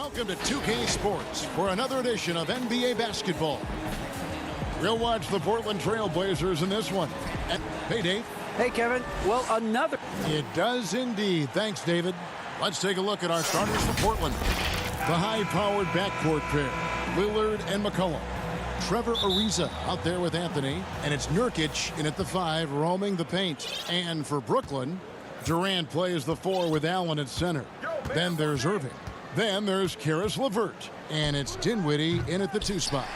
Welcome to 2K Sports for another edition of NBA basketball. We'll watch the Portland Trail Blazers in this one. Hey, Dave. Hey, Kevin. Well, another. It does indeed. Thanks, David. Let's take a look at our starters for Portland. The high-powered backcourt pair, Lillard and McCollum. Trevor Ariza out there with Anthony, and it's Nurkic in at the 5, roaming the paint. And for Brooklyn, Durant plays the 4 with Allen at center. Then there's Irving. Then there's Karis LeVert, and it's Dinwiddie in at the 2 spot.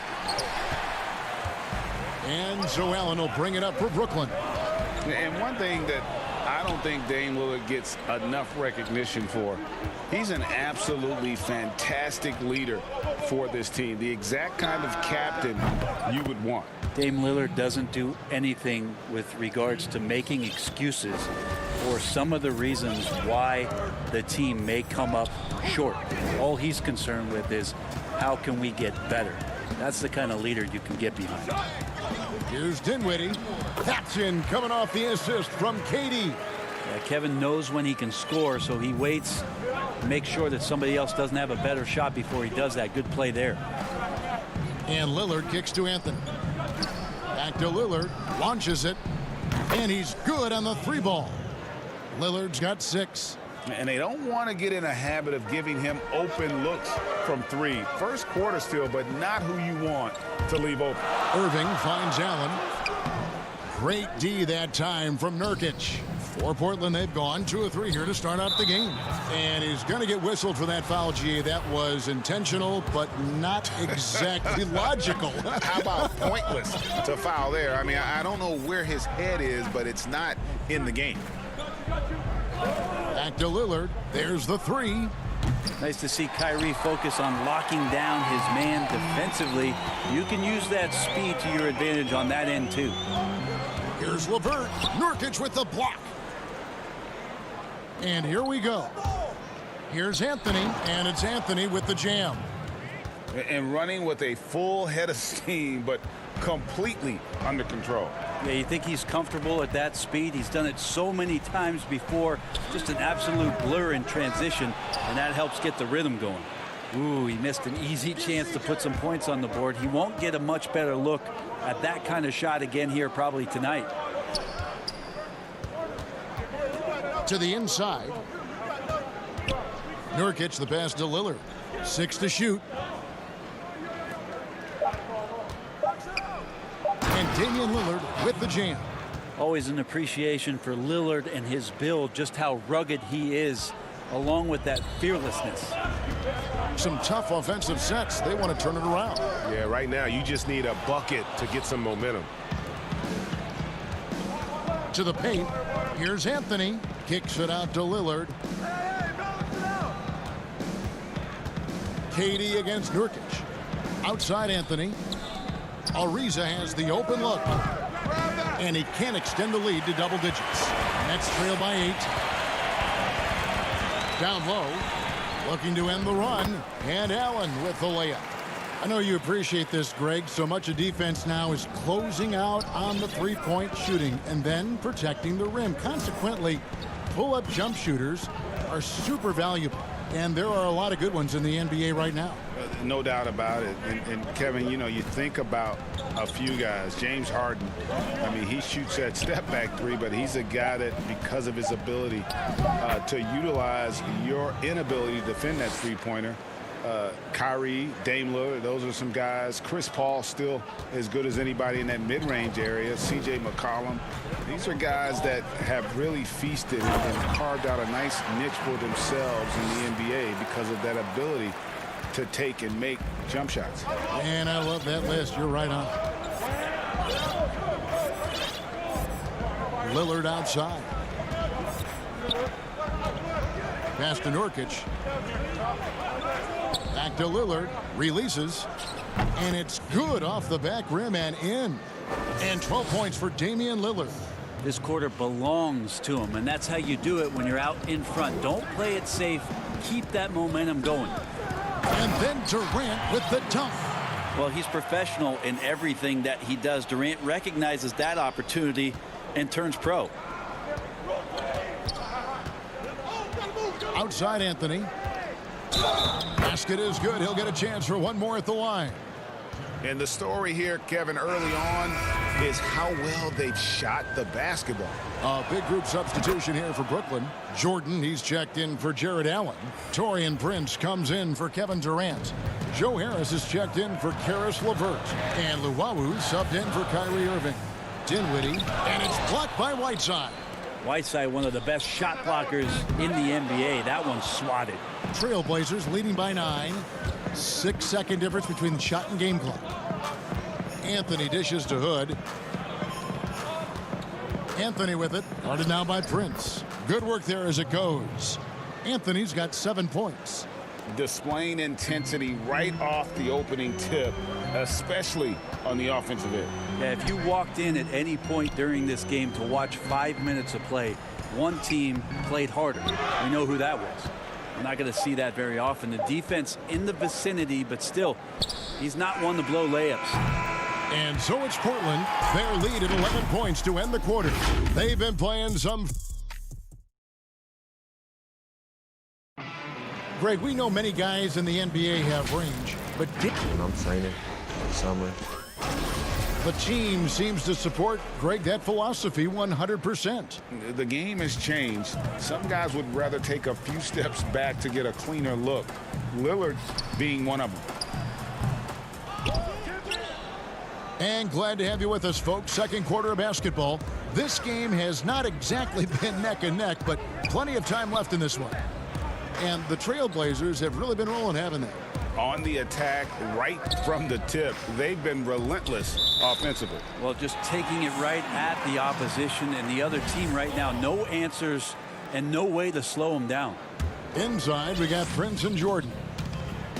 And so Allen will bring it up for Brooklyn. And one thing that I don't think Dame Lillard gets enough recognition for, he's an absolutely fantastic leader for this team. The exact kind of captain you would want. Dame Lillard doesn't do anything with regards to making excuses for some of the reasons why the team may come up short. All he's concerned with is how can we get better. That's the kind of leader you can get behind. Here's Dinwiddie. That's in, coming off the assist from KD. Yeah, Kevin knows when he can score, so he waits to make sure that somebody else doesn't have a better shot before he does that. Good play there. And Lillard kicks to Anthony. Back to Lillard, launches it, and he's good on the 3 ball. Lillard's got 6. And they don't want to get in a habit of giving him open looks from 3. First quarter still, but not who you want to leave open. Irving finds Allen. Great D that time from Nurkic. For Portland, they've gone 2 of 3 here to start out the game. And he's going to get whistled for that foul, G. That was intentional, but not exactly logical. How about pointless to foul there? I mean, I don't know where his head is, but it's not in the game. Back to Lillard. There's the 3. Nice to see Kyrie focus on locking down his man defensively. You can use that speed to your advantage on that end, too. Here's LeVert. Nurkic with the block. And here we go. Here's Anthony, and it's Anthony with the jam. And running with a full head of steam, but completely under control. Yeah, you think he's comfortable at that speed? He's done it so many times before. Just an absolute blur in transition, and that helps get the rhythm going. Ooh, he missed an easy chance to put some points on the board. He won't get a much better look at that kind of shot again here probably tonight. To the inside. Nurkic the pass to Lillard. 6 to shoot. And Damian Lillard with the jam. Always an appreciation for Lillard and his build, just how rugged he is, along with that fearlessness. Some tough offensive sets. They want to turn it around. Yeah, right now you just need a bucket to get some momentum. To the paint. Here's Anthony. Kicks it out to Lillard. KD against Nurkic. Outside Anthony. Ariza has the open look. And he can't extend the lead to double digits. Nets trail by 8. Down low. Looking to end the run. And Allen with the layup. I know you appreciate this, Greg. So much of defense now is closing out on the 3-point shooting and then protecting the rim. Consequently, pull-up jump shooters are super valuable. And there are a lot of good ones in the NBA right now. No doubt about it. And Kevin, you know, you think about a few guys. James Harden, I mean, he shoots that step-back 3, but he's a guy that, because of his ability to utilize your inability to defend that three-pointer, Kyrie, Dame Lillard, those are some guys. Chris Paul still as good as anybody in that mid-range area. C.J. McCollum. These are guys that have really feasted and carved out a nice niche for themselves in the NBA because of that ability to take and make jump shots. And I love that list. You're right on. Lillard outside. Pass to Nurkic. Back to Lillard. Releases. And it's good off the back rim and in. And 12 points for Damian Lillard. This quarter belongs to him, and that's how you do it when you're out in front. Don't play it safe. Keep that momentum going. And then Durant with the dunk. Well, he's professional in everything that he does. Durant recognizes that opportunity and turns pro. Outside Anthony. Basket is good. He'll get a chance for one more at the line. And the story here, Kevin, early on is how well they've shot the basketball. A big group substitution here for Brooklyn. Jordan, he's checked in for Jared Allen. Taurean Prince comes in for Kevin Durant. Joe Harris is checked in for Karis LeVert. And Luwawu subbed in for Kyrie Irving. Dinwiddie, and it's blocked by Whiteside. Whiteside, one of the best shot blockers in the NBA. That one's swatted. Trailblazers leading by 9. 6-second difference between the shot and game clock. Anthony dishes to Hood. Anthony with it. Guarded now by Prince. Good work there as it goes. Anthony's got 7 points. Displaying intensity right off the opening tip, especially on the offensive end. Yeah, if you walked in at any point during this game to watch 5 minutes of play, one team played harder. We know who that was. We're not going to see that very often. The defense in the vicinity, but still, he's not one to blow layups. And so it's Portland. Their lead at 11 points to end the quarter. They've been playing some... Greg, we know many guys in the NBA have range, but... When I'm training summer. The team seems to support, Greg, that philosophy 100%. The game has changed. Some guys would rather take a few steps back to get a cleaner look. Lillard being one of them. And glad to have you with us, folks. Second quarter of basketball. This game has not exactly been neck and neck, but plenty of time left in this one. And the Trailblazers have really been rolling, haven't they? On the attack right from the tip. They've been relentless offensively. Well, just taking it right at the opposition and the other team right now. No answers and no way to slow them down. Inside, we got Prince and Jordan.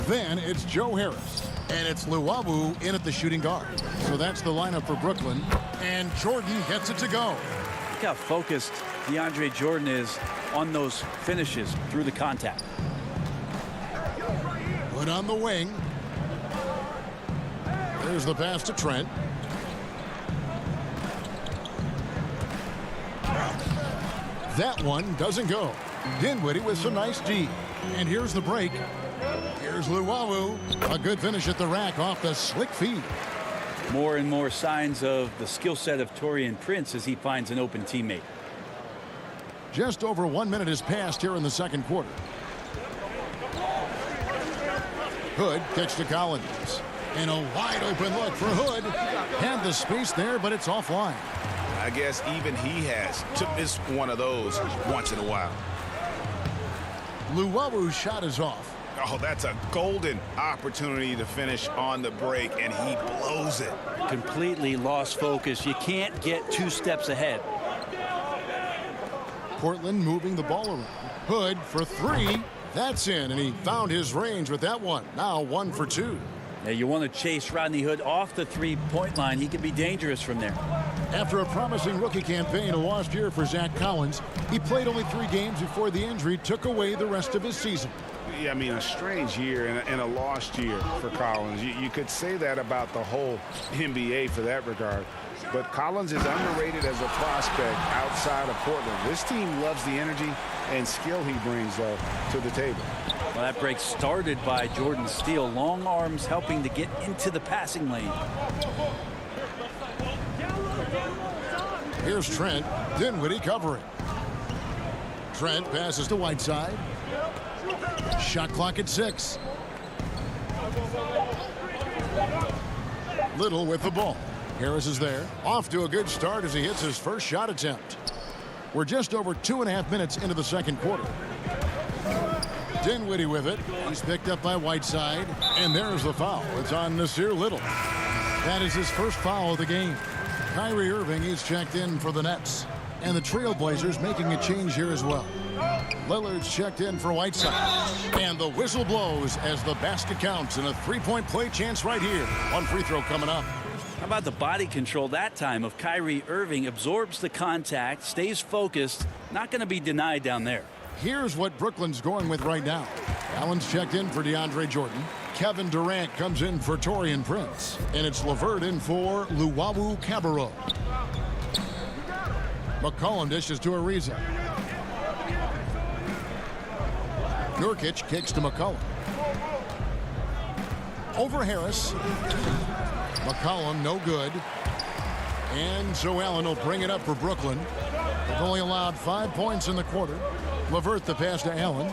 Then it's Joe Harris. And it's Luwawu in at the shooting guard. So that's the lineup for Brooklyn. And Jordan gets it to go. Look how focused DeAndre Jordan is on those finishes through the contact. Put on the wing. There's the pass to Trent. That one doesn't go. Dinwiddie with some nice D. And here's the break. Here's Luwawu. A good finish at the rack off the slick feed. More and more signs of the skill set of Taurean Prince as he finds an open teammate. Just over 1 minute has passed here in the second quarter. Hood catch to Collins. And a wide open look for Hood. Had the space there, but it's offline. I guess even he has to miss one of those once in a while. Luwawu's shot is off. Oh, that's a golden opportunity to finish on the break, and he blows it. Completely lost focus. You can't get 2 steps ahead. Portland moving the ball around. Hood for 3. That's in, and he found his range with that one. Now 1 for 2. Now you want to chase Rodney Hood off the 3-point line. He can be dangerous from there. After a promising rookie campaign, a lost year for Zach Collins, he played only 3 games before the injury took away the rest of his season. Yeah, I mean, a strange year and a lost year for Collins. You could say that about the whole NBA for that regard. But Collins is underrated as a prospect outside of Portland. This team loves the energy and skill he brings, though, to the table. Well, that break started by Jordan Steele. Long arms helping to get into the passing lane. Here's Trent. Dinwiddie covering. Trent passes to Whiteside. Shot clock at 6. Little with the ball. Harris is there. Off to a good start as he hits his first shot attempt. We're just over 2.5 minutes into the second quarter. Dinwiddie with it. He's picked up by Whiteside. And there's the foul. It's on Nasir Little. That is his first foul of the game. Kyrie Irving is checked in for the Nets. And the Trailblazers making a change here as well. Lillard's checked in for Whiteside. And the whistle blows as the basket counts and a 3-point play chance right here. 1 free throw coming up. How about the body control that time of Kyrie Irving? Absorbs the contact, stays focused, not going to be denied down there. Here's what Brooklyn's going with right now. Allen's checked in for DeAndre Jordan. Kevin Durant comes in for Taurean Prince. And it's LeVert in for Luwawu Cabarrot. McCollum dishes to Ariza. Nurkic kicks to McCollum. Over Harris. McCollum, no good. And so Allen will bring it up for Brooklyn. They've only allowed 5 points in the quarter. LeVert the pass to Allen.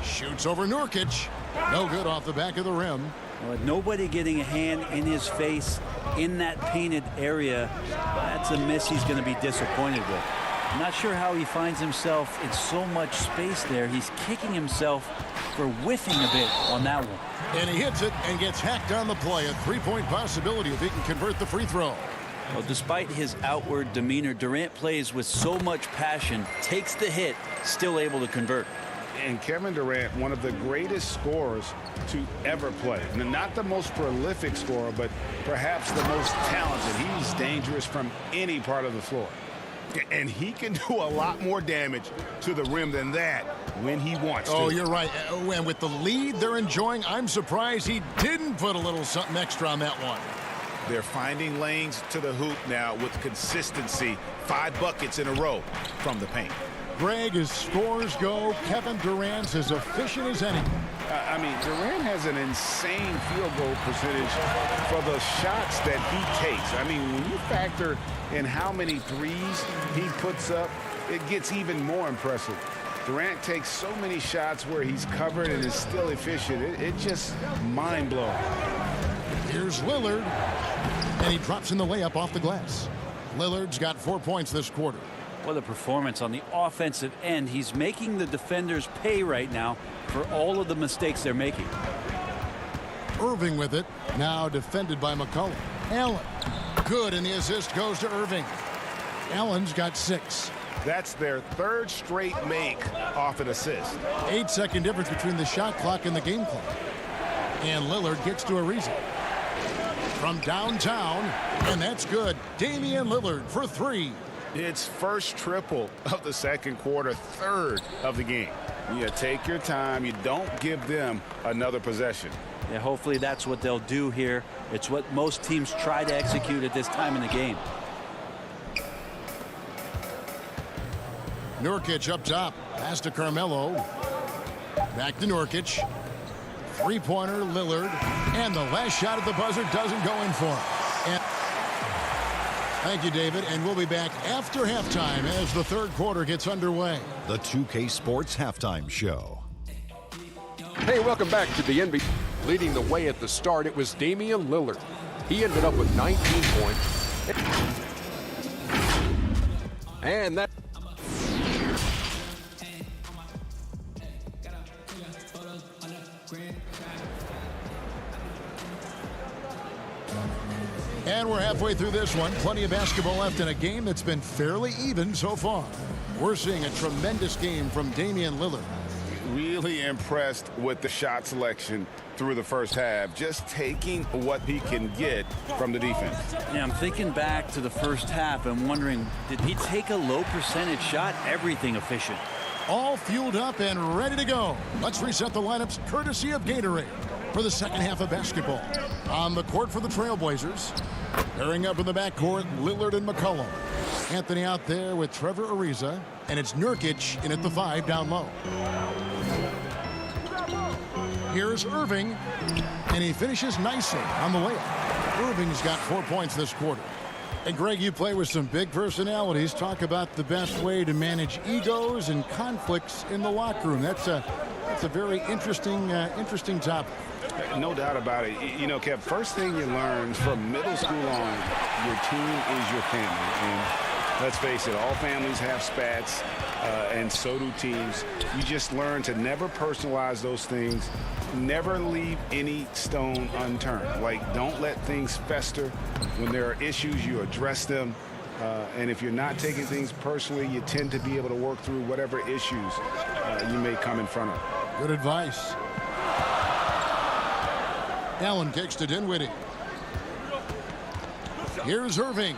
Shoots over Nurkic. No good off the back of the rim. Well, nobody getting a hand in his face in that painted area. That's a miss he's going to be disappointed with. I'm not sure how he finds himself in so much space there. He's kicking himself for whiffing a bit on that one. And he hits it and gets hacked on the play. A three-point possibility if he can convert the free throw. Well, despite his outward demeanor, Durant plays with so much passion, takes the hit, still able to convert. And Kevin Durant, one of the greatest scorers to ever play. Not the most prolific scorer, but perhaps the most talented. He's dangerous from any part of the floor. And he can do a lot more damage to the rim than that when he wants to. Oh, you're right. And with the lead they're enjoying, I'm surprised he didn't put a little something extra on that one. They're finding lanes to the hoop now with consistency. 5 buckets in a row from the paint. Greg, as scores go, Kevin Durant's as efficient as any. I mean, Durant has an insane field goal percentage for the shots that he takes. I mean, when you factor in how many threes he puts up, it gets even more impressive. Durant takes so many shots where he's covered and is still efficient. It's just mind-blowing. Here's Lillard, and he drops in the layup off the glass. Lillard's got 4 points this quarter. What a performance on the offensive end. He's making the defenders pay right now for all of the mistakes they're making. Irving with it, now defended by McCollum. Allen, good, and the assist goes to Irving. Allen's got 6. That's their 3rd straight make off an assist. 8-second difference between the shot clock and the game clock. And Lillard gets to Ariza. From downtown, and that's good. Damian Lillard for 3. It's first triple of the second quarter, 3rd of the game. You take your time. You don't give them another possession. Yeah, hopefully that's what they'll do here. It's what most teams try to execute at this time in the game. Nurkic up top. Pass to Carmelo. Back to Nurkic. Three-pointer, Lillard. And the last shot at the buzzer doesn't go in for him. And thank you, David. And we'll be back after halftime as the third quarter gets underway. The 2K Sports Halftime Show. Hey, welcome back to the NBA. Leading the way at the start, it was Damian Lillard. He ended up with 19 points. And that... And we're halfway through this one. Plenty of basketball left in a game that's been fairly even so far. We're seeing a tremendous game from Damian Lillard. Really impressed with the shot selection through the first half, just taking what he can get from the defense. Yeah, I'm thinking back to the first half and wondering, did he take a low percentage shot? Everything efficient. All fueled up and ready to go. Let's reset the lineups courtesy of Gatorade for the second half of basketball. On the court for the Trailblazers. Pairing up in the backcourt, Lillard and McCollum. Anthony out there with Trevor Ariza. And it's Nurkic in at the 5 down low. Here's Irving. And he finishes nicely on the layup. Irving's got 4 points this quarter. And Greg, you play with some big personalities. Talk about the best way to manage egos and conflicts in the locker room. That's a very interesting topic. No doubt about it. You know, Kev, first thing you learn from middle school on, your team is your family. And let's face it, all families have spats, and so do teams. You just learn to never personalize those things. Never leave any stone unturned. Like, don't let things fester. When there are issues, you address them. And if you're not taking things personally, you tend to be able to work through whatever issues you may come in front of. Good advice. Allen kicks to Dinwiddie. Here's Irving.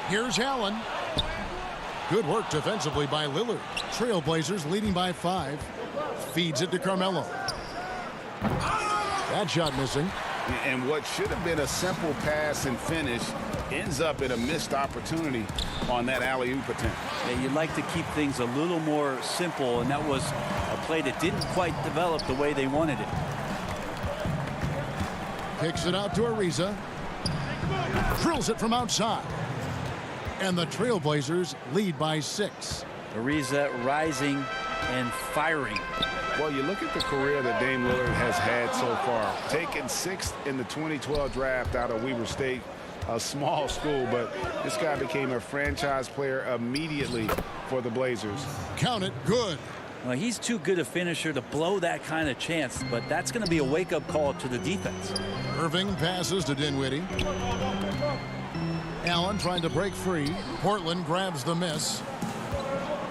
Here's Allen. Good work defensively by Lillard. Trailblazers leading by 5. Feeds it to Carmelo. That shot missing. And what should have been a simple pass and finish ends up in a missed opportunity. on that alley-oop attempt. Yeah, you'd like to keep things a little more simple, and that was a play that didn't quite develop the way they wanted it. Kicks it out to Ariza. Drills it from outside. And the Trailblazers lead by 6. Ariza rising and firing. Well, you look at the career that Dame Lillard has had so far. Taken 6th in the 2012 draft out of Weber State, a small school, but this guy became a franchise player immediately for the Blazers. Count it, good. Well, he's too good a finisher to blow that kind of chance, but that's going to be a wake-up call to the defense. Irving passes to Dinwiddie. Allen trying to break free. Portland grabs the miss.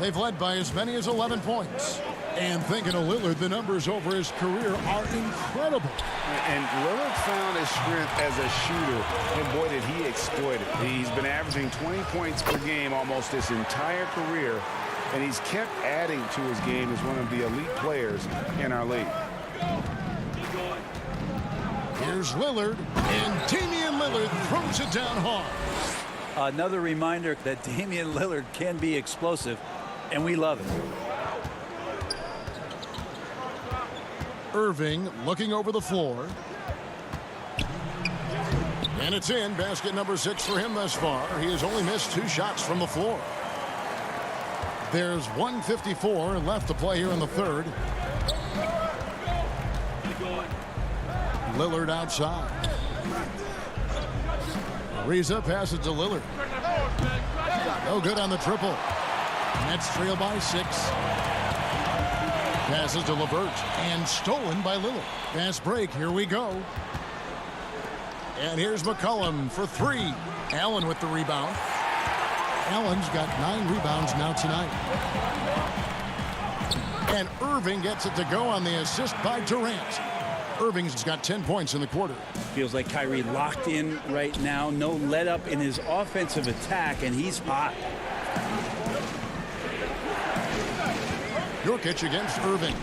They've led by as many as 11 points. And thinking of Lillard, the numbers over his career are incredible. And Lillard found his strength as a shooter, and boy, did he exploit it. He's been averaging 20 points per game almost his entire career, and he's kept adding to his game as one of the elite players in our league. Here's Lillard, and Damian Lillard throws it down hard. Another reminder that Damian Lillard can be explosive, and we love it. Irving looking over the floor. And it's in. Basket number 6 for him thus far. He has only missed 2 shots from the floor. There's 1:54 left to play here in the third. Lillard outside. Ariza passes to Lillard. No good on the triple. Nets trail by 6. Passes to LeVert and stolen by Lillard. Fast break. Here we go. And here's McCollum for 3. Allen with the rebound. Allen's got 9 rebounds now tonight. And Irving gets it to go on the assist by Durant. Irving's got 10 points in the quarter. Feels like Kyrie locked in right now. No let up in his offensive attack, and he's hot. Nurkic against Irving.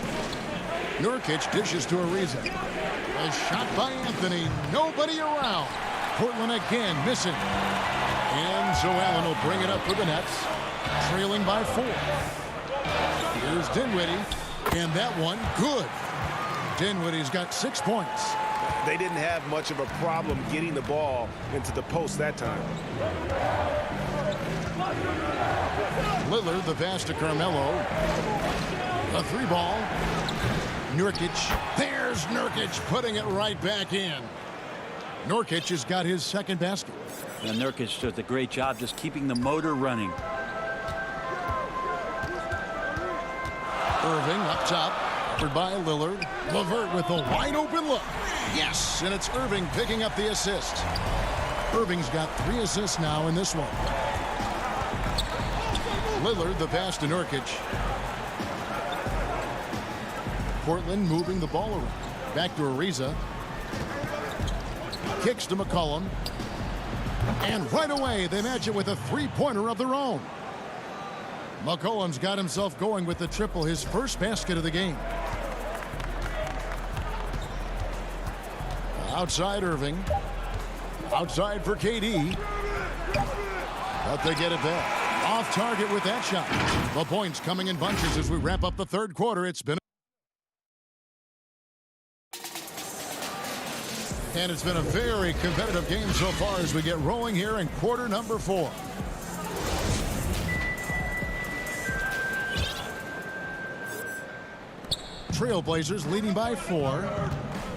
Nurkic dishes to Ariza. A shot by Anthony. Nobody around. Portland again missing. And so Allen will bring it up for the Nets. Trailing by 4. Here's Dinwiddie. And that one, good. Dinwiddie's got 6 points. They didn't have much of a problem getting the ball into the post that time. Lillard, the pass to Carmelo. A 3-ball. Nurkic. There's Nurkic putting it right back in. Nurkic has got his second basket. And Nurkic does a great job just keeping the motor running. Irving up top. Covered by Lillard. LeVert with a wide open look. Yes, and it's Irving picking up the assist. Irving's got 3 assists now in this one. Lillard, the pass to Nurkic. Portland moving the ball around. Back to Ariza. Kicks to McCollum. And right away, they match it with a 3-pointer of their own. McCollum's got himself going with the triple, his first basket of the game. Outside Irving. Outside for KD. But they get it back. Off target with that shot. The points coming in bunches as we wrap up the third quarter. It's been a very competitive game so far as we get rolling here in quarter number 4. Trailblazers leading by 4.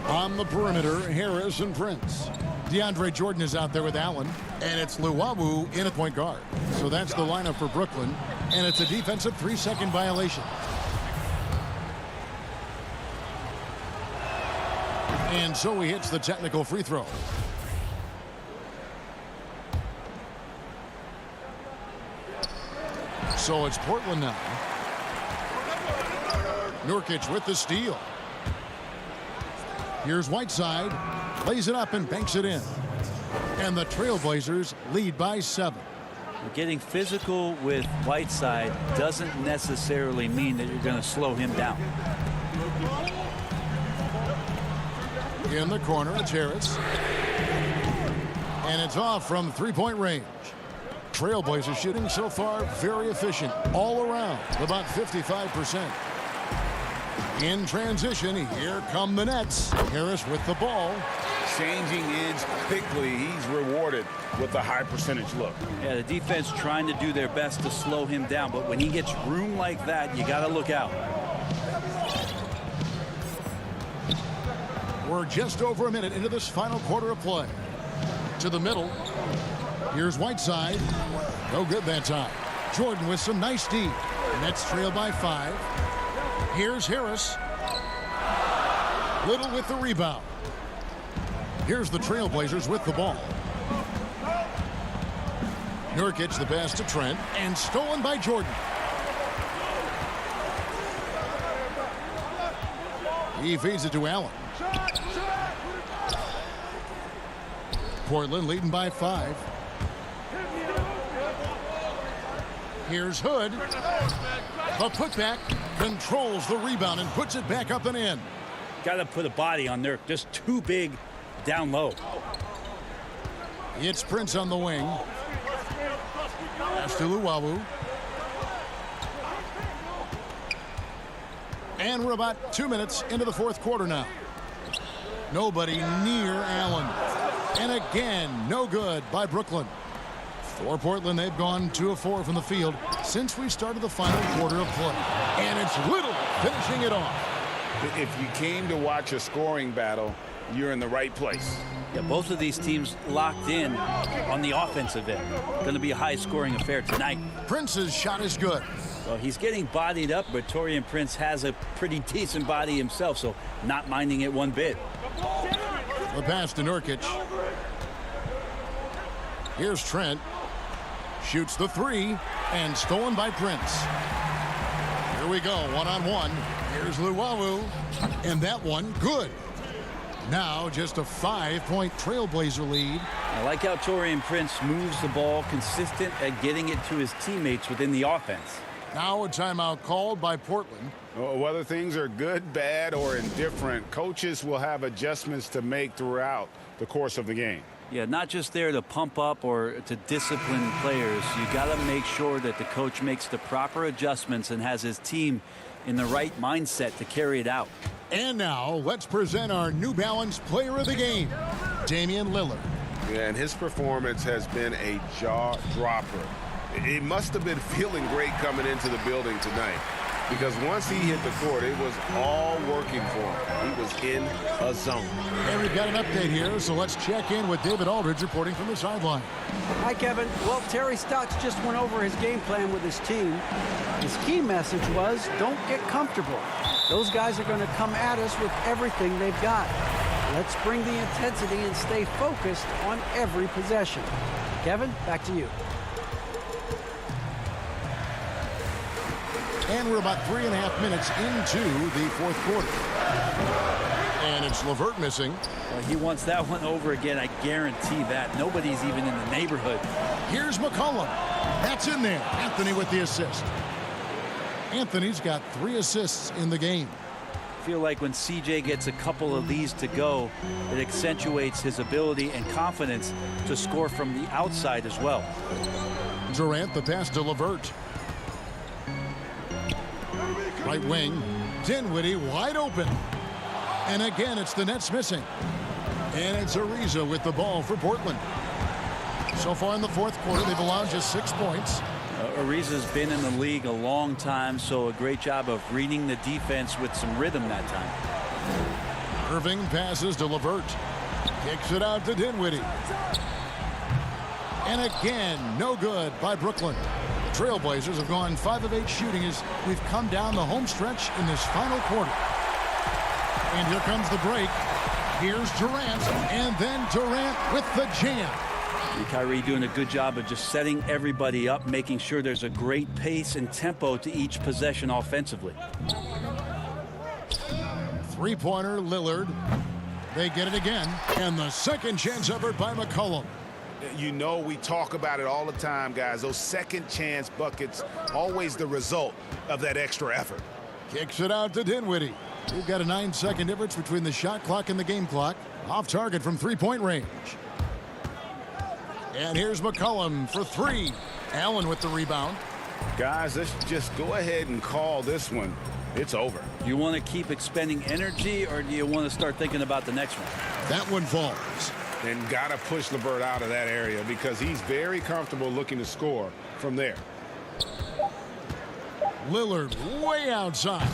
On the perimeter, Harris and Prince. DeAndre Jordan is out there with Allen. And it's Luwawu in at point guard. So that's the lineup for Brooklyn. And it's a defensive 3-second violation. And so he hits the technical free throw. So it's Portland now. Nurkic with the steal. Here's Whiteside. Lays it up and banks it in. And the Trailblazers lead by 7. Getting physical with Whiteside doesn't necessarily mean that you're going to slow him down. In the corner, it's Harris. And it's off from 3-point range. Trailblazers shooting so far very efficient all around, about 55%. In transition, here come the Nets. Harris with the ball. Changing ends quickly. He's rewarded with a high percentage look. Yeah, the defense trying to do their best to slow him down, but when he gets room like that, you got to look out. We're just over a minute into this final quarter of play. To the middle. Here's Whiteside. No good that time. Jordan with some nice D. Nets trail by 5. Here's Harris. Little with the rebound. Here's the Trailblazers with the ball. Nurkic the pass to Trent and stolen by Jordan. He feeds it to Allen. Portland leading by 5. Here's Hood. The putback controls the rebound and puts it back up and in. Got to put a body on Nurk. Just too big down low. It's Prince on the wing. Pass to Luwawu. And we're about 2 minutes into the fourth quarter now. Nobody near Allen. And again, no good by Brooklyn. For Portland, they've gone 2 of 4 from the field since we started the final quarter of play. And it's Little finishing it off. If you came to watch a scoring battle, you're in the right place. Yeah, both of these teams locked in on the offensive end. Going to be a high-scoring affair tonight. Prince's shot is good. Well, he's getting bodied up, but Taurean Prince has a pretty decent body himself, so not minding it one bit. The pass to Nurkic. Here's Trent. Shoots the 3 and stolen by Prince. Here we go, one-on-one. Here's Luwawu. And that one, good. Now just a 5-point Trailblazer lead. I like how Taurean Prince moves the ball, consistent at getting it to his teammates within the offense. Now a timeout called by Portland. Whether things are good, bad, or indifferent, coaches will have adjustments to make throughout the course of the game. Yeah, not just there to pump up or to discipline players. You got to make sure that the coach makes the proper adjustments and has his team in the right mindset to carry it out. And now let's present our New Balance player of the game, Damian Lillard. Yeah, and his performance has been a jaw dropper. It must have been feeling great coming into the building tonight, because once he hit the court, it was all working for him. He was in a zone. And we've got an update here, so let's check in with David Aldridge reporting from the sideline. Hi, Kevin. Well, Terry Stotts just went over his game plan with his team. His key message was, don't get comfortable. Those guys are going to come at us with everything they've got. Let's bring the intensity and stay focused on every possession. Kevin, back to you. And we're about 3.5 minutes into the fourth quarter. And it's LeVert missing. Well, he wants that one over again. I guarantee that. Nobody's even in the neighborhood. Here's McCollum. That's in there. Anthony with the assist. Anthony's got 3 assists in the game. I feel like when CJ gets a couple of these to go, it accentuates his ability and confidence to score from the outside as well. Durant the pass to LeVert. Right wing, Dinwiddie wide open. And again, it's the Nets missing. And it's Ariza with the ball for Portland. So far in the fourth quarter, they've allowed just 6 points. Ariza's been in the league a long time, so a great job of reading the defense with some rhythm that time. Irving passes to LeVert. Kicks it out to Dinwiddie. And again, no good by Brooklyn. Trailblazers have gone 5 of 8 shooting as we've come down the home stretch in this final quarter. And here comes the break. Here's Durant, and then Durant with the jam. And Kyrie doing a good job of just setting everybody up, making sure there's a great pace and tempo to each possession offensively. Three-pointer, Lillard. They get it again. And the second chance effort by McCollum. You know, we talk about it all the time, guys. Those second chance buckets, always the result of that extra effort. Kicks it out to Dinwiddie. We've got a 9-second difference between the shot clock and the game clock. Off target from 3-point range. And here's McCollum for three. Allen with the rebound. Guys, let's just go ahead and call this one. It's over. You want to keep expending energy, or do you want to start thinking about the next one? That one falls. And got to push LeVert out of that area because he's very comfortable looking to score from there. Lillard way outside.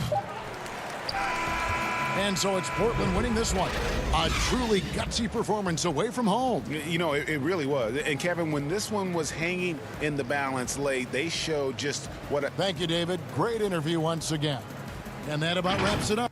And so it's Portland winning this one. A truly gutsy performance away from home. You know, it really was. And, Kevin, when this one was hanging in the balance late, they showed just what a... Thank you, David. Great interview once again. And that about wraps it up.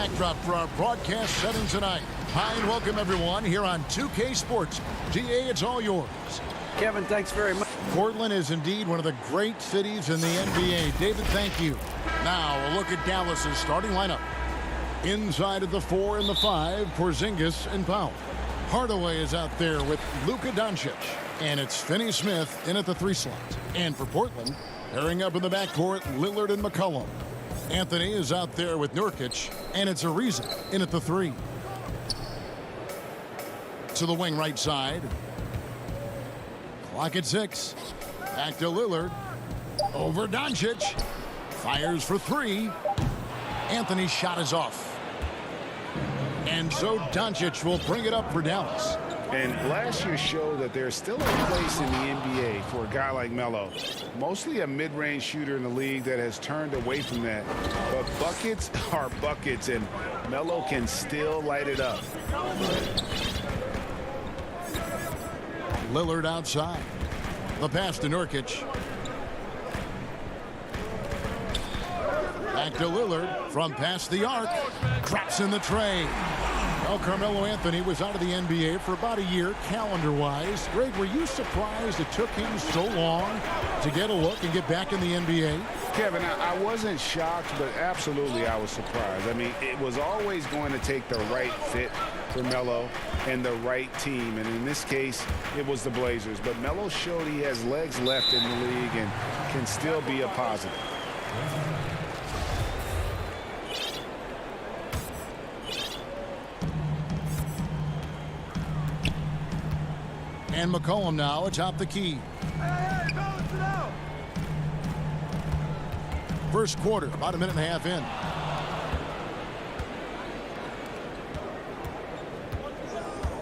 backdrop for our broadcast setting tonight. Hi and welcome everyone here on 2K Sports. GA, it's all yours. Kevin, thanks very much. Portland is indeed one of the great cities in the NBA. David, thank you. Now a look at Dallas's starting lineup. Inside of the 4 and the 5, Porzingis and Powell. Hardaway is out there with Luka Doncic. And it's Finney-Smith in at the 3 slot. And for Portland, pairing up in the backcourt, Lillard and McCollum. Anthony is out there with Nurkic, and it's Ariza in at the 3. To the wing right side. Clock at 6. Back to Lillard. Over Doncic. Fires for 3. Anthony's shot is off. And so Doncic will bring it up for Dallas. And last year showed that there's still a place in the NBA for a guy like Melo. Mostly a mid-range shooter in the league that has turned away from that. But buckets are buckets, and Melo can still light it up. Lillard outside. The pass to Nurkic. Back to Lillard from past the arc. Drops in the tray. Well, Carmelo Anthony was out of the NBA for about a year, calendar-wise. Greg, were you surprised it took him so long to get a look and get back in the NBA? Kevin, I wasn't shocked, but absolutely I was surprised. I mean, it was always going to take the right fit for Melo and the right team. And in this case, it was the Blazers. But Melo showed he has legs left in the league and can still be a positive. And McCollum now atop the key. First quarter, about a minute and a half in.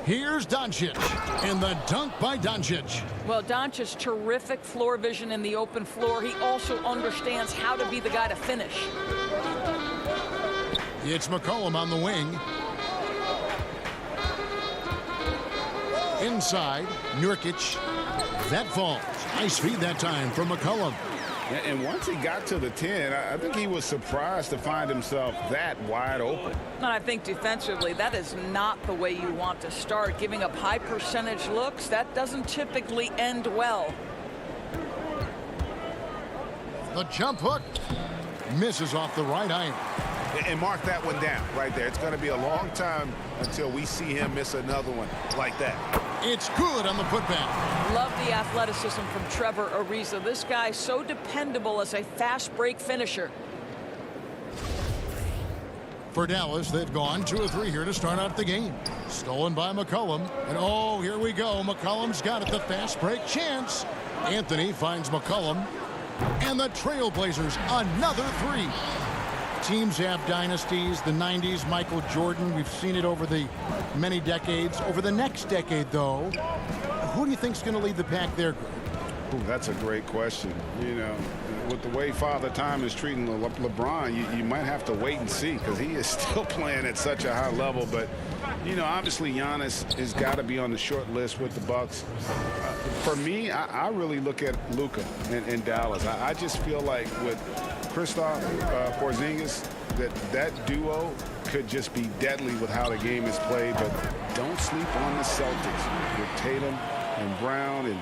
Here's Doncic, and the dunk by Doncic. Well, Doncic's terrific floor vision in the open floor. He also understands how to be the guy to finish. It's McCollum on the wing. Inside, Nurkic. That falls. Nice feed that time from McCollum. And once he got to the 10, I think he was surprised to find himself that wide open. And I think defensively, that is not the way you want to start. Giving up high percentage looks, that doesn't typically end well. The jump hook misses off the right iron. And mark that one down right there. It's going to be a long time until we see him miss another one like that. It's good on the putback. Love the athleticism from Trevor Ariza. This guy's so dependable as a fast break finisher. For Dallas, they've gone 2 of 3 here to start out the game. Stolen by McCollum. And oh, here we go. McCollum's got it. The fast break chance. Anthony finds McCollum. And the Trailblazers, another 3. Teams have dynasties. The 90s, Michael Jordan. We've seen it over the many decades. Over the next decade, though, who do you think's going to lead the pack there, Greg? Ooh, that's a great question. You know, with the way Father Time is treating LeBron, you might have to wait and see because he is still playing at such a high level. But, you know, obviously Giannis has got to be on the short list with the Bucks. For me, I really look at Luka in Dallas. I just feel like with Kristaps Porzingis, that duo could just be deadly with how the game is played. But don't sleep on the Celtics with Tatum and Brown and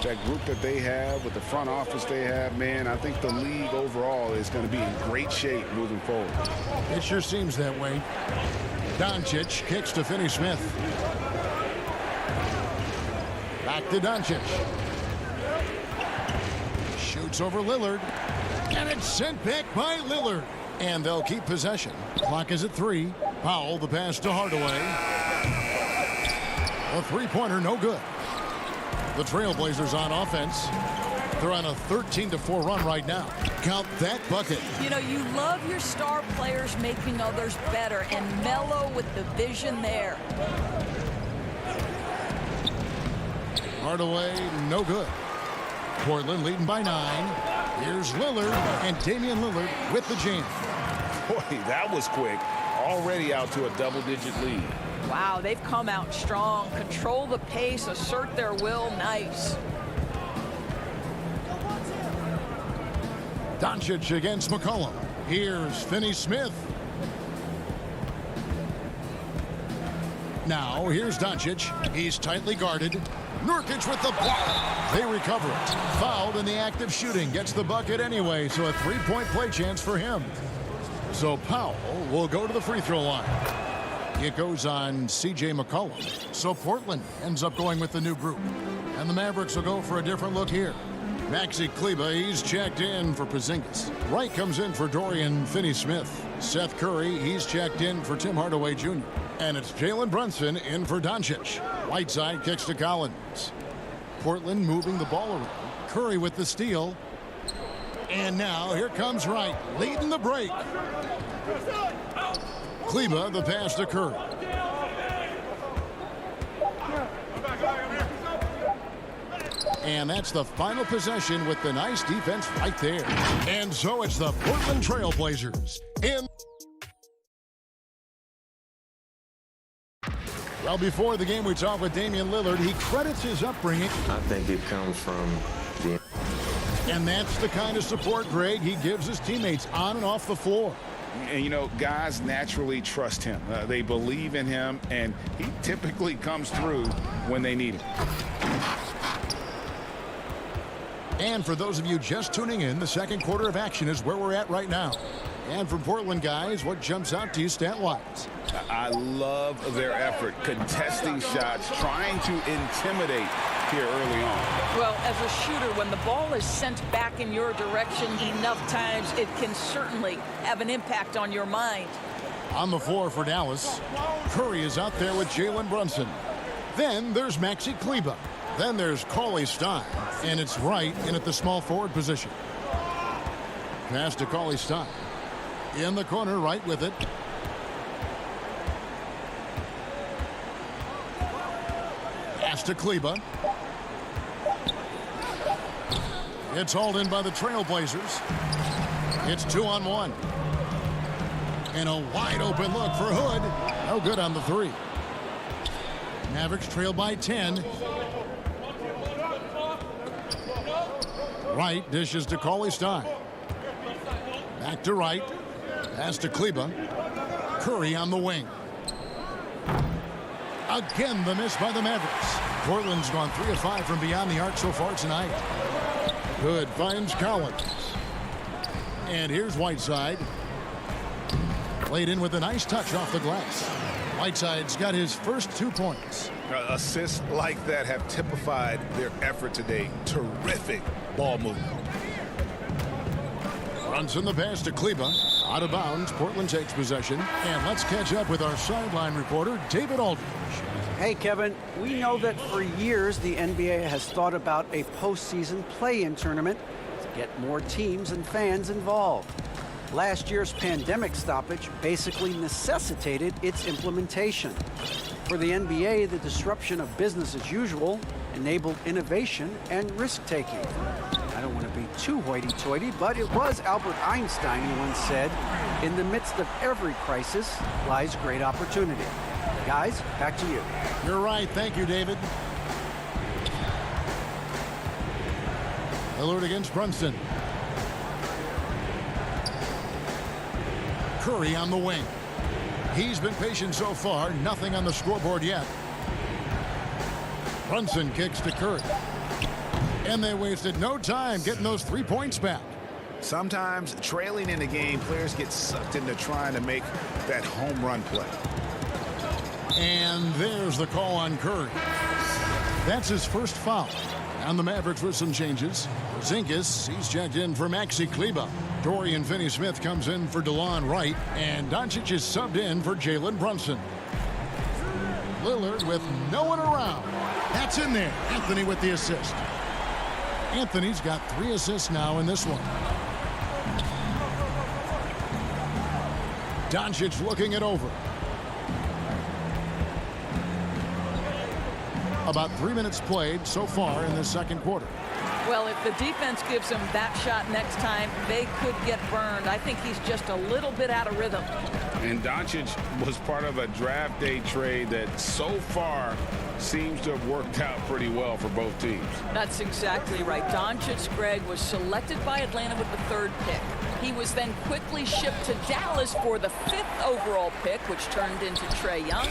that group that they have with the front office they have. Man, I think the league overall is going to be in great shape moving forward. It sure seems that way. Doncic kicks to Finney-Smith. Back to Doncic. Shoots over Lillard. And it's sent back by Lillard. And they'll keep possession. Clock is at 3. Powell, the pass to Hardaway. A three-pointer, no good. The Trailblazers on offense. They're on a 13-4 run right now. Count that bucket. You know, you love your star players making others better, and Melo with the vision there. Hardaway, no good. Portland leading by 9. Here's Lillard, and Damian Lillard with the jam. Boy, that was quick. Already out to a double-digit lead. Wow, they've come out strong. Control the pace, assert their will. Nice. Doncic against McCollum. Here's Finney-Smith. Now, here's Doncic. He's tightly guarded. Nurkic with the block. They recover it. Fouled in the act of shooting. Gets the bucket anyway, so a three-point play chance for him. So Powell will go to the free throw line. It goes on C.J. McCollum. So Portland ends up going with the new group. And the Mavericks will go for a different look here. Maxi Kleber, he's checked in for Porzingis. Wright comes in for Dorian Finney-Smith. Seth Curry, he's checked in for Tim Hardaway Jr. And it's Jalen Brunson in for Doncic. Whiteside kicks to Collins. Portland moving the ball around. Curry with the steal. And now here comes Wright, leading the break. Kleber, the pass to Curry. And that's the final possession with the nice defense right there. And so it's the Portland Trail Blazers in. Well, before the game, we talked with Damian Lillard. He credits his upbringing. I think it comes from the... And that's the kind of support, Greg, he gives his teammates on and off the floor. And, you know, guys naturally trust him. They believe in him, and he typically comes through when they need him. And for those of you just tuning in, the second quarter of action is where we're at right now. And from Portland, guys, what jumps out to you stat-wise? I love their effort, contesting shots, trying to intimidate here early on. Well, as a shooter, when the ball is sent back in your direction enough times, it can certainly have an impact on your mind. On the floor for Dallas, Curry is out there with Jalen Brunson. Then there's Maxi Kleber. Then there's Cauley Stein, and it's Wright in at the small forward position. Pass to Cauley Stein. In the corner, Wright with it. Pass to Kleber. It's hauled in by the Trailblazers. It's 2-on-1. And a wide open look for Hood. No good on the three. Mavericks trail by 10. Wright dishes to Cauley Stein. Back to Wright. Pass to Kleber. Curry on the wing. Again, the miss by the Mavericks. Portland's gone 3 of 5 from beyond the arc so far tonight. Good finds Collins. And here's Whiteside. Played in with a nice touch off the glass. Whiteside's got his first 2 points. Assists like that have typified their effort today. Terrific ball movement. Brunson the pass to Kleber. Out of bounds. Portland takes possession. And let's catch up with our sideline reporter, David Aldridge. Hey, Kevin, we know that for years the NBA has thought about a postseason play-in tournament to get more teams and fans involved. Last year's pandemic stoppage basically necessitated its implementation. For the NBA, the disruption of business as usual enabled innovation and risk-taking. I don't want to be too hoity-toity, but it was Albert Einstein who once said, "In the midst of every crisis lies great opportunity." Guys, back to you. You're right. Thank you, David. Lillard against Brunson. Curry on the wing. He's been patient so far. Nothing on the scoreboard yet. Brunson kicks to Curry. And they wasted no time getting those 3 points back. Sometimes trailing in the game, players get sucked into trying to make that home run play. And there's the call on Curry. That's his first foul. And the Mavericks with some changes. Porzingis, he's checked in for Maxi Kleber. Dorian Finney-Smith comes in for DeLon Wright. And Doncic is subbed in for Jalen Brunson. Lillard with no one around. That's in there. Anthony with the assist. Anthony's got 3 assists now in this one. Doncic looking it over. About 3 minutes played so far in the second quarter. Well, if the defense gives him that shot next time, they could get burned. I think he's just a little bit out of rhythm. And Doncic was part of a draft day trade that so far seems to have worked out pretty well for both teams. That's exactly right. Doncic, Greg, was selected by Atlanta with the 3rd pick. He was then quickly shipped to Dallas for the 5th overall pick, which turned into Trae Young,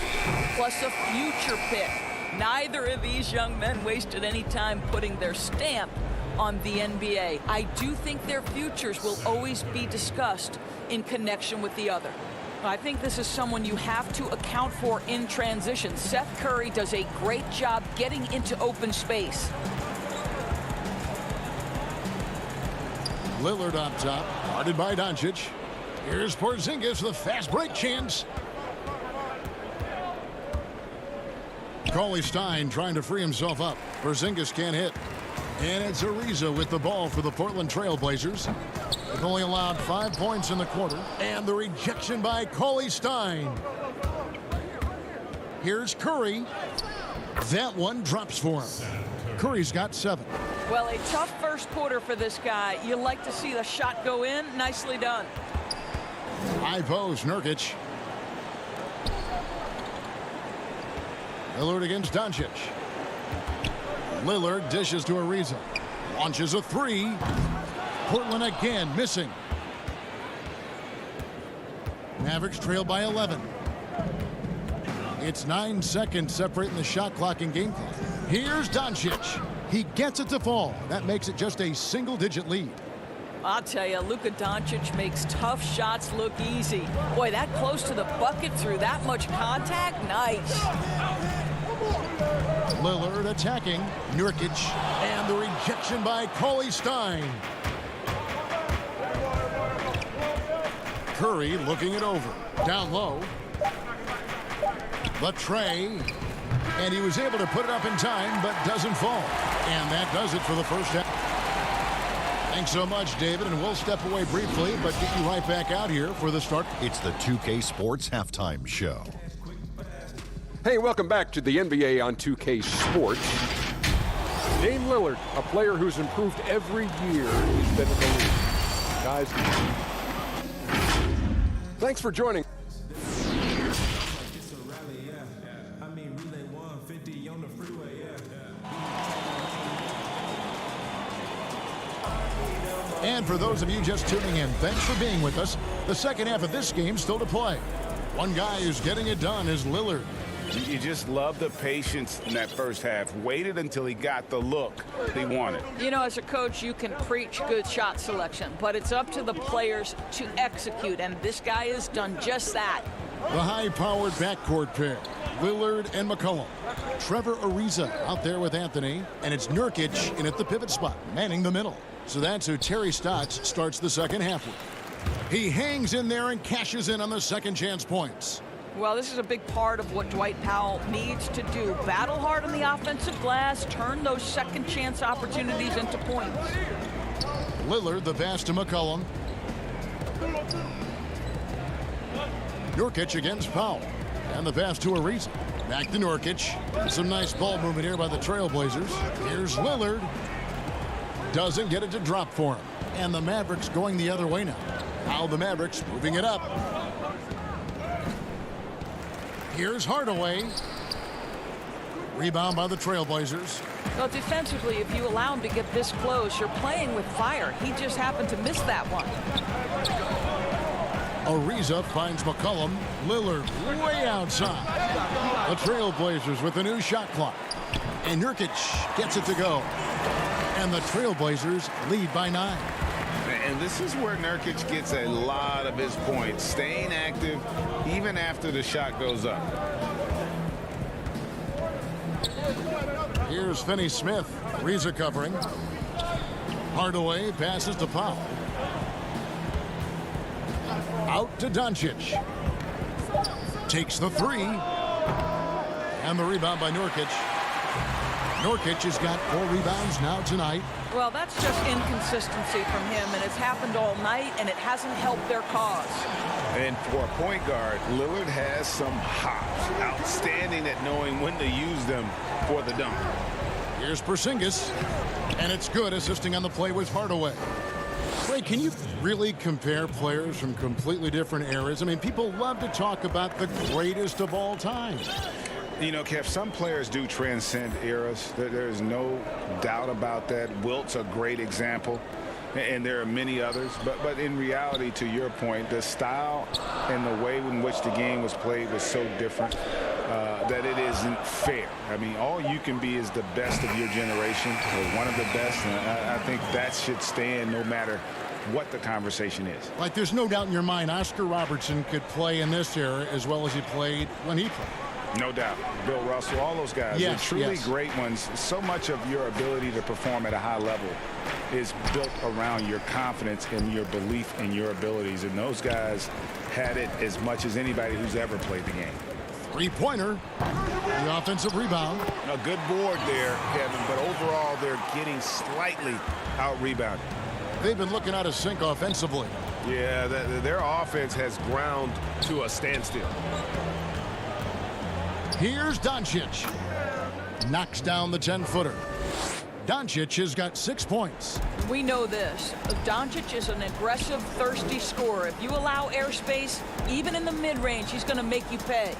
plus a future pick. Neither of these young men wasted any time putting their stamp on the NBA. I do think their futures will always be discussed in connection with the other. I think this is someone you have to account for in transition. Seth Curry does a great job getting into open space. Lillard up top, guarded by Doncic. Here's Porzingis with a fast break chance. Cauley Stein trying to free himself up. Porzingis can't hit. And it's Ariza with the ball for the Portland Trail Blazers. They've only allowed 5 points in the quarter. And the rejection by Cauley Stein. Here's Curry. That one drops for him. Curry's got 7. Well, a tough first quarter for this guy. You like to see the shot go in. Nicely done. High post, Nurkic. Lillard against Doncic. Lillard dishes to Ariza. Launches a 3. Portland again missing. Mavericks trail by 11. It's 9 seconds separating the shot clock and game clock. Here's Doncic. He gets it to fall. That makes it just a single-digit lead. I'll tell you, Luka Doncic makes tough shots look easy. Boy, that close to the bucket through that much contact, nice. Lillard attacking. Nurkic. And the rejection by Cauley Stein. Curry looking it over. Down low. The tray. And he was able to put it up in time, but doesn't fall. And that does it for the first half. Thanks so much, David, and we'll step away briefly, but get you right back out here for the start. It's the 2K Sports Halftime Show. Hey, welcome back to the NBA on 2K Sports. Dame Lillard, a player who's improved every year he's been in the league. Guys, thanks for joining. And for those of you just tuning in, thanks for being with us. The second half of this game still to play. One guy who's getting it done is Lillard. You just love the patience in that first half. Waited until he got the look he wanted. You know, as a coach, you can preach good shot selection, but it's up to the players to execute, and this guy has done just that. The high-powered backcourt pair, Lillard and McCollum. Trevor Ariza out there with Anthony, and it's Nurkic in at the pivot spot, manning the middle. So that's who Terry Stotts starts the second half with. He hangs in there and cashes in on the second chance points. Well, this is a big part of what Dwight Powell needs to do. Battle hard on the offensive glass, turn those second chance opportunities into points. Lillard, the pass to McCollum. Nurkic against Powell. And the pass to Ariza. Back to Nurkic. Some nice ball movement here by the Trailblazers. Here's Lillard. Doesn't get it to drop for him. And the Mavericks going the other way now. Now the Mavericks moving it up. Here's Hardaway. Rebound by the Trailblazers. Well, defensively, if you allow him to get this close, you're playing with fire. He just happened to miss that one. Ariza finds McCollum. Lillard way outside. The Trailblazers with a new shot clock. And Nurkic gets it to go. And the Trailblazers lead by 9. And this is where Nurkic gets a lot of his points, staying active even after the shot goes up. Here's Finney-Smith. Ariza covering. Hardaway passes to Powell. Out to Doncic. Takes the 3. And the rebound by Nurkic. Nurkic has got 4 rebounds now tonight. Well, that's just inconsistency from him, and it's happened all night, and it hasn't helped their cause. And for a point guard, Lillard has some hops. Outstanding at knowing when to use them for the dunk. Here's Porzingis. And it's good, assisting on the play was Hardaway. Ray, can you really compare players from completely different eras? I mean, people love to talk about the greatest of all time. You know, Kev, some players do transcend eras. There's no doubt about that. Wilt's a great example, and there are many others. But in reality, to your point, the style and the way in which the game was played was so different that it isn't fair. I mean, all you can be is the best of your generation, or one of the best. And I think that should stand no matter what the conversation is. Like, there's no doubt in your mind Oscar Robertson could play in this era as well as he played when he played. No doubt. Bill Russell, all those guys. Yes, They're truly yes. great ones. So much of your ability to perform at a high level is built around your confidence and your belief in your abilities. And those guys had it as much as anybody who's ever played the game. Three-pointer. The offensive rebound. A good board there, Kevin, but overall they're getting slightly out-rebounded. They've been looking out of sync offensively. Yeah, their offense has ground to a standstill. Here's Doncic. Knocks down the 10-footer. Doncic has got 6 points. We know this. Doncic is an aggressive, thirsty scorer. If you allow airspace, even in the mid-range, he's going to make you pay.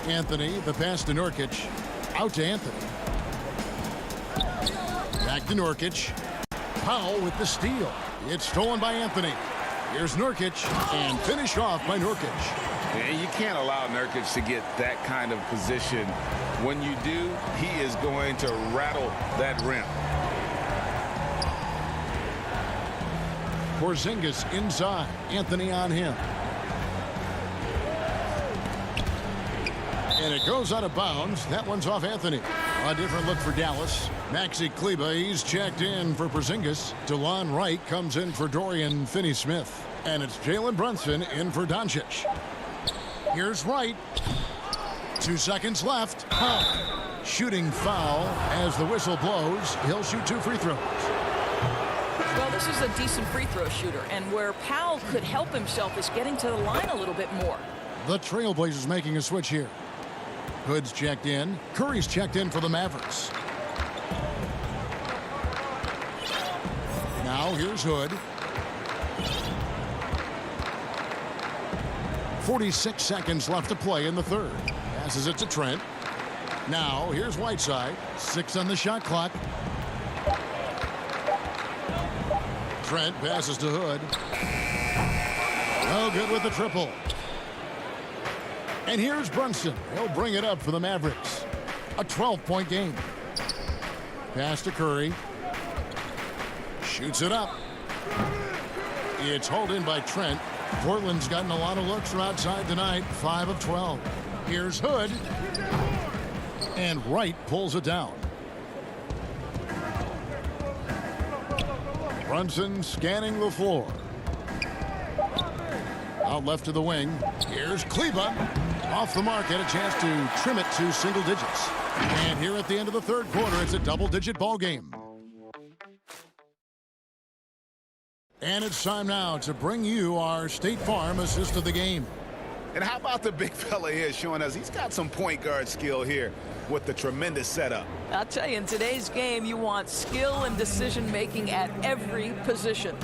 Anthony, the pass to Nurkic. Out to Anthony. Back to Nurkic. Powell with the steal. It's stolen by Anthony. Here's Nurkic, and finished off by Nurkic. And you can't allow Nurkic to get that kind of position. When you do, he is going to rattle that rim. Porzingis inside. Anthony on him. And it goes out of bounds. That one's off Anthony. A different look for Dallas. Maxi Kleber, he's checked in for Porzingis. DeLon Wright comes in for Dorian Finney-Smith. And it's Jalen Brunson in for Doncic. Here's Wright. 2 seconds left. Shooting foul as the whistle blows. He'll shoot 2 free throws. Well, this is a decent free throw shooter, and where Powell could help himself is getting to the line a little bit more. The Trailblazers making a switch here. Hood's checked in. Curry's checked in for the Mavericks. Now here's Hood. 46 seconds left to play in the third. Passes it to Trent. Now here's Whiteside. 6 on the shot clock. Trent passes to Hood. No good with the triple. And here's Brunson. He'll bring it up for the Mavericks. A 12-point game. Pass to Curry. Shoots it up. It's hauled in by Trent. Portland's gotten a lot of looks from outside tonight. 5 of 12. Here's Hood. And Wright pulls it down. Brunson scanning the floor. Out left to the wing. Here's Kleber. Off the mark, had a chance to trim it to single digits. And here at the end of the third quarter, it's a double-digit ball game. And it's time now to bring you our State Farm assist of the game. And how about the big fella here showing us he's got some point guard skill here with the tremendous setup. I'll tell you, in today's game, you want skill and decision-making at every position.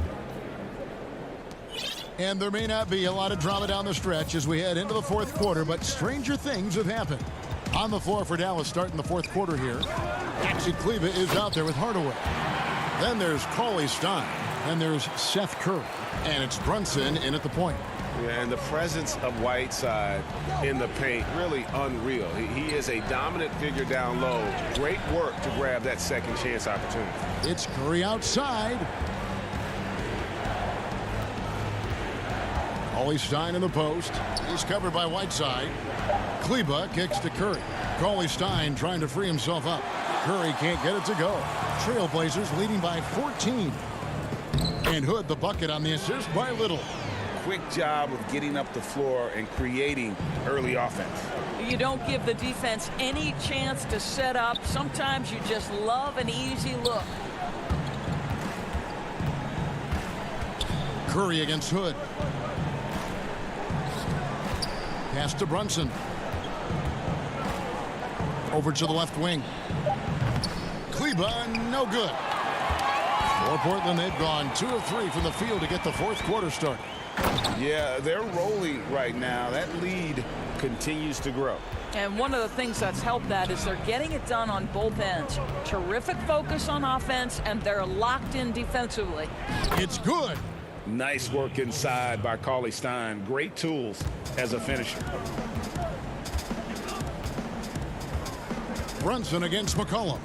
And there may not be a lot of drama down the stretch as we head into the fourth quarter, but stranger things have happened. On the floor for Dallas starting the fourth quarter here. Maxi Kleber is out there with Hardaway. Then there's Cauley Stein. Then there's Seth Curry. And it's Brunson in at the point. Yeah, and the presence of Whiteside in the paint, really unreal. He is a dominant figure down low. Great work to grab that second chance opportunity. It's Curry outside. Cauley Stein in the post. He's covered by Whiteside. Kleber kicks to Curry. Cauley Stein trying to free himself up. Curry can't get it to go. Trailblazers leading by 14. And Hood the bucket on the assist by Little. Quick job of getting up the floor and creating early offense. You don't give the defense any chance to set up. Sometimes you just love an easy look. Curry against Hood. Pass to Brunson. Over to the left wing. Kleber, no good. For Portland, they've gone 2 of 3 from the field to get the fourth quarter started. Yeah, they're rolling right now. That lead continues to grow. And one of the things that's helped that is they're getting it done on both ends. Terrific focus on offense, and they're locked in defensively. It's good. Nice work inside by CLA Stein. Great tools as a finisher. Brunson against McCollum.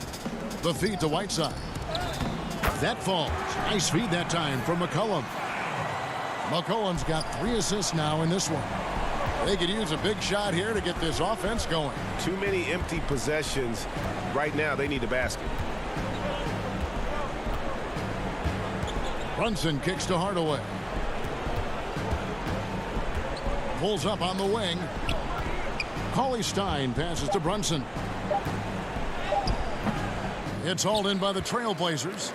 The feed to Whiteside. That falls. Nice feed that time from McCollum. McCollum's got 3 assists now in this one. They could use a big shot here to get this offense going. Too many empty possessions. Right now, they need a basket. Brunson kicks to Hardaway. Pulls up on the wing. CLA Stein passes to Brunson. It's hauled in by the Trailblazers.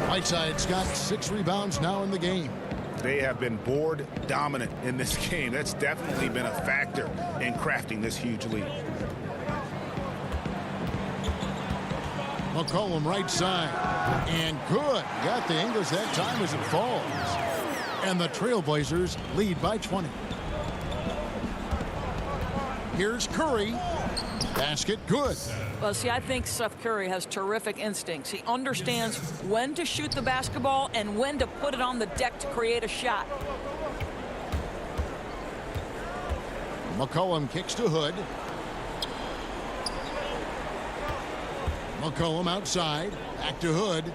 Whiteside's got 6 rebounds now in the game. They have been board dominant in this game. That's definitely been a factor in crafting this huge lead. McCollum right side. And good. Got the English that time as it falls. And the Trailblazers lead by 20. Here's Curry. Basket good. Well, see, I think Steph Curry has terrific instincts. He understands when to shoot the basketball and when to put it on the deck to create a shot. McCollum kicks to Hood. McCollum outside. Back to Hood.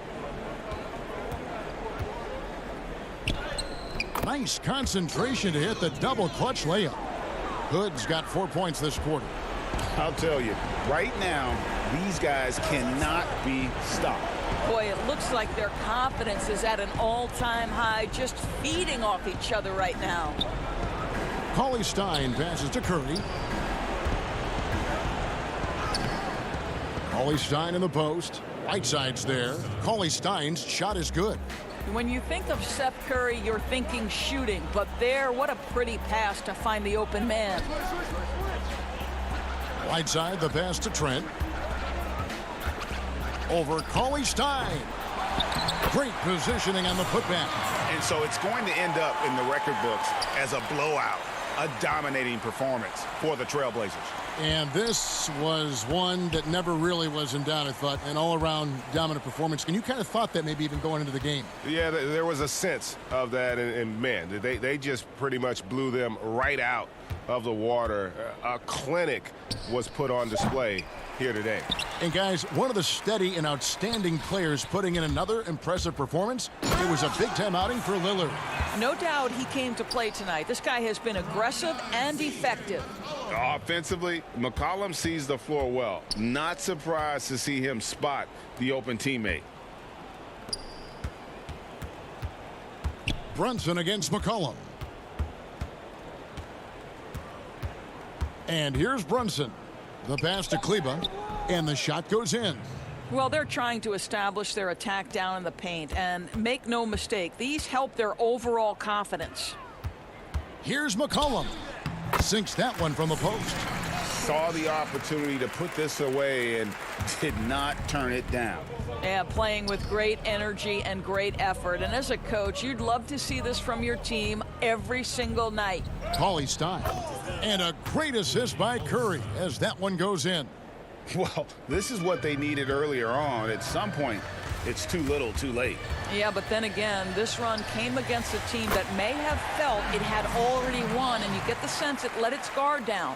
Nice concentration to hit the double clutch layup. Hood's got 4 points this quarter. I'll tell you, right now, these guys cannot be stopped. Boy, it looks like their confidence is at an all-time high, just feeding off each other right now. CLA Stein passes to Curry. CLA Stein in the post. Whiteside's there. CLA Stein's shot is good. When you think of Steph Curry, you're thinking shooting, but there, what a pretty pass to find the open man. Whiteside, the pass to Trent. Over CLA Stein. Great positioning on the putback. And so it's going to end up in the record books as a blowout, a dominating performance for the Trailblazers. And this was one that never really was in doubt, I thought, an all-around dominant performance. And you kind of thought that maybe even going into the game. Yeah, there was a sense of that, and man, they just pretty much blew them right out of the water. A clinic was put on display here today. And guys, one of the steady and outstanding players putting in another impressive performance. It was a big-time outing for Lillard. No doubt he came to play tonight. This guy has been aggressive and effective. Offensively, McCollum sees the floor well. Not surprised to see him spot the open teammate. Brunson against McCollum. And here's Brunson. The pass to Kleber, and the shot goes in. Well, they're trying to establish their attack down in the paint, and make no mistake, these help their overall confidence. Here's McCollum. Sinks that one from the post. Saw the opportunity to put this away and did not turn it down. Yeah, playing with great energy and great effort. And as a coach, you'd love to see this from your team every single night. CLA Stein. And a great assist by Curry as that one goes in. Well, this is what they needed earlier on. At some point, it's too little, too late. Yeah, but then again, this run came against a team that may have felt it had already won, and you get the sense it let its guard down.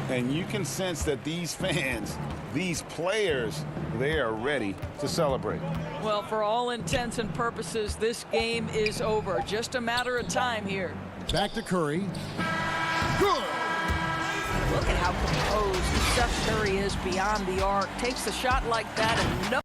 And you can sense that these fans, these players, they are ready to celebrate. Well, for all intents and purposes, this game is over. Just a matter of time here. Back to Curry. Good. Look at how composed Steph Curry is beyond the arc. Takes the shot like that and no.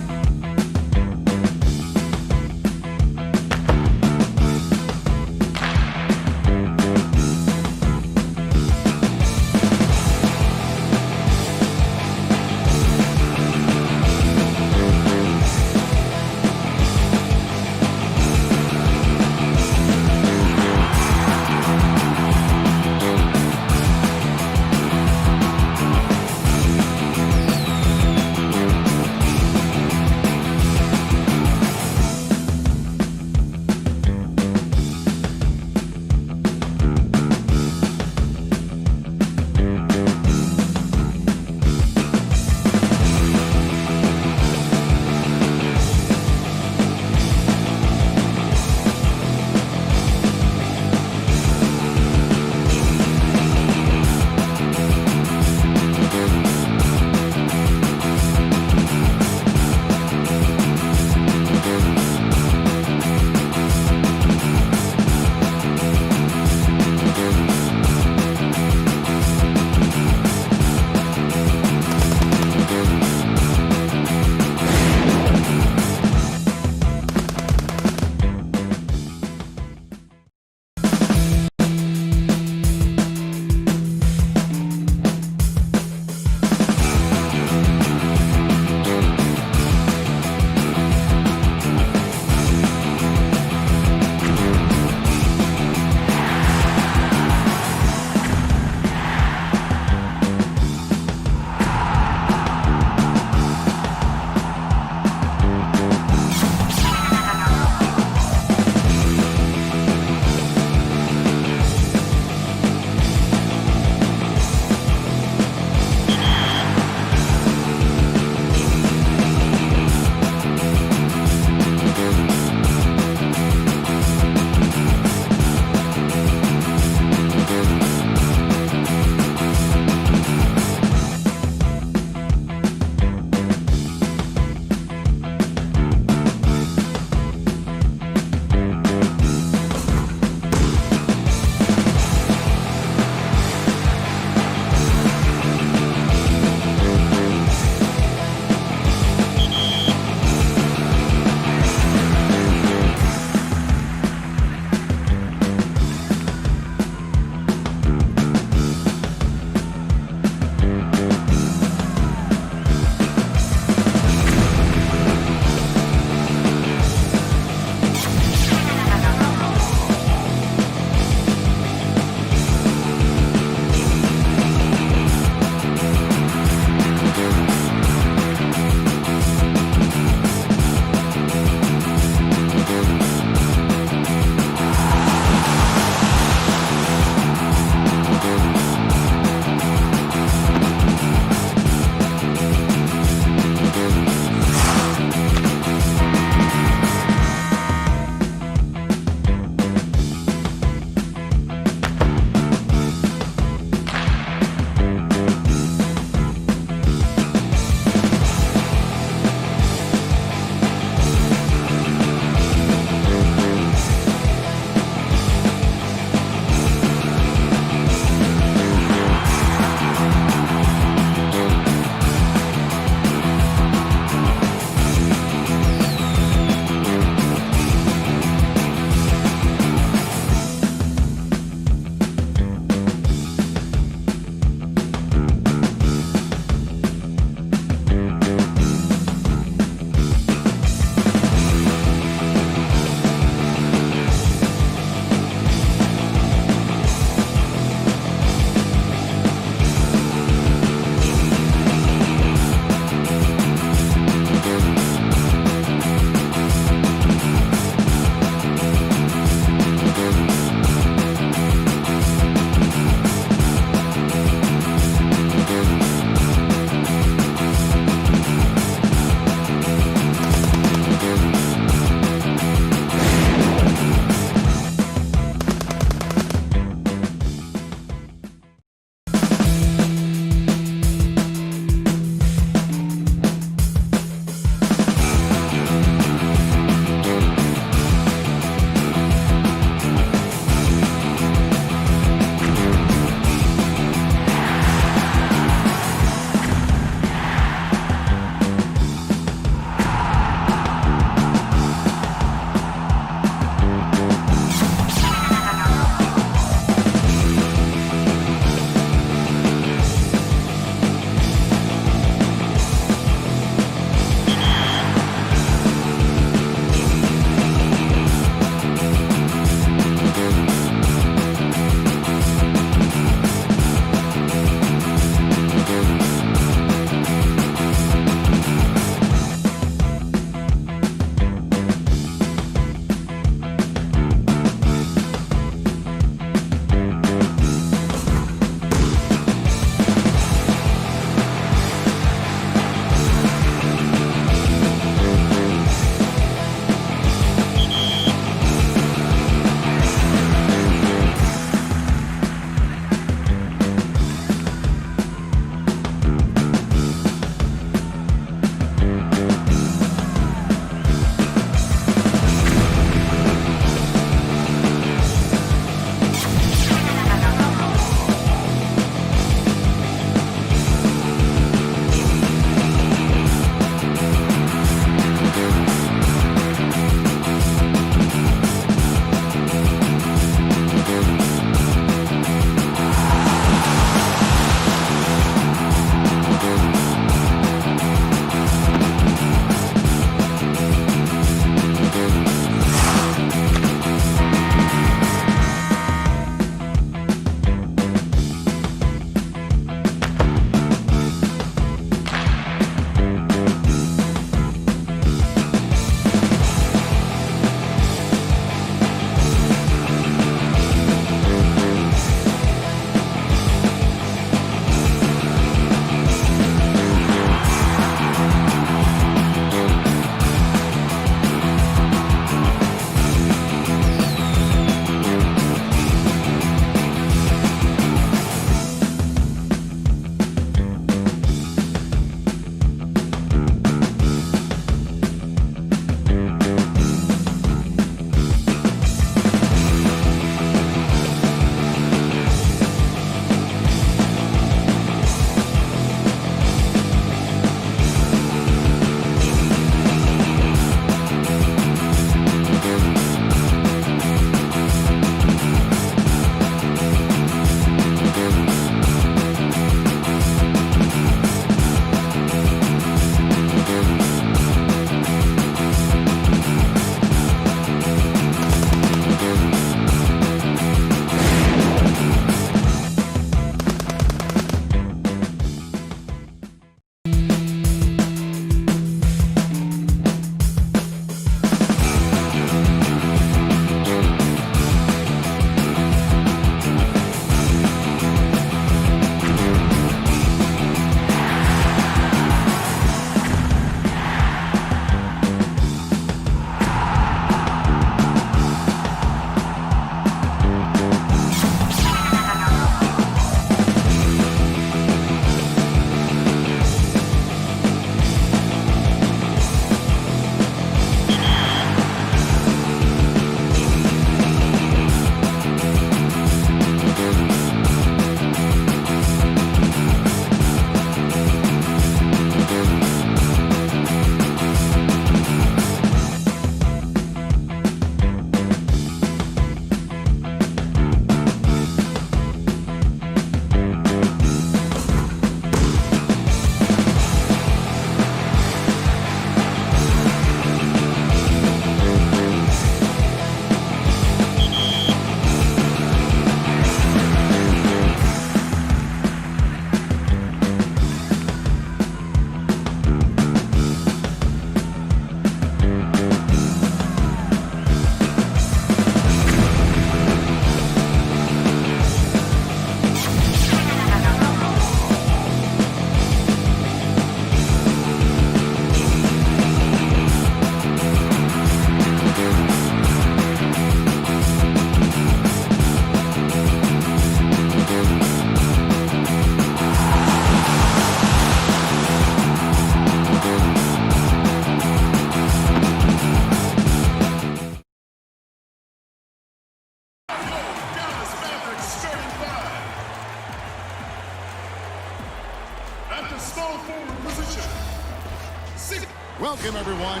Welcome, everyone.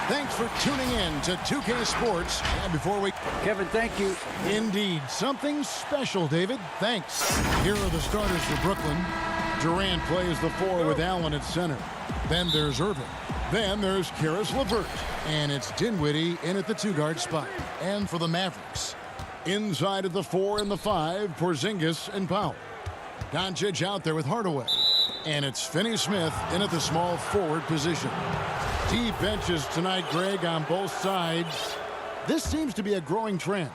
Thanks for tuning in to 2K Sports. And before we... Kevin, thank you. Indeed, something special, David. Thanks. Here are the starters for Brooklyn. Durant plays the 4 with Allen at center. Then there's Irving. Then there's Karis LeVert. And it's Dinwiddie in at the 2-guard spot. And for the Mavericks, inside at the 4 and the 5, Porzingis and Powell. Doncic out there with Hardaway. And it's Finney-Smith in at the small forward position. Deep benches tonight, Greg, on both sides. This seems to be a growing trend.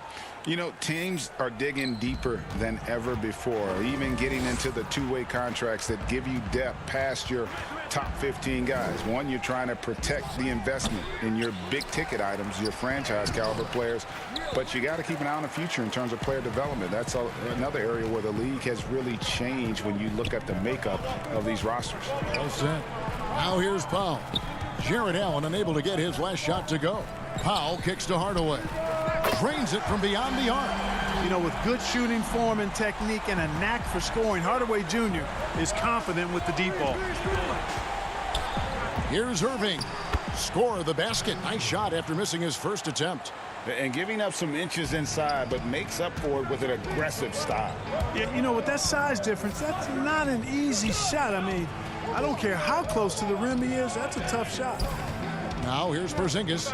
You know, teams are digging deeper than ever before, even getting into the two-way contracts that give you depth past your top 15 guys. One, you're trying to protect the investment in your big-ticket items, your franchise-caliber players, but you got to keep an eye on the future in terms of player development. That's another area where the league has really changed when you look at the makeup of these rosters. Well said. Now here's Powell. Jarrett Allen unable to get his last shot to go. Powell kicks to Hardaway. Drains it from beyond the arc. You know, with good shooting form and technique and a knack for scoring, Hardaway Jr. is confident with the deep ball. Here's Irving. Score the basket. Nice shot after missing his first attempt. And giving up some inches inside, but makes up for it with an aggressive style. Yeah, you know, with that size difference, that's not an easy shot. I mean, I don't care how close to the rim he is. That's a tough shot. Now here's Porzingis.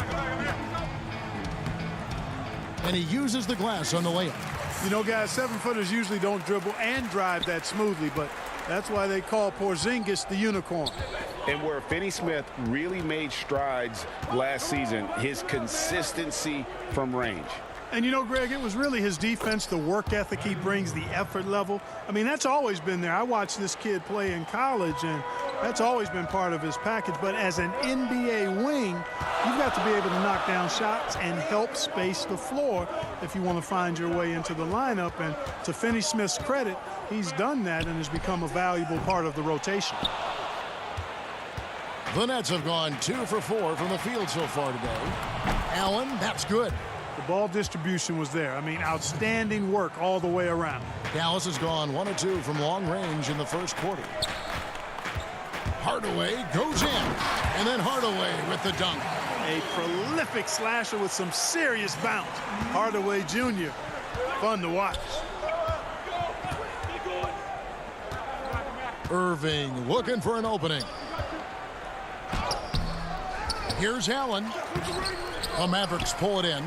And he uses the glass on the layup. You know, guys, 7-footers usually don't dribble and drive that smoothly, but that's why they call Porzingis the unicorn. And where Finney-Smith really made strides last season, his consistency from range. And, you know, Greg, it was really his defense, the work ethic he brings, the effort level. I mean, that's always been there. I watched this kid play in college, and that's always been part of his package. But as an NBA wing, you've got to be able to knock down shots and help space the floor if you want to find your way into the lineup. And to Finney-Smith's credit, he's done that and has become a valuable part of the rotation. The Nets have gone 2 for 4 from the field so far today. Allen, that's good. The ball distribution was there. I mean, outstanding work all the way around. Dallas has gone 1 of 2 from long range in the first quarter. Hardaway goes in, and then Hardaway with the dunk. A prolific slasher with some serious bounce. Hardaway Jr. Fun to watch. Irving looking for an opening. Here's Allen. The Mavericks pull it in.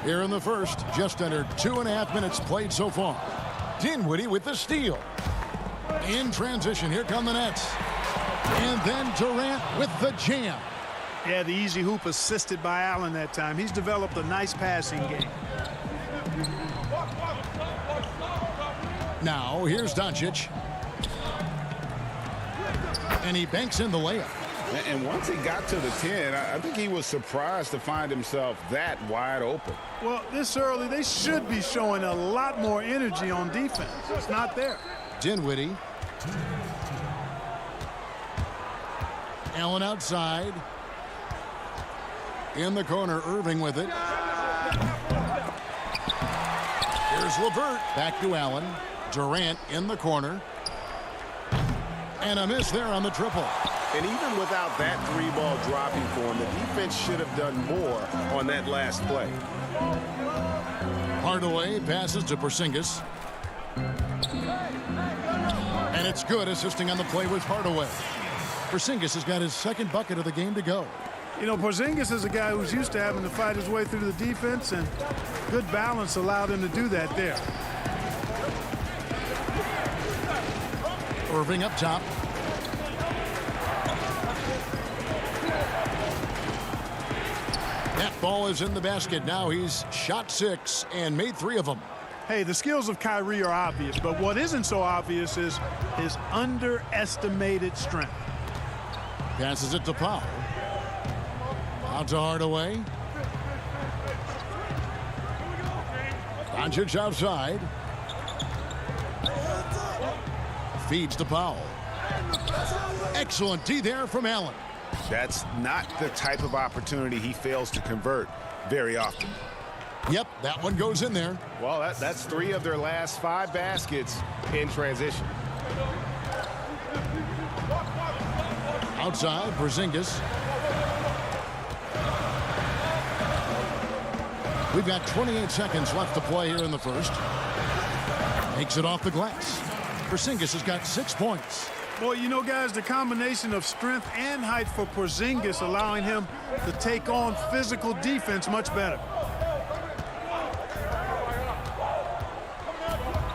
Here in the first, just under 2.5 minutes played so far. Dinwiddie with the steal. In transition, here come the Nets. And then Durant with the jam. Yeah, the easy hoop assisted by Allen that time. He's developed a nice passing game. Now, here's Doncic. And he banks in the layup. And once he got to the 10, I think he was surprised to find himself that wide open. Well, this early, they should be showing a lot more energy on defense. It's not there. Dinwiddie. Allen outside. In the corner, Irving with it. Here's LeVert. Back to Allen. Durant in the corner. And a miss there on the triple. And even without that 3-ball dropping for him, the defense should have done more on that last play. Hardaway passes to Porzingis. And it's good, assisting on the play with Hardaway. Porzingis has got his second bucket of the game to go. You know, Porzingis is a guy who's used to having to fight his way through the defense, and good balance allowed him to do that there. Irving up top. That ball is in the basket. Now he's shot 6 and made 3 of them. Hey, the skills of Kyrie are obvious, but what isn't so obvious is his underestimated strength. Passes it to Powell. Out to Hardaway. Doncic outside. Feeds to Powell. Excellent D there from Allen. That's not the type of opportunity he fails to convert very often. Yep, that one goes in there. Well, that's 3 of their last 5 baskets in transition. Outside, Porzingis. We've got 28 seconds left to play here in the first. Makes it off the glass. Porzingis has got 6 points. Boy, you know, guys, the combination of strength and height for Porzingis allowing him to take on physical defense much better.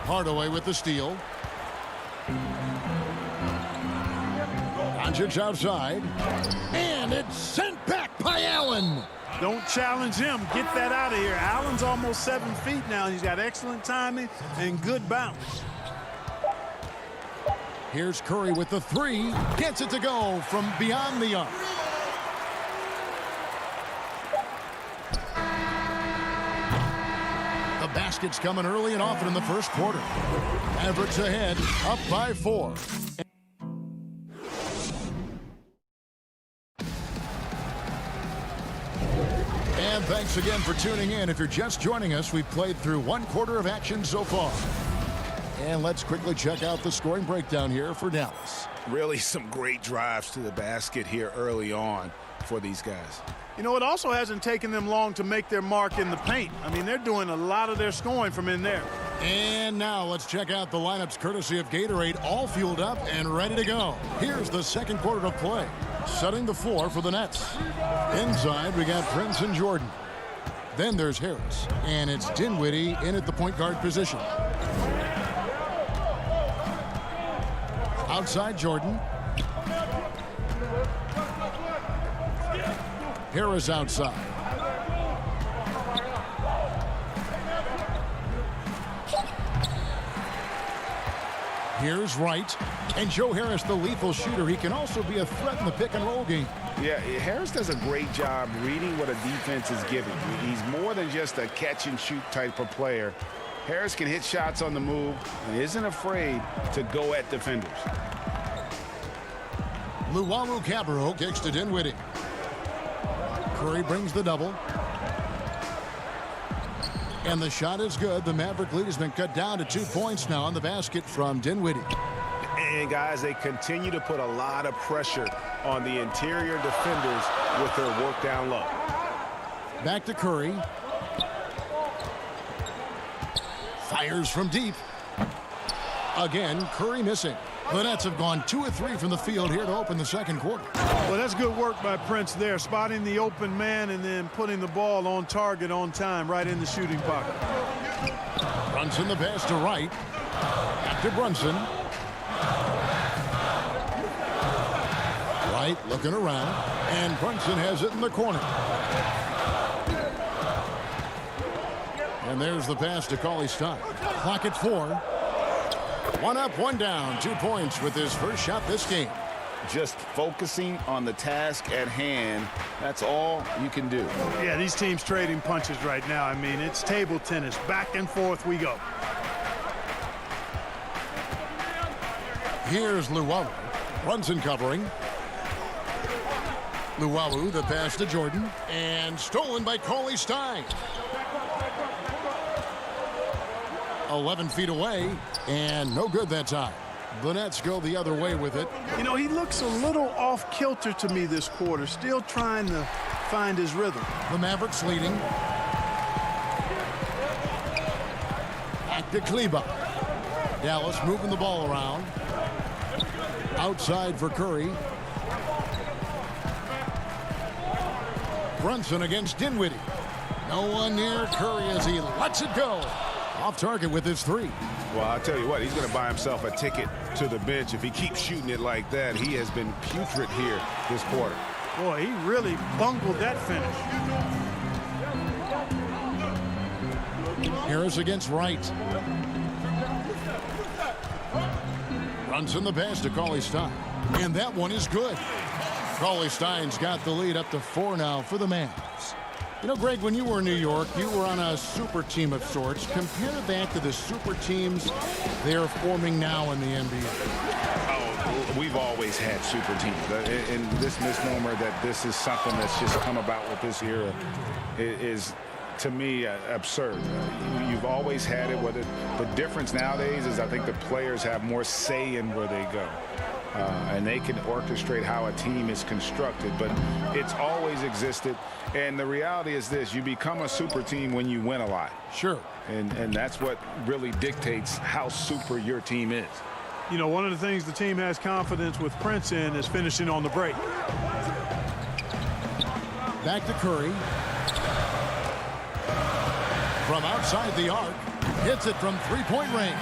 Hardaway with the steal. Doncic outside. And it's sent back by Allen. Don't challenge him. Get that out of here. Allen's almost 7 feet now. He's got excellent timing and good bounce. Here's Curry with the three. Gets it to go from beyond the arc. The basket's coming early and often in the first quarter. Mavericks ahead, up by 4. And thanks again for tuning in. If you're just joining us, we've played through 1 quarter of action so far. And let's quickly check out the scoring breakdown here for Dallas. Really some great drives to the basket here early on for these guys. You know, it also hasn't taken them long to make their mark in the paint. I mean, they're doing a lot of their scoring from in there. And now let's check out the lineups courtesy of Gatorade, all fueled up and ready to go. Here's the second quarter of play. Setting the floor for the Nets. Inside, we got Prince and Jordan. Then there's Harris, and it's Dinwiddie in at the point guard position. Outside, Jordan. Harris outside. Here's Wright. And Joe Harris, the lethal shooter. He can also be a threat in the pick-and-roll game. Yeah, Harris does a great job reading what a defense is giving. He's more than just a catch-and-shoot type of player. Harris can hit shots on the move and isn't afraid to go at defenders. Luwawu-Cabarrot kicks to Dinwiddie. Curry brings the double. And the shot is good. The Maverick lead has been cut down to 2 points now on the basket from Dinwiddie. And guys, they continue to put a lot of pressure on the interior defenders with their work down low. Back to Curry. Fires from deep. Again, Curry missing. The Nets have gone 2 of 3 from the field here to open the second quarter. Well, that's good work by Prince there, spotting the open man and then putting the ball on target on time right in the shooting pocket. Brunson the pass to Wright. Back to Brunson. Wright looking around, and Brunson has it in the corner. And there's the pass to Cauley-Stein. Clock at 4. 1 up, 1 down. 2 points with his first shot this game. Just focusing on the task at hand. That's all you can do. Yeah, these teams trading punches right now. I mean, it's table tennis. Back and forth we go. Here's Luwawu. Brunson covering. Luwawu, the pass to Jordan. And stolen by Cauley-Stein. 11 feet away, and no good that time. The Nets go the other way with it. You know, he looks a little off kilter to me this quarter, still trying to find his rhythm. The Mavericks leading. Back to Kleba. Dallas moving the ball around. Outside for Curry. Brunson against Dinwiddie. No one near Curry as he lets it go. Off target with his 3. Well, I'll tell you what, he's going to buy himself a ticket to the bench. If he keeps shooting it like that, he has been putrid here this quarter. Boy, he really bungled that finish. Harris against Wright. Brunson the pass to Cauley-Stein. And that one is good. Cauley-Stein's got the lead up to 4 now for the Mavs. You know, Greg, when you were in New York, you were on a super team of sorts. Compare that to the super teams they're forming now in the NBA. Oh, we've always had super teams. And this misnomer that this is something that's just come about with this era is, to me, absurd. You've always had it. The difference nowadays is I think the players have more say in where they go. and they can orchestrate how a team is constructed, but it's always existed. And the reality is this: you become a super team when you win a lot. Sure. And that's what really dictates how super your team is. You know, one of the things the team has confidence with Prince in is finishing on the break. Back to Curry. From outside the arc, hits it from three-point range.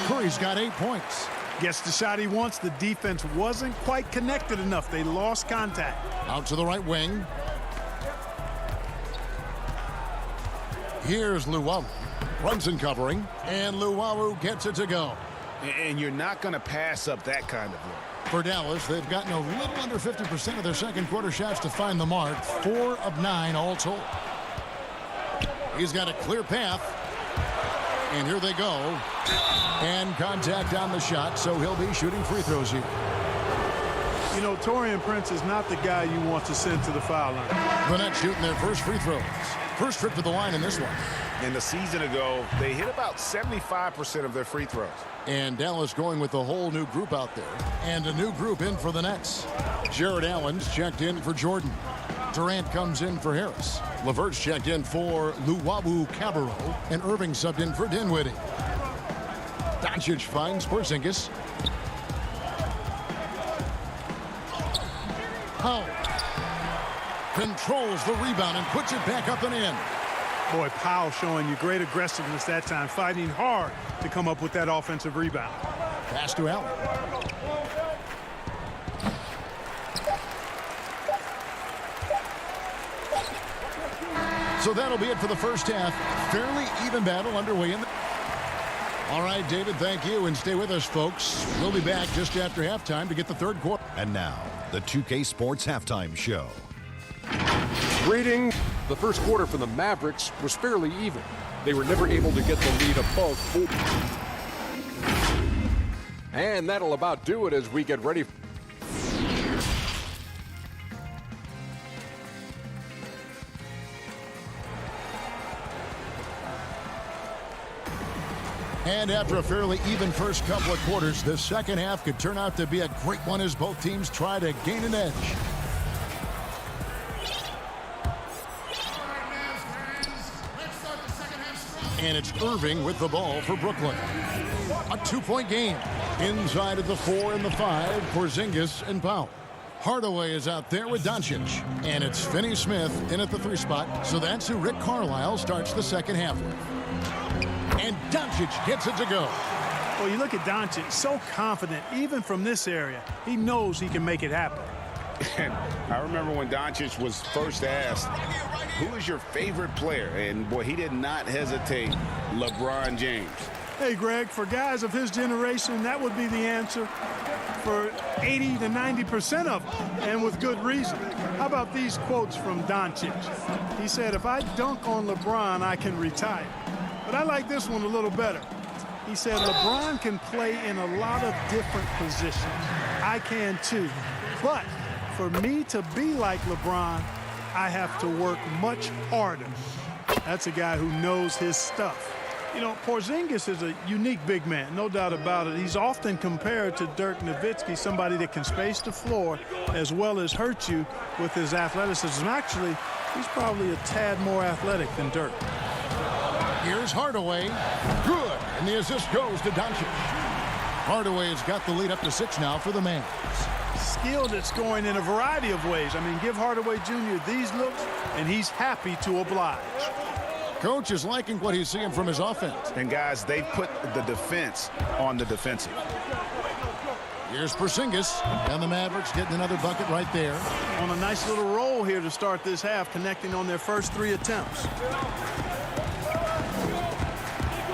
Curry's got 8 points. Gets the shot he wants. The defense wasn't quite connected enough. They lost contact. Out to the right wing. Here's Luwawu. Brunson covering, and Luwawu gets it to go. And you're not going to pass up that kind of look. For Dallas, they've gotten a little under 50% of their second quarter shots to find the mark. 4 of 9 all told. He's got a clear path. And here they go. And contact on the shot, so he'll be shooting free throws here. You know, Taurean Prince is not the guy you want to send to the foul line. The Nets shooting their first free throws. First trip to the line in this one. And the season ago, they hit about 75% of their free throws. And Dallas going with a whole new group out there. And a new group in for the Nets. Jared Allen's checked in for Jordan. Durant comes in for Harris. LeVert's checked in for Luwawu-Cabarrot. And Irving subbed in for Dinwiddie. Doncic finds Porzingis. Powell controls the rebound and puts it back up and in. Boy, Powell showing you great aggressiveness that time, fighting hard to come up with that offensive rebound. Pass to Allen. So that'll be it for the first half. Fairly even battle underway in the... All right, David, thank you, and stay with us, folks. We'll be back just after halftime to get the third quarter. And now, the 2K Sports Halftime Show. Greeting. The first quarter for the Mavericks was fairly even. They were never able to get the lead above 4. And that'll about do it as we get ready. And after a fairly even first couple of quarters, the second half could turn out to be a great one as both teams try to gain an edge. And it's Irving with the ball for Brooklyn. A 2-point game. Inside of the 4 and the 5, Porzingis and Powell. Hardaway is out there with Doncic. And it's Finney-Smith in at the 3 spot. So that's who Rick Carlisle starts the second half with. And Doncic gets it to go. Well, you look at Doncic, so confident, even from this area. He knows he can make it happen. And I remember when Doncic was first asked, who is your favorite player? And, boy, he did not hesitate. LeBron James. Hey, Greg, for guys of his generation, that would be the answer for 80 to 90% of them, and with good reason. How about these quotes from Doncic? He said, if I dunk on LeBron, I can retire. But I like this one a little better. He said, LeBron can play in a lot of different positions. I can too. But for me to be like LeBron, I have to work much harder. That's a guy who knows his stuff. You know, Porzingis is a unique big man, no doubt about it. He's often compared to Dirk Nowitzki, somebody that can space the floor as well as hurt you with his athleticism. Actually, he's probably a tad more athletic than Dirk. Here's Hardaway. Good. And the assist goes to Doncic. Hardaway's got the lead up to 6 now for the Mavs. Skilled at scoring in a variety of ways. I mean, give Hardaway Jr. these looks, and he's happy to oblige. Coach is liking what he's seeing from his offense. And, guys, they put the defense on the defensive. Here's Porzingis, and the Mavericks getting another bucket right there. On a nice little roll here to start this half, connecting on their first 3 attempts.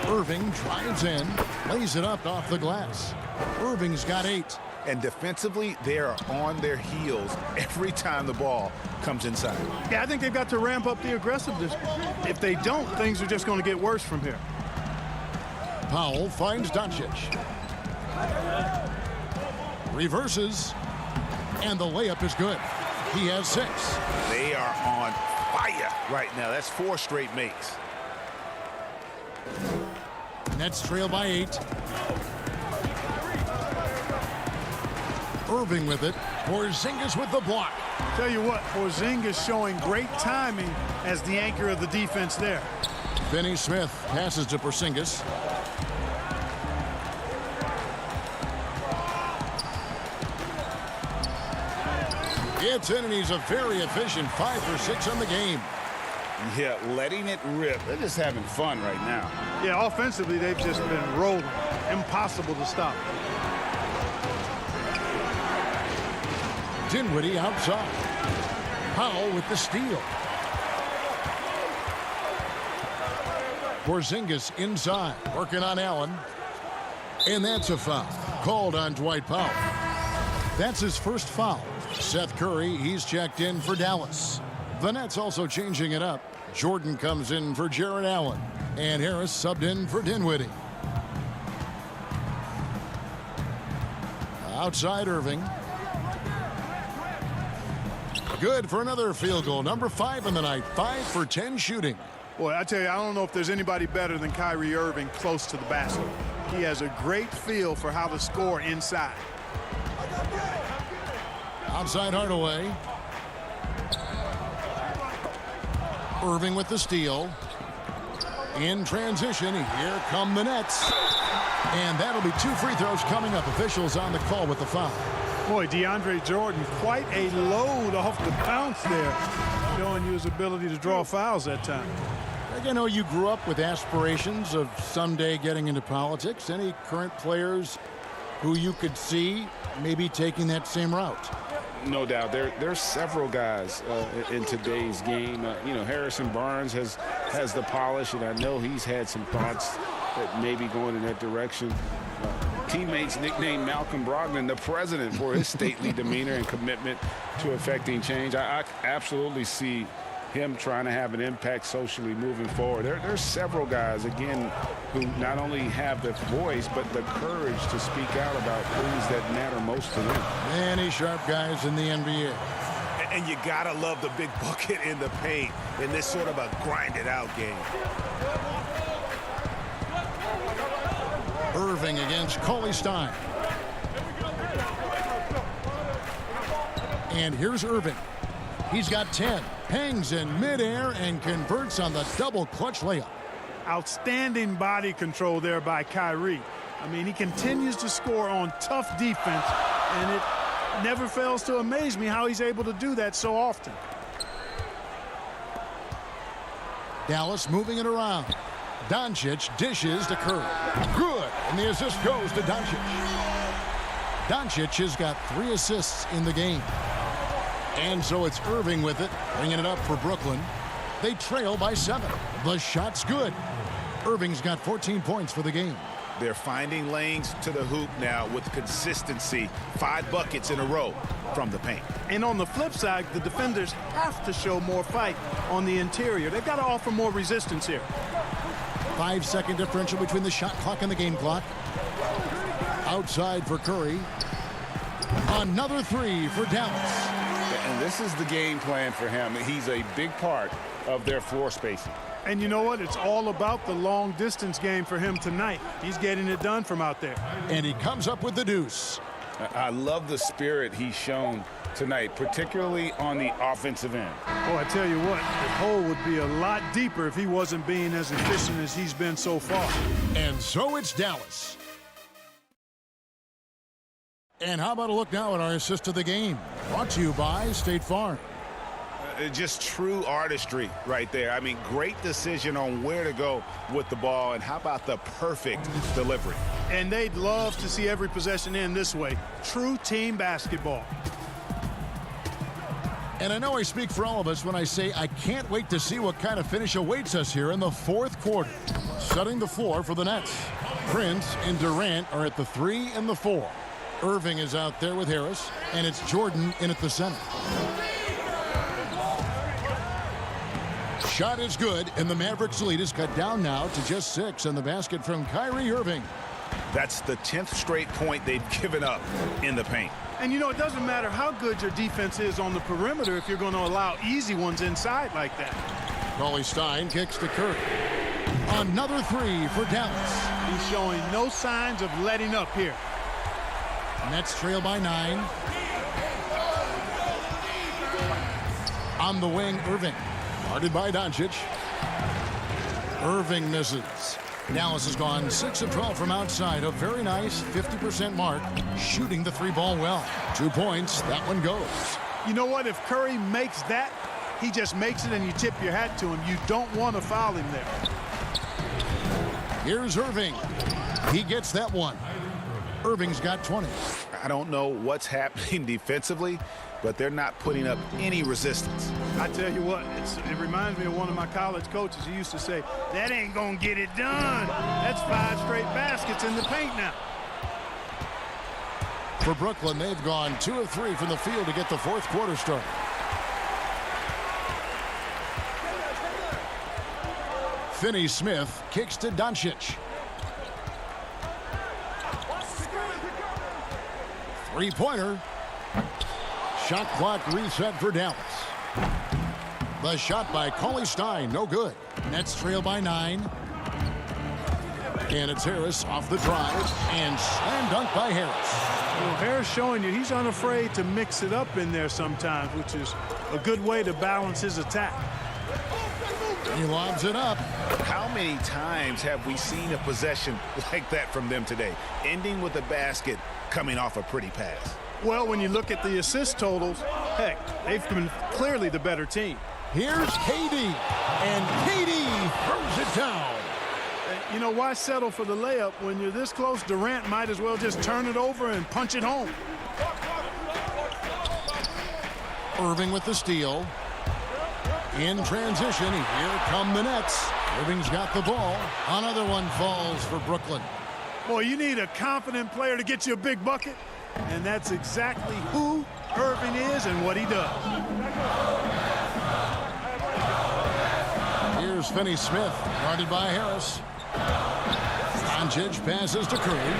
Irving drives in, lays it up off the glass. Irving's got 8. And defensively, they are on their heels every time the ball comes inside. Yeah, I think they've got to ramp up the aggressiveness. If they don't, things are just going to get worse from here. Powell finds Doncic. Reverses. And the layup is good. He has 6. They are on fire right now. That's 4 straight makes. Nets trail by 8. Irving with it. Porzingis with the block. Tell you what, Porzingis showing great timing as the anchor of the defense there. Finney Smith passes to Porzingis. Gets in, and he's a very efficient 5 for 6 on the game. Yeah, letting it rip. They're just having fun right now. Yeah, offensively, they've just been rolling. Impossible to stop. Dinwiddie outside. Powell with the steal. Porzingis inside, working on Allen. And that's a foul called on Dwight Powell. That's his first foul. Seth Curry, he's checked in for Dallas. The Nets also changing it up. Jordan comes in for Jarrett Allen. And Harris subbed in for Dinwiddie. Outside Irving. Good for another field goal. Number 5 in the night. 5 for 10 shooting. Boy, I tell you, I don't know if there's anybody better than Kyrie Irving close to the basket. He has a great feel for how to score inside. Outside Hardaway. Irving with the steal. In transition, here come the Nets. And that'll be 2 free throws coming up. Officials on the call with the foul. Boy, DeAndre Jordan, quite a load off the bounce there, showing you his ability to draw fouls that time. I know you grew up with aspirations of someday getting into politics. Any current players who you could see maybe taking that same route? No doubt. There's several guys in today's game. Harrison Barnes has the polish, and I know he's had some thoughts that maybe going in that direction. Teammates nicknamed Malcolm Brogdon the president for his stately demeanor and commitment to affecting change. I absolutely see him trying to have an impact socially moving forward. There's several guys, again, who not only have the voice, but the courage to speak out about things that matter most to them. Many sharp guys in the NBA. And you gotta love the big bucket in the paint in this sort of a grinded-out game. Irving against Cauley Stein. And here's Irving. He's got 10. Hangs in midair and converts on the double clutch layup. Outstanding body control there by Kyrie. I mean, he continues to score on tough defense, and it never fails to amaze me how he's able to do that so often. Dallas moving it around. Doncic dishes to Curry. Good, and the assist goes to Doncic. Doncic has got 3 assists in the game. And so it's Irving with it, bringing it up for Brooklyn. They trail by 7. The shot's good. Irving's got 14 points for the game. They're finding lanes to the hoop now with consistency. 5 buckets in a row from the paint. And on the flip side, the defenders have to show more fight on the interior. They've got to offer more resistance here. 5-second differential between the shot clock and the game clock. Outside for Curry. Another 3 for Dallas. And this is the game plan for him. He's a big part of their floor spacing. And you know what? It's all about the long distance game for him tonight. He's getting it done from out there. And he comes up with the deuce. I love the spirit he's shown tonight, particularly on the offensive end. Oh, I tell you what, the hole would be a lot deeper if he wasn't being as efficient as he's been so far. And so it's Dallas. And how about a look now at our assist to the game? Brought to you by State Farm. Just true artistry right there. I mean, great decision on where to go with the ball, and how about the perfect delivery? And they'd love to see every possession end this way. True team basketball. And I know I speak for all of us when I say I can't wait to see what kind of finish awaits us here in the 4th quarter. Setting the floor for the Nets. Prince and Durant are at the 3 and the 4. Irving is out there with Harris, and it's Jordan in at the center. Shot is good, and the Mavericks' lead is cut down now to just 6, and the basket from Kyrie Irving. That's the 10th straight point they've given up in the paint. And you know, it doesn't matter how good your defense is on the perimeter if you're going to allow easy ones inside like that. Cauley Stein kicks to Curry. Another 3 for Dallas. He's showing no signs of letting up here. Nets trail by 9. On the wing, Irving. Guarded by Doncic. Irving misses. Dallas has gone 6 of 12 from outside. A very nice 50% mark. Shooting the 3-ball well. 2 points. That one goes. You know what? If Curry makes that, he just makes it and you tip your hat to him. You don't want to foul him there. Here's Irving. He gets that one. Irving's got 20. I don't know what's happening defensively, but they're not putting up any resistance. I tell you what, it reminds me of one of my college coaches. He used to say, that ain't going to get it done. That's 5 straight baskets in the paint now. For Brooklyn, they've gone 2 of 3 from the field to get the 4th quarter started. Finney-Smith kicks to Doncic. 3-pointer. Shot clock reset for Dallas. The shot by Cauley Stein, no good. Nets trail by 9. And it's Harris off the drive and slam dunk by Harris. Well, Harris showing you he's unafraid to mix it up in there sometimes, which is a good way to balance his attack. He lobs it up. How many times have we seen a possession like that from them today, ending with a basket coming off a pretty pass? Well, when you look at the assist totals, heck, they've been clearly the better team. Here's KD, and KD throws it down. You know, why settle for the layup when you're this close? Durant might as well just turn it over and punch it home. Irving with the steal. In transition, here come the Nets. Irving's got the ball. Another one falls for Brooklyn. Boy, you need a confident player to get you a big bucket, and that's exactly who Irving is and what he does. Here's Finney-Smith, guarded by Harris. Doncic passes to Curry.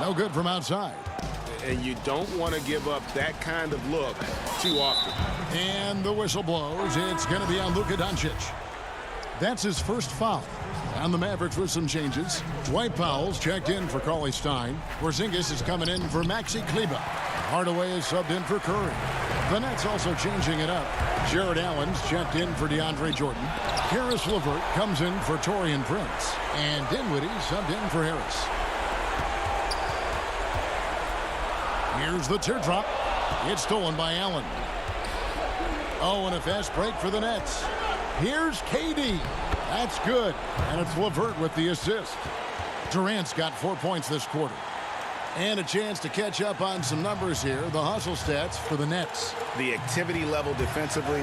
No good from outside. And you don't want to give up that kind of look too often. And the whistle blows. It's going to be on Luka Doncic. That's his first foul. On the Mavericks with some changes. Dwight Powell's checked in for Cauley Stein. Porzingis is coming in for Maxi Kleber. Hardaway is subbed in for Curry. The Nets also changing it up. Jared Allen's checked in for DeAndre Jordan. Harris LeVert comes in for Taurean Prince. And Dinwiddie subbed in for Harris. Here's the teardrop. It's stolen by Allen. Oh, and a fast break for the Nets. Here's KD. That's good. And it's LeVert with the assist. Durant's got 4 points this quarter. And a chance to catch up on some numbers here. The hustle stats for the Nets. The activity level defensively,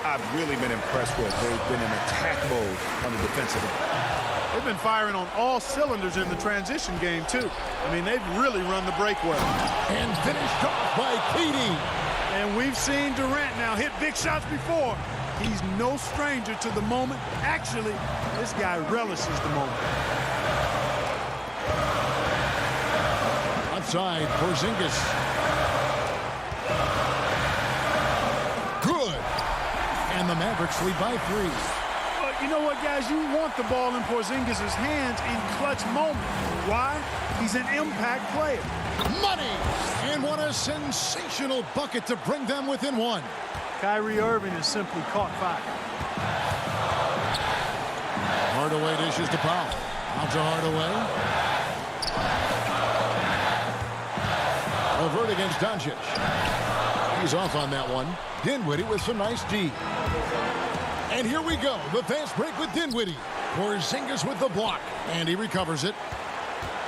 I've really been impressed with. They've been in attack mode on the defensive end. They've been firing on all cylinders in the transition game, too. I mean, they've really run the break well. And finished off by KD. And we've seen Durant now hit big shots before. He's no stranger to the moment. Actually, this guy relishes the moment. Outside, Porzingis. Good. And the Mavericks lead by 3. But you know what, guys? You want the ball in Porzingis' hands in clutch moments. Why? He's an impact player. Money! And what a sensational bucket to bring them within 1. Kyrie Irving has simply caught fire. Hardaway dishes to Powell. Out to Hardaway. LeVert against Doncic. He's off on that one. Dinwiddie with some nice D. And here we go. The fast break with Dinwiddie. Porzingis with the block. And he recovers it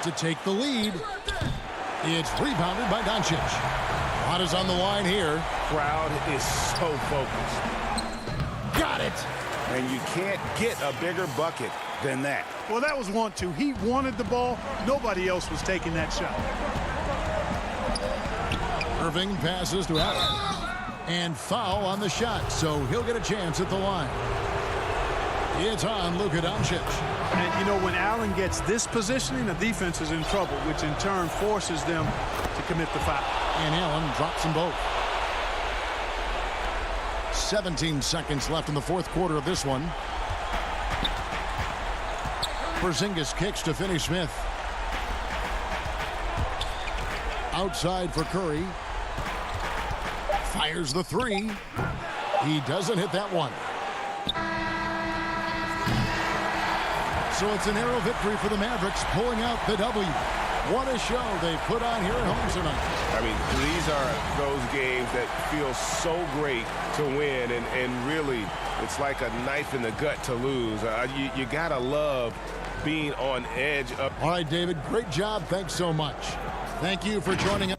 to take the lead. It's rebounded by Doncic. Lot is on the line here. Crowd is so focused. Got it. And you can't get a bigger bucket than that. Well, that was 1-2. He wanted the ball. Nobody else was taking that shot. Irving passes to Allen. And foul on the shot, so he'll get a chance at the line. It's on Luka Doncic. And, you know, when Allen gets this positioning, the defense is in trouble, which in turn forces them to commit the foul. And Allen drops them both. 17 seconds left in the 4th quarter of this one. Porzingis kicks to Finney-Smith. Outside for Curry. Fires the three. He doesn't hit that one. So it's a narrow victory for the Mavericks, pulling out the W. What a show they put on here at home tonight. I mean, these are those games that feel so great to win, and really, it's like a knife in the gut to lose. You got to love being on edge. All right, David, great job. Thanks so much. Thank you for joining us.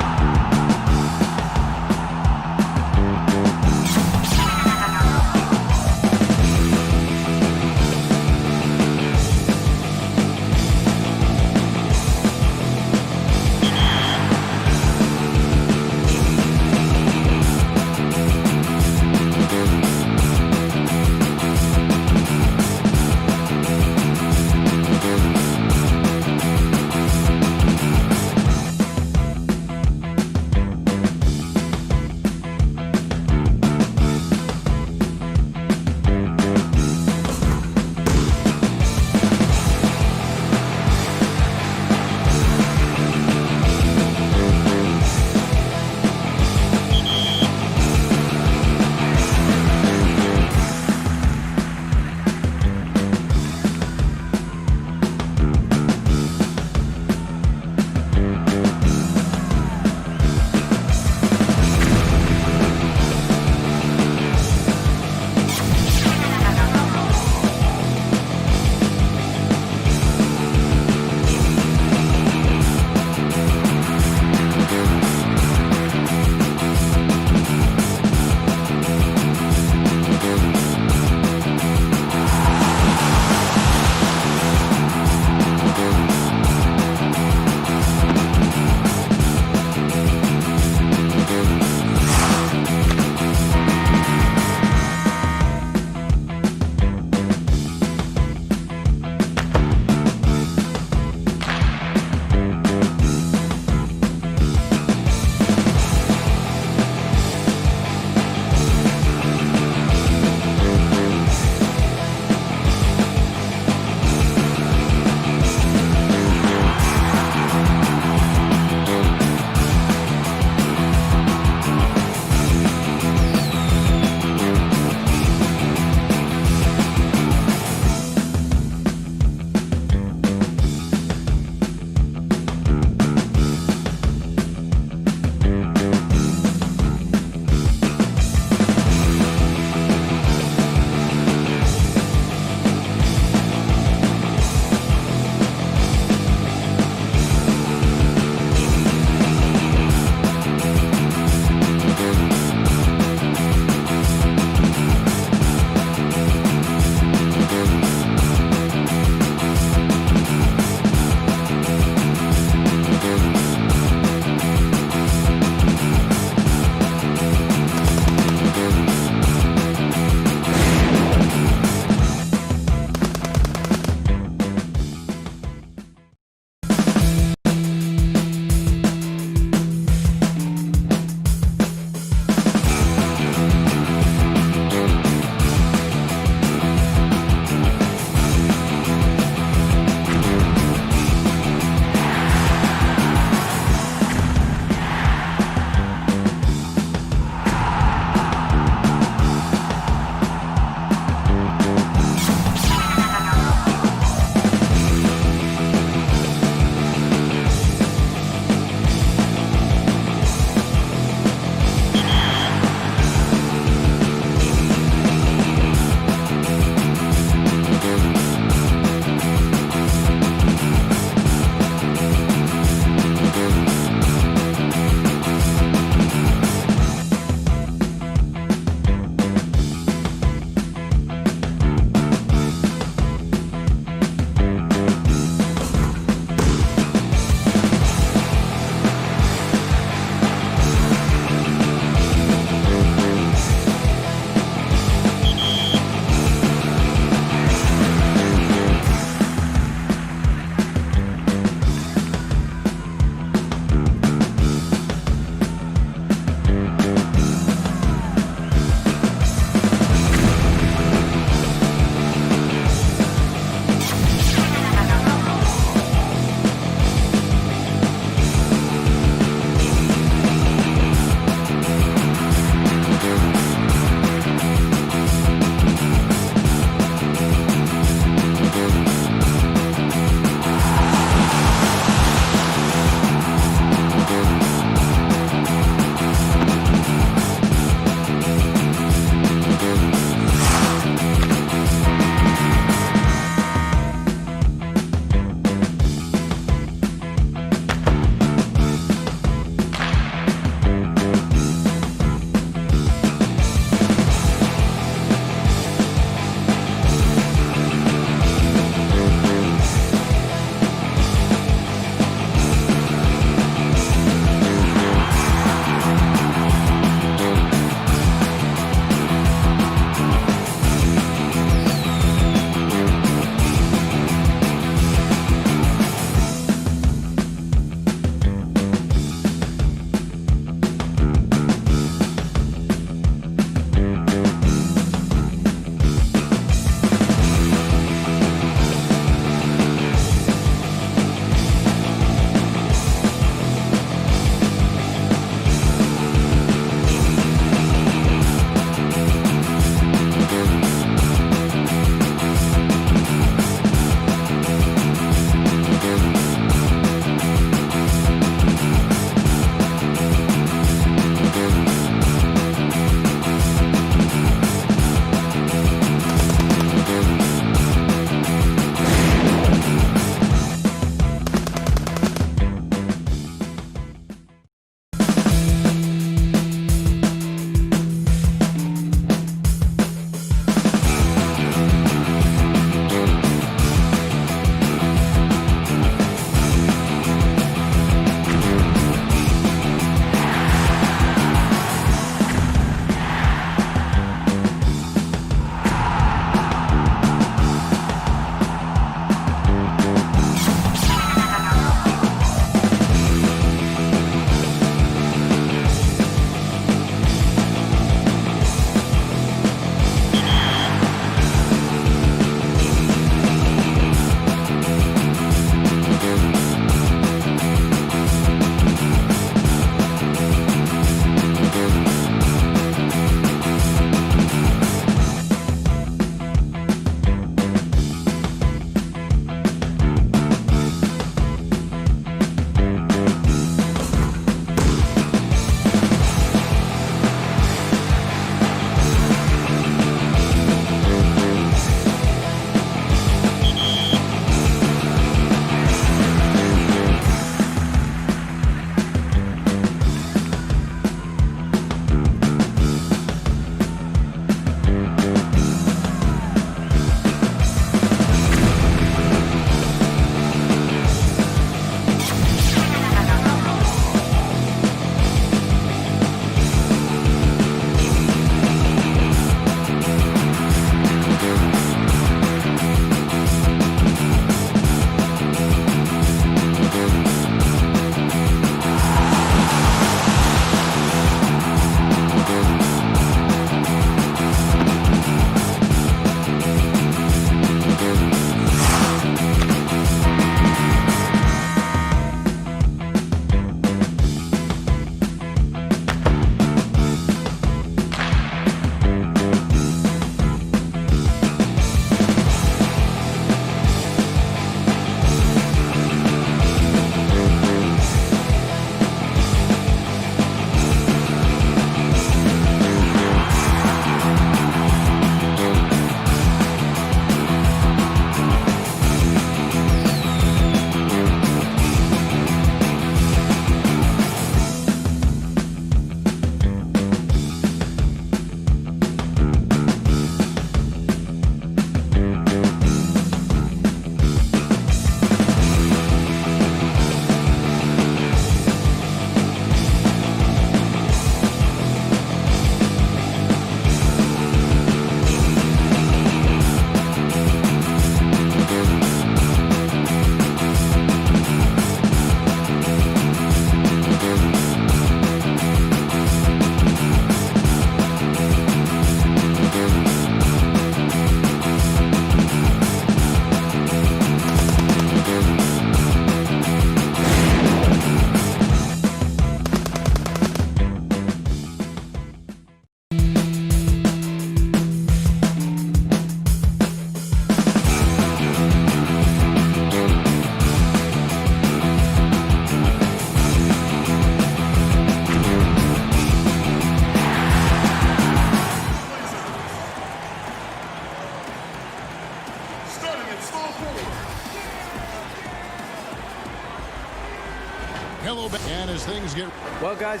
And as things get... Well, guys,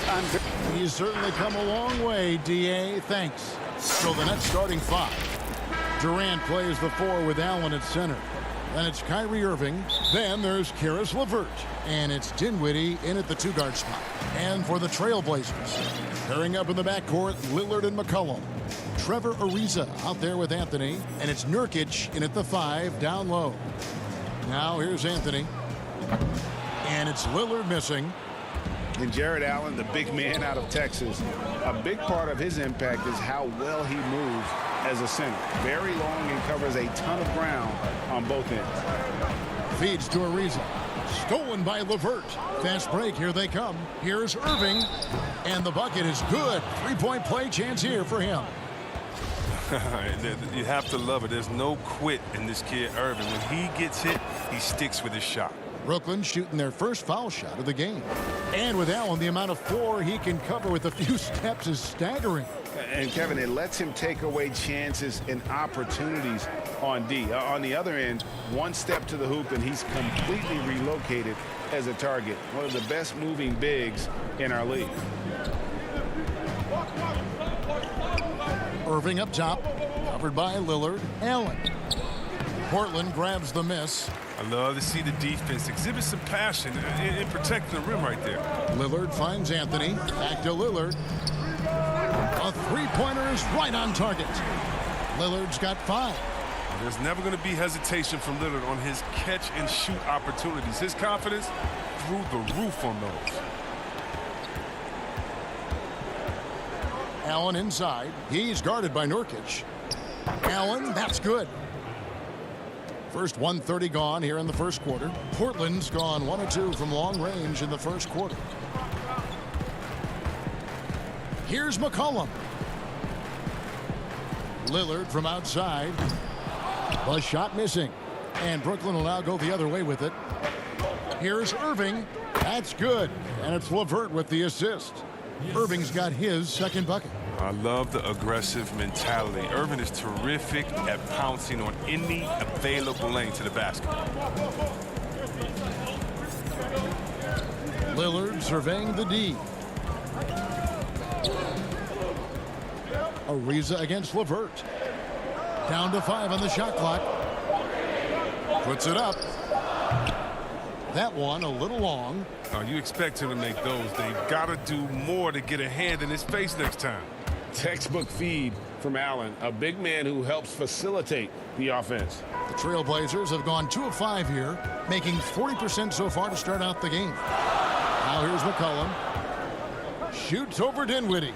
He's certainly come a long way, D.A. Thanks. So the Nets starting 5. Durant plays the 4 with Allen at center. Then it's Kyrie Irving. Then there's Karis LeVert. And it's Dinwiddie in at the 2-guard spot. And for the Trailblazers, pairing up in the backcourt, Lillard and McCollum. Trevor Ariza out there with Anthony. And it's Nurkic in at the 5 down low. Now here's Anthony. And it's Lillard missing. And Jared Allen, the big man out of Texas, a big part of his impact is how well he moves as a center. Very long and covers a ton of ground on both ends. Feeds to Ariza. Stolen by LeVert. Fast break. Here they come. Here's Irving. And the bucket is good. 3-point play chance here for him. You have to love it. There's no quit in this kid, Irving. When he gets hit, he sticks with his shot. Brooklyn shooting their first foul shot of the game. And with Allen, the amount of floor he can cover with a few steps is staggering. And, Kevin, it lets him take away chances and opportunities on D. On the other end, one step to the hoop, and he's completely relocated as a target. One of the best moving bigs in our league. Irving up top, covered by Lillard. Allen. Portland grabs the miss. I love to see the defense exhibit some passion in protecting the rim right there. Lillard finds Anthony. Back to Lillard. A three-pointer is right on target. Lillard's got 5. There's never going to be hesitation from Lillard on his catch-and-shoot opportunities. His confidence through the roof on those. Allen inside. He's guarded by Nurkic. Allen, that's good. First 1:30 gone here in the first quarter. Portland's gone 1 of 2 from long range in the first quarter. Here's McCollum. Lillard from outside. The shot missing. And Brooklyn will now go the other way with it. Here's Irving. That's good. And it's LeVert with the assist. Irving's got his second bucket. I love the aggressive mentality. Irving is terrific at pouncing on any available lane to the basket. Lillard surveying the D. Ariza against LeVert. Down to 5 on the shot clock. Puts it up. That one a little long. Oh, you expect him to make those. They've got to do more to get a hand in his face next time. Textbook feed from Allen, a big man who helps facilitate the offense. The Trailblazers have gone 2 of 5 here, making 40% so far to start out the game. Now here's McCollum. Shoots over Dinwiddie.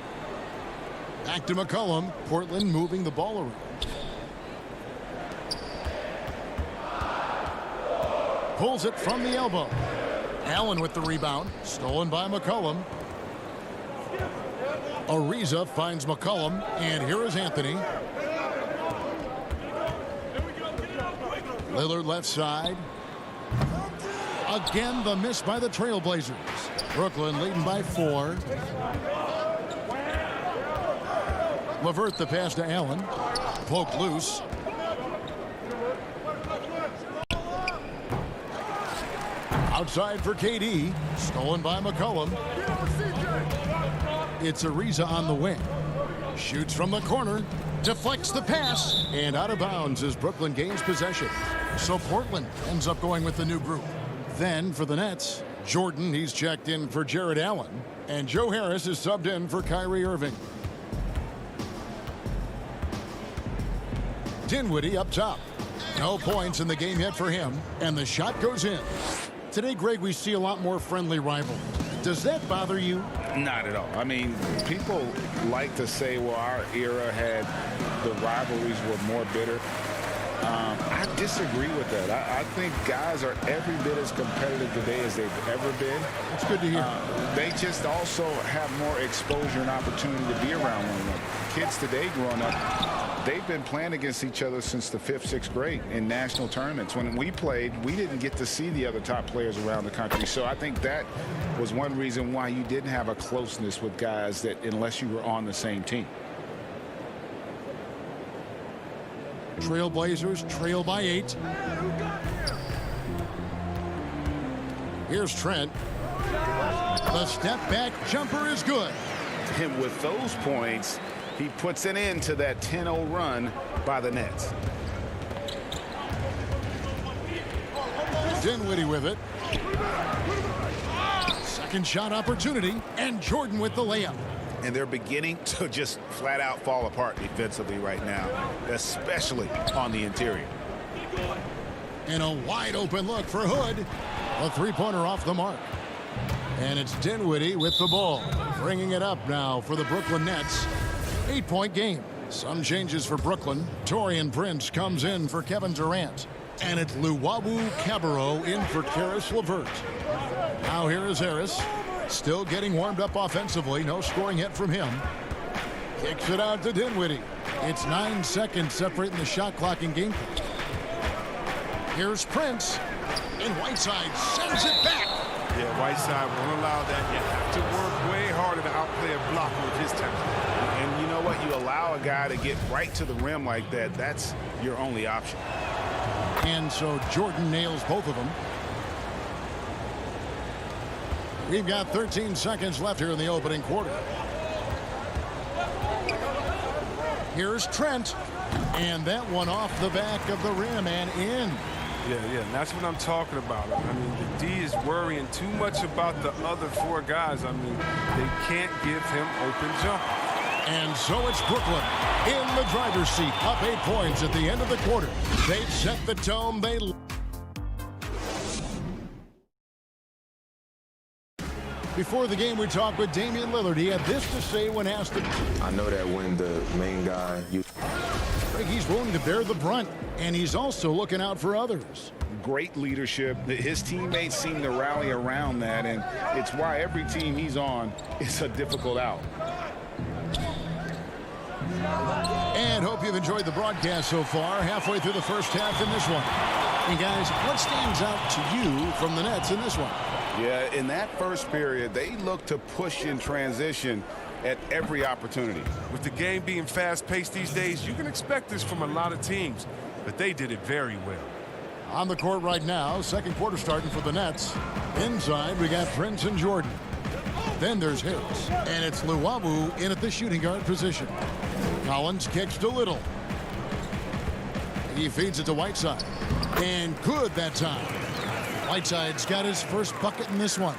Back to McCollum. Portland moving the ball around. Pulls it from the elbow. Allen with the rebound. Stolen by McCollum. Ariza finds McCollum. And here is Anthony. Lillard left side. Again, the miss by the Trailblazers. Brooklyn leading by 4. LeVert the pass to Allen. Poked loose. Outside for KD. Stolen by McCollum. It's Ariza on the wing. Shoots from the corner. Deflects the pass. And out of bounds as Brooklyn gains possession. So Portland ends up going with the new group. Then for the Nets, Jordan, he's checked in for Jared Allen. And Joe Harris is subbed in for Kyrie Irving. Dinwiddie up top. No points in the game yet for him. And the shot goes in. Today, Greg, we see a lot more friendly rivalry. Does that bother you? Not at all. I mean, people like to say, well, our era had the rivalries were more bitter. I disagree with that. I think guys are every bit as competitive today as they've ever been. It's good to hear. They just also have more exposure and opportunity to be around one another. Kids today growing up, they've been playing against each other since the 5th, 6th grade in national tournaments. When we played, we didn't get to see the other top players around the country. So I think that was one reason why you didn't have a closeness with guys that unless you were on the same team. Trailblazers trail by 8. Here's Trent. The step-back jumper is good. And with those points, he puts an end to that 10-0 run by the Nets. Dinwiddie with it. Second shot opportunity, and Jordan with the layup. And they're beginning to just flat out fall apart defensively right now, especially on the interior. And a wide open look for Hood. A three-pointer off the mark. And it's Dinwiddie with the ball, bringing it up now for the Brooklyn Nets. 8-point game. Some changes for Brooklyn. Taurean Prince comes in for Kevin Durant. And it's Luwawu Cabarrot in for Karis LeVert. Now here is Harris. Still getting warmed up offensively. No scoring hit from him. Kicks it out to Dinwiddie. It's 9 seconds separating the shot clock and game clock. Here's Prince. And Whiteside sends it back. Yeah, Whiteside won't allow that. You have to work way harder to outplay a blocker with his temper. And you know what? You allow a guy to get right to the rim like that. That's your only option. And so Jordan nails both of them. We've got 13 seconds left here in the opening quarter. Here's Trent. And that one off the back of the rim and in. Yeah, and that's what I'm talking about. I mean, the D is worrying too much about the other four guys. I mean, they can't give him open jump. And so it's Brooklyn in the driver's seat, up 8 points at the end of the quarter. They've set the tone. Before the game, we talked with Damian Lillard. He had this to say when asked. I know that when the main guy, he's willing to bear the brunt, and he's also looking out for others. Great leadership. His teammates seem to rally around that, and it's why every team he's on is a difficult out. And hope you've enjoyed the broadcast so far. Halfway through the first half in this one. And guys, what stands out to you from the Nets in this one? Yeah, in that first period, they look to push in transition at every opportunity. With the game being fast-paced these days, you can expect this from a lot of teams, but they did it very well. On the court right now, second quarter starting for the Nets. Inside, we got Prince and Jordan. Then there's Harris, and it's Luwawu in at the shooting guard position. Collins kicks to Little. He feeds it to Whiteside. And good that time. Whiteside's got his first bucket in this one.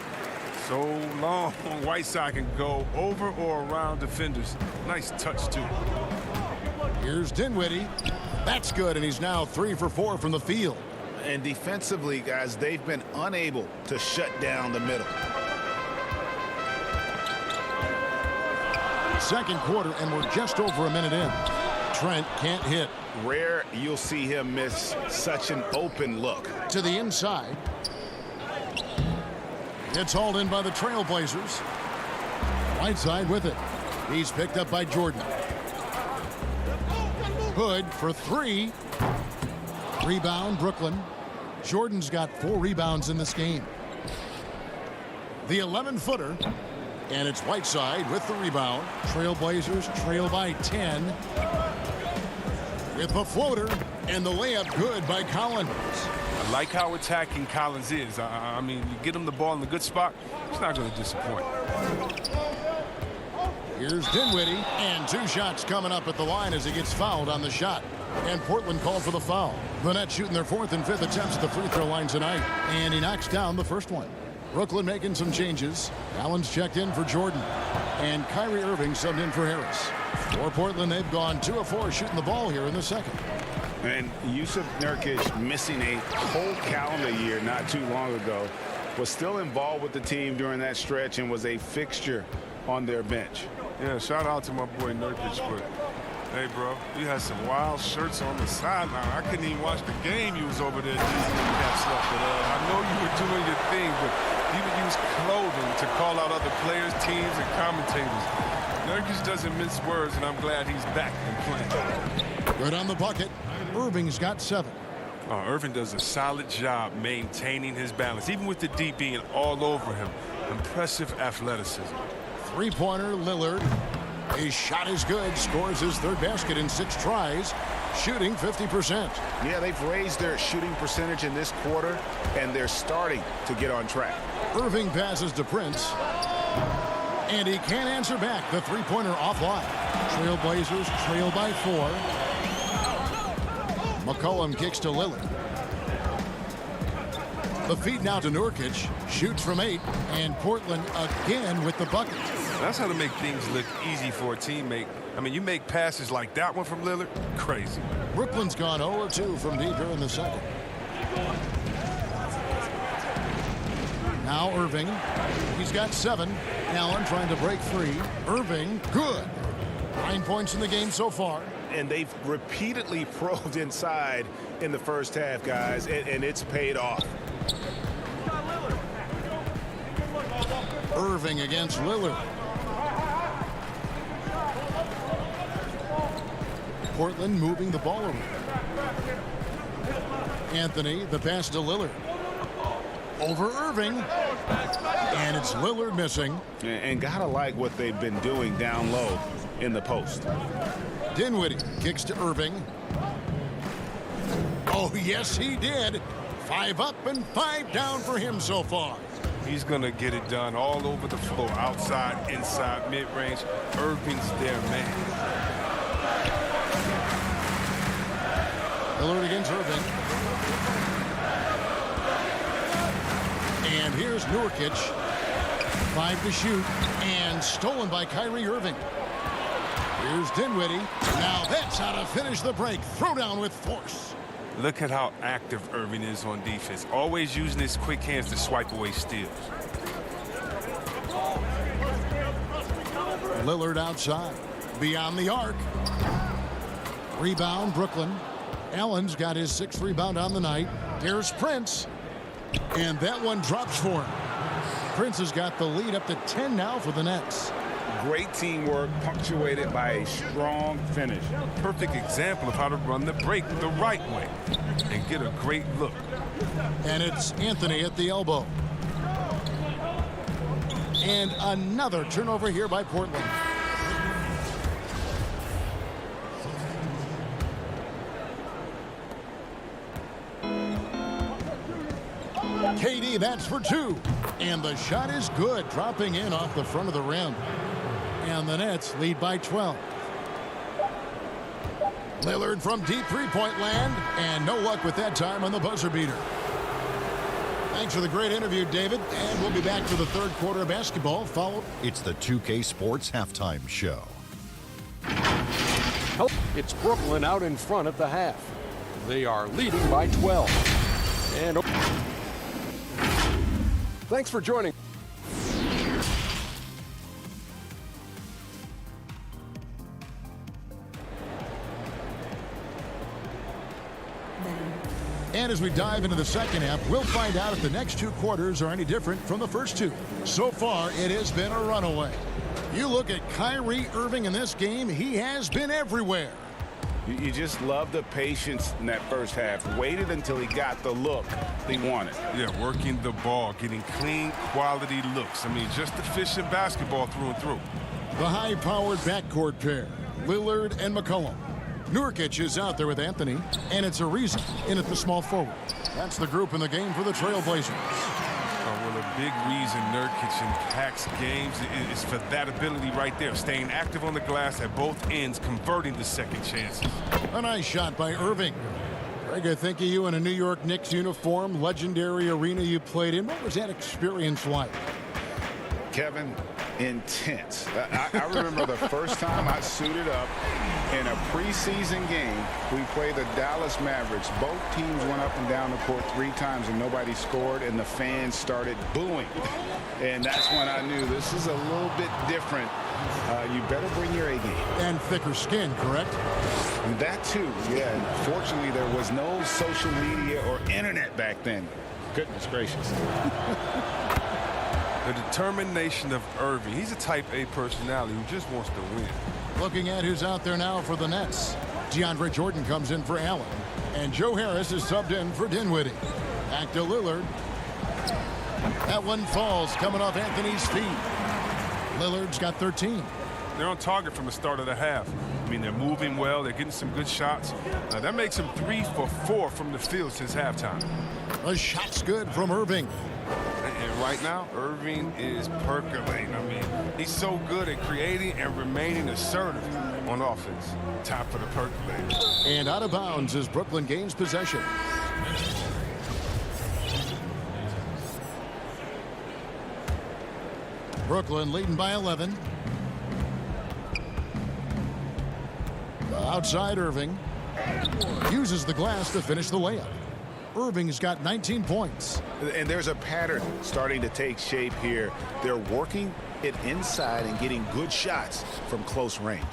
So long, Whiteside can go over or around defenders. Nice touch, too. Here's Dinwiddie. That's good, and he's now 3 for 4 from the field. And defensively, guys, they've been unable to shut down the middle. Second quarter, and we're just over a minute in. Trent can't hit. Rare you'll see him miss such an open look. To the inside. It's hauled in by the Trailblazers. Whiteside with it. He's picked up by Jordan. Hood for 3. Rebound, Brooklyn. Jordan's got 4 rebounds in this game. The 11-footer. And it's Whiteside with the rebound. Trailblazers trail by 10. With the floater. And the layup good by Collins. I like how attacking Collins is. I mean, you get him the ball in a good spot, he's not going to disappoint. Here's Dinwiddie, and 2 shots coming up at the line as he gets fouled on the shot. And Portland called for the foul. The Nets shooting their 4th and 5th attempts at the free throw line tonight. And he knocks down the first one. Brooklyn making some changes. Allen's checked in for Jordan. And Kyrie Irving subbed in for Harris. For Portland, they've gone 2 of 4 shooting the ball here in the second. And Yusuf Nurkic, missing a whole calendar year not too long ago, was still involved with the team during that stretch and was a fixture on their bench. Yeah, shout out to my boy Nurkic, but hey, bro, you had some wild shirts on the sideline. I couldn't even watch the game. You was over there using them caps up. But I know you were doing your thing, but you would use clothing to call out other players, teams, and commentators. Nurkic doesn't mince words, and I'm glad he's back and playing. Good on the bucket. Irving's got 7. Irving does a solid job maintaining his balance, even with the D being all over him. Impressive athleticism. Three-pointer, Lillard. His shot is good. Scores his 3rd basket in 6 tries. Shooting 50%. Yeah, they've raised their shooting percentage in this quarter, and they're starting to get on track. Irving passes to Prince. And he can't answer back. The three-pointer offline. Trailblazers trail by 4. McCollum kicks to Lillard. The feed now to Nurkic. Shoots from 8. And Portland again with the bucket. That's how to make things look easy for a teammate. I mean, you make passes like that one from Lillard, crazy. Brooklyn's gone 0-2 from deep here in the second. Now Irving. He's got 7. Allen trying to break free. Irving, good. 9 points in the game so far. And they've repeatedly probed inside in the first half, guys, and it's paid off. Irving against Lillard. Portland moving the ball around. Anthony, the pass to Lillard. Over Irving. And it's Lillard missing. And gotta like what they've been doing down low in the post. Dinwiddie kicks to Irving. Oh, yes, he did. 5 up and 5 down for him so far. He's going to get it done all over the floor, outside, inside, mid-range. Irving's their man. Lillard against Irving. And here's Nurkic. 5 to shoot. And stolen by Kyrie Irving. Here's Dinwiddie. Now that's how to finish the break. Throw down with force. Look at how active Irving is on defense. Always using his quick hands to swipe away steals. Lillard outside. Beyond the arc. Rebound, Brooklyn. Allen's got his 6th rebound on the night. Here's Prince. And that one drops for him. Prince has got the lead up to 10 now for the Nets. Great teamwork punctuated by a strong finish. Perfect example of how to run the break the right way and get a great look. And it's Anthony at the elbow. And another turnover here by Portland. KD, that's for 2. And the shot is good, dropping in off the front of the rim. And the Nets lead by 12. Lillard from deep three-point land. And no luck with that time on the buzzer beater. Thanks for the great interview, David. And we'll be back for the third quarter of basketball, followed. It's the 2K Sports Halftime Show. It's Brooklyn out in front at the half. They are leading by 12. And thanks for joining. And as we dive into the second half, we'll find out if the next 2 quarters are any different from the first 2. So far, it has been a runaway. You look at Kyrie Irving in this game, he has been everywhere. You just love the patience in that first half. Waited until he got the look he wanted. Yeah, working the ball, getting clean, quality looks. I mean, just efficient basketball through and through. The high-powered backcourt pair, Lillard and McCollum. Nurkic is out there with Anthony, and it's Ariza in at the small forward. That's the group in the game for the Trailblazers. Well, a big reason Nurkic impacts games is for that ability right there, staying active on the glass at both ends, converting the second chances. A nice shot by Irving. Greg, I think of you in a New York Knicks uniform, legendary arena you played in. What was that experience like? Kevin, intense. I remember the first time I suited up in a preseason game. We played the Dallas Mavericks. Both teams went up and down the court 3 times and nobody scored, and the fans started booing. And that's when I knew this is a little bit different. You better bring your A game. And thicker skin, correct? And that too, yeah. And fortunately, there was no social media or internet back then. Goodness gracious. The determination of Irving. He's a type A personality who just wants to win. Looking at who's out there now for the Nets. DeAndre Jordan comes in for Allen. And Joe Harris is subbed in for Dinwiddie. Back to Lillard. That one falls, coming off Anthony's feet. Lillard's got 13. They're on target from the start of the half. I mean, they're moving well. They're getting some good shots. That makes them 3 for 4 from the field since halftime. A shot's good from Irving. And right now, Irving is percolating. I mean, he's so good at creating and remaining assertive on offense. Time for the percolator. And out of bounds as Brooklyn gains possession. Brooklyn leading by 11. Outside Irving. Uses the glass to finish the layup. Irving's got 19 points. And there's a pattern starting to take shape here. They're working it inside and getting good shots from close range.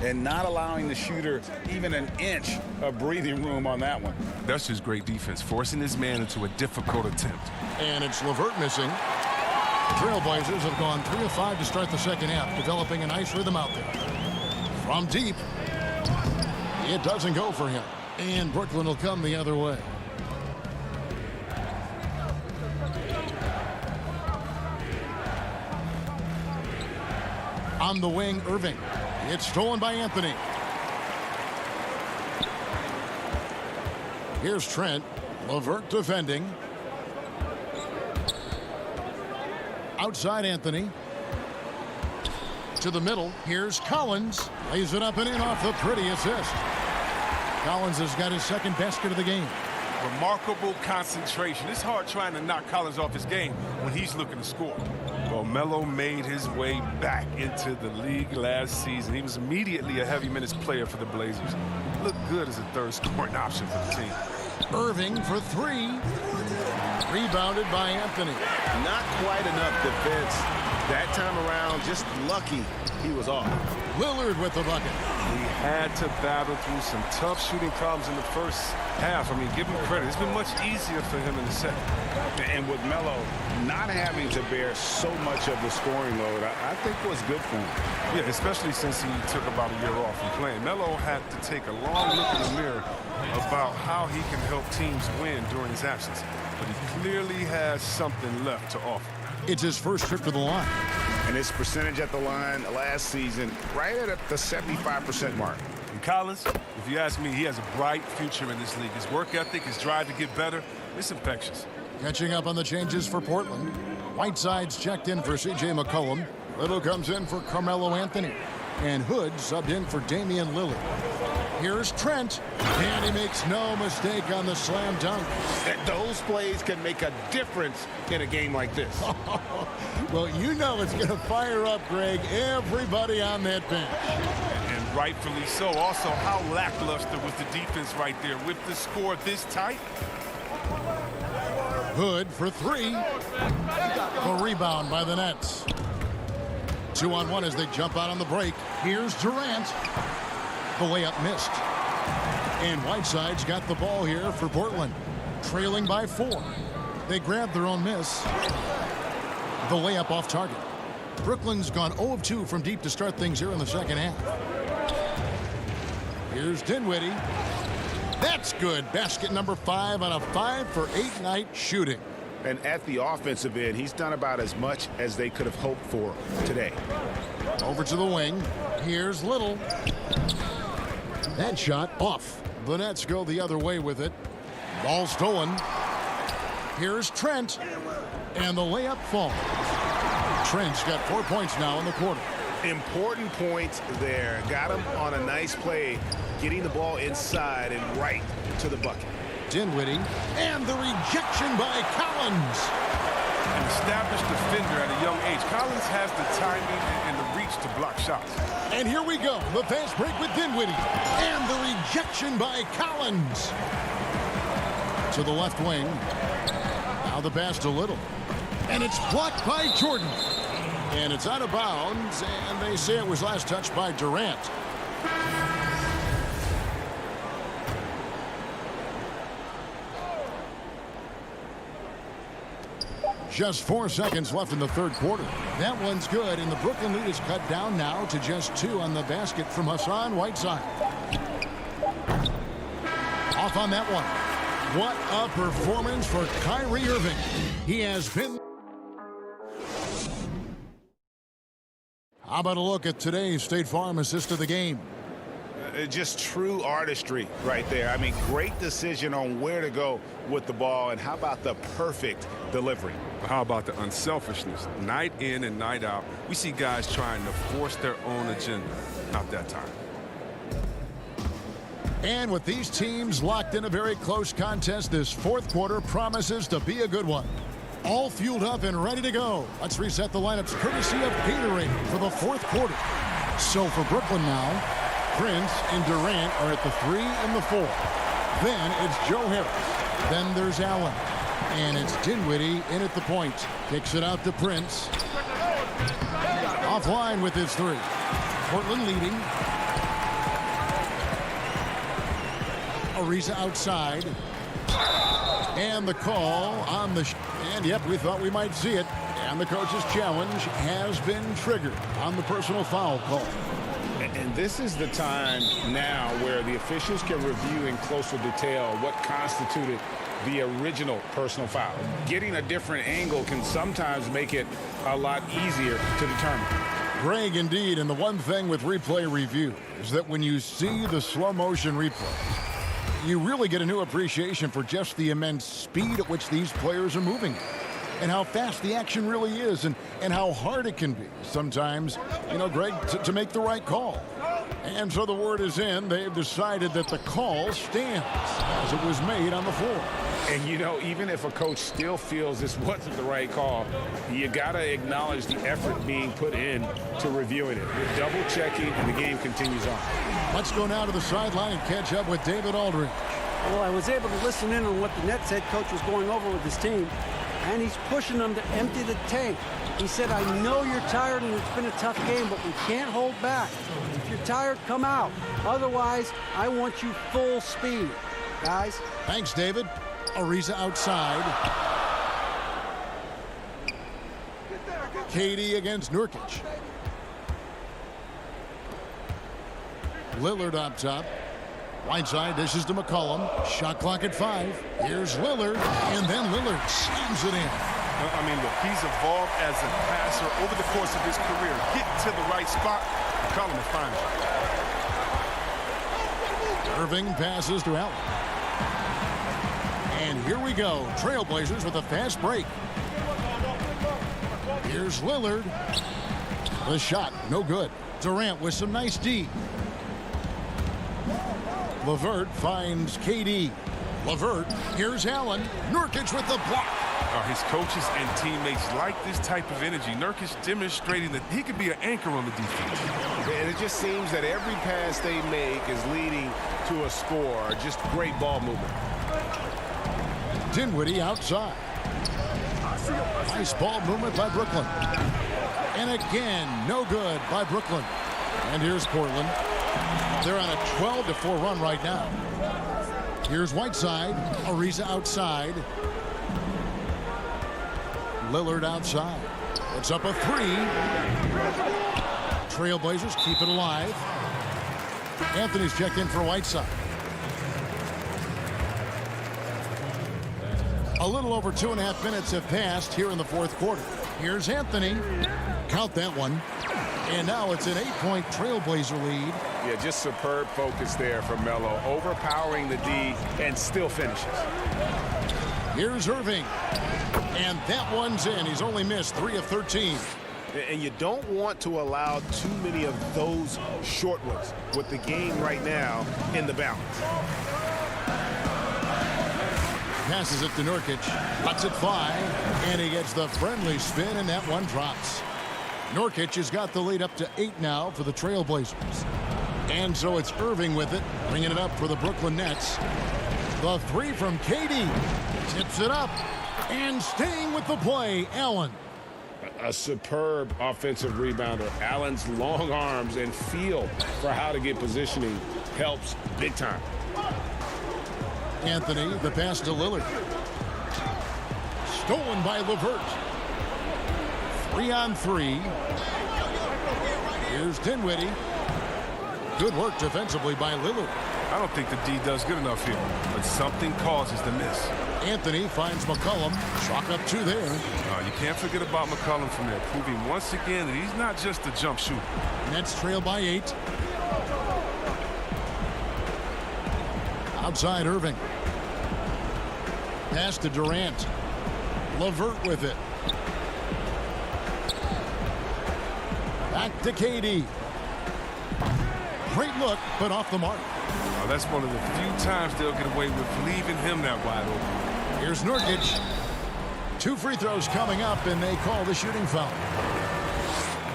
And not allowing the shooter even an inch of breathing room on that one. That's just great defense, forcing his man into a difficult attempt. And it's LeVert missing. Trailblazers have gone 3 of 5 to start the second half, developing a nice rhythm out there. From deep, it doesn't go for him. And Brooklyn will come the other way. On the wing, Irving. It's stolen by Anthony. Here's Trent. LeVert defending. Outside Anthony. To the middle. Here's Collins. Lays it up and in off the pretty assist. Collins has got his second basket of the game. Remarkable concentration. It's hard trying to knock Collins off his game when he's looking to score. Well, Melo made his way back into the league last season. He was immediately a heavy minutes player for the Blazers. Looked good as a third scoring option for the team. Irving for 3. Rebounded by Anthony. Not quite enough defense that time around. Just lucky he was off. Lillard with the bucket. He had to battle through some tough shooting problems in the first half. I mean, give him credit. It's been much easier for him in the second. And with Melo not having to bear so much of the scoring load, I think was good for him. Yeah, especially since he took about a year off from playing. Melo had to take a long look in the mirror about how he can help teams win during his absence. But he clearly has something left to offer. It's his first trip to the line. And his percentage at the line last season, right at the 75% mark. And Collins, if you ask me, he has a bright future in this league. His work ethic, his drive to get better, it's infectious. Catching up on the changes for Portland. Whiteside's checked in for C.J. McCollum. Little comes in for Carmelo Anthony. And Hood subbed in for Damian Lillard. Here's Trent. And he makes no mistake on the slam dunk. Those plays can make a difference in a game like this. Well, you know it's going to fire up, Greg, everybody on that bench. And rightfully so. Also, how lackluster was the defense right there with the score this tight? Hood for 3. The rebound by the Nets. 2-on-1 as they jump out on the break. Here's Durant. The layup missed. And Whiteside's got the ball here for Portland. Trailing by 4. They grabbed their own miss. The layup off target. Brooklyn's gone 0 of 2 from deep to start things here in the second half. Here's Dinwiddie. That's good. Basket number 5 on a 5 for 8 night shooting. And at the offensive end, he's done about as much as they could have hoped for today. Over to the wing. Here's Little. That shot off. The Nets go the other way with it. Ball stolen. Here's Trent. And the layup falls. Trent's got 4 points now in the quarter. Important points there. Got him on a nice play, getting the ball inside and right to the bucket. Dinwiddie, and the rejection by Collins. An established defender at a young age. Collins has the timing and the reach to block shots. And here we go. The fast break with Dinwiddie. And the rejection by Collins. To the left wing. Now the pass to Little. And it's blocked by Jordan. And it's out of bounds. And they say it was last touched by Durant. Just 4 seconds left in the third quarter. That one's good, and the Brooklyn lead is cut down now to just 2 on the basket from Hassan Whiteside. Off on that one. What a performance for Kyrie Irving. He has been... How about a look at today's State Farm assist of the game? Just true artistry right there. I mean, great decision on where to go with the ball, and how about the perfect delivery? How about the unselfishness? Night in and night out, we see guys trying to force their own agenda. Not that time. And with these teams locked in a very close contest, this fourth quarter promises to be a good one. All fueled up and ready to go. Let's reset the lineups courtesy of Gatorade for the fourth quarter. So for Brooklyn now, Prince and Durant are at the 3 and the 4. Then it's Joe Harris. Then there's Allen. And it's Dinwiddie in at the point. Kicks it out to Prince. Offline with his 3. Portland leading. Ariza outside. And the call on the... And yep, we thought we might see it. And the coach's challenge has been triggered on the personal foul call. And this is the time now where the officials can review in closer detail what constituted the original personal foul. Getting a different angle can sometimes make it a lot easier to determine. Greg, indeed, and the one thing with replay review is that when you see the slow motion replay, you really get a new appreciation for just the immense speed at which these players are moving and how fast the action really is and how hard it can be sometimes, you know, Greg, to make the right call. And so the word is in. They've decided that the call stands as it was made on the floor. And, you know, even if a coach still feels this wasn't the right call, you got to acknowledge the effort being put in to reviewing it. We're double-checking, and the game continues on. Let's go now to the sideline and catch up with David Aldridge. Well, I was able to listen in on what the Nets head coach was going over with his team, and he's pushing them to empty the tank. He said, I know you're tired and it's been a tough game, but we can't hold back. If you're tired, come out. Otherwise, I want you full speed, guys. Thanks, David. Ariza outside. Katie against Nurkic. Lillard up top. Whiteside dishes to McCollum. Shot clock at 5. Here's Lillard, and then Lillard slams it in. I mean, look, he's evolved as a passer over the course of his career. Get to the right spot, McCollum will find you. Irving passes to Allen. And here we go. Trailblazers with a fast break. Here's Lillard. The shot, no good. Durant with some nice D. LeVert finds KD. LeVert, here's Allen. Nurkic with the block. His coaches and teammates like this type of energy. Nurkic demonstrating that he could be an anchor on the defense. And it just seems that every pass they make is leading to a score. Just great ball movement. Dinwiddie outside. Nice ball movement by Brooklyn. And again, no good by Brooklyn. And here's Portland. They're on a 12-4 run right now. Here's Whiteside. Ariza outside. Lillard outside. It's up a 3. Trailblazers keep it alive. Anthony's checked in for Whiteside. A little over 2.5 minutes have passed here in the fourth quarter. Here's Anthony. Count that one. And now it's an 8-point Trailblazer lead. Yeah, just superb focus there from Melo, overpowering the D and still finishes. Here's Irving. And that one's in. He's only missed 3 of 13. And you don't want to allow too many of those short ones with the game right now in the balance. Passes it to Nurkic. Lets it fly. And he gets the friendly spin, and that one drops. Nurkic has got the lead up to 8 now for the Trailblazers. And so it's Irving with it, bringing it up for the Brooklyn Nets. The 3 from KD. Tips it up. And staying with the play, Allen. A superb offensive rebounder. Allen's long arms and feel for how to get positioning helps big time. Anthony, the pass to Lillard. Stolen by LeVert. 3-on-3. Here's Dinwiddie. Good work defensively by Lillard. I don't think the D does good enough here, but something causes the miss. Anthony finds McCollum. Chalk up 2 there. You can't forget about McCollum from there, proving once again that he's not just a jump shooter. Nets trail by 8. Outside Irving. Pass to Durant. LeVert with it. Back to KD. Great look, but off the mark. Oh, that's one of the few times they'll get away with leaving him that wide open. Here's Nurkic. 2 free throws coming up, and they call the shooting foul.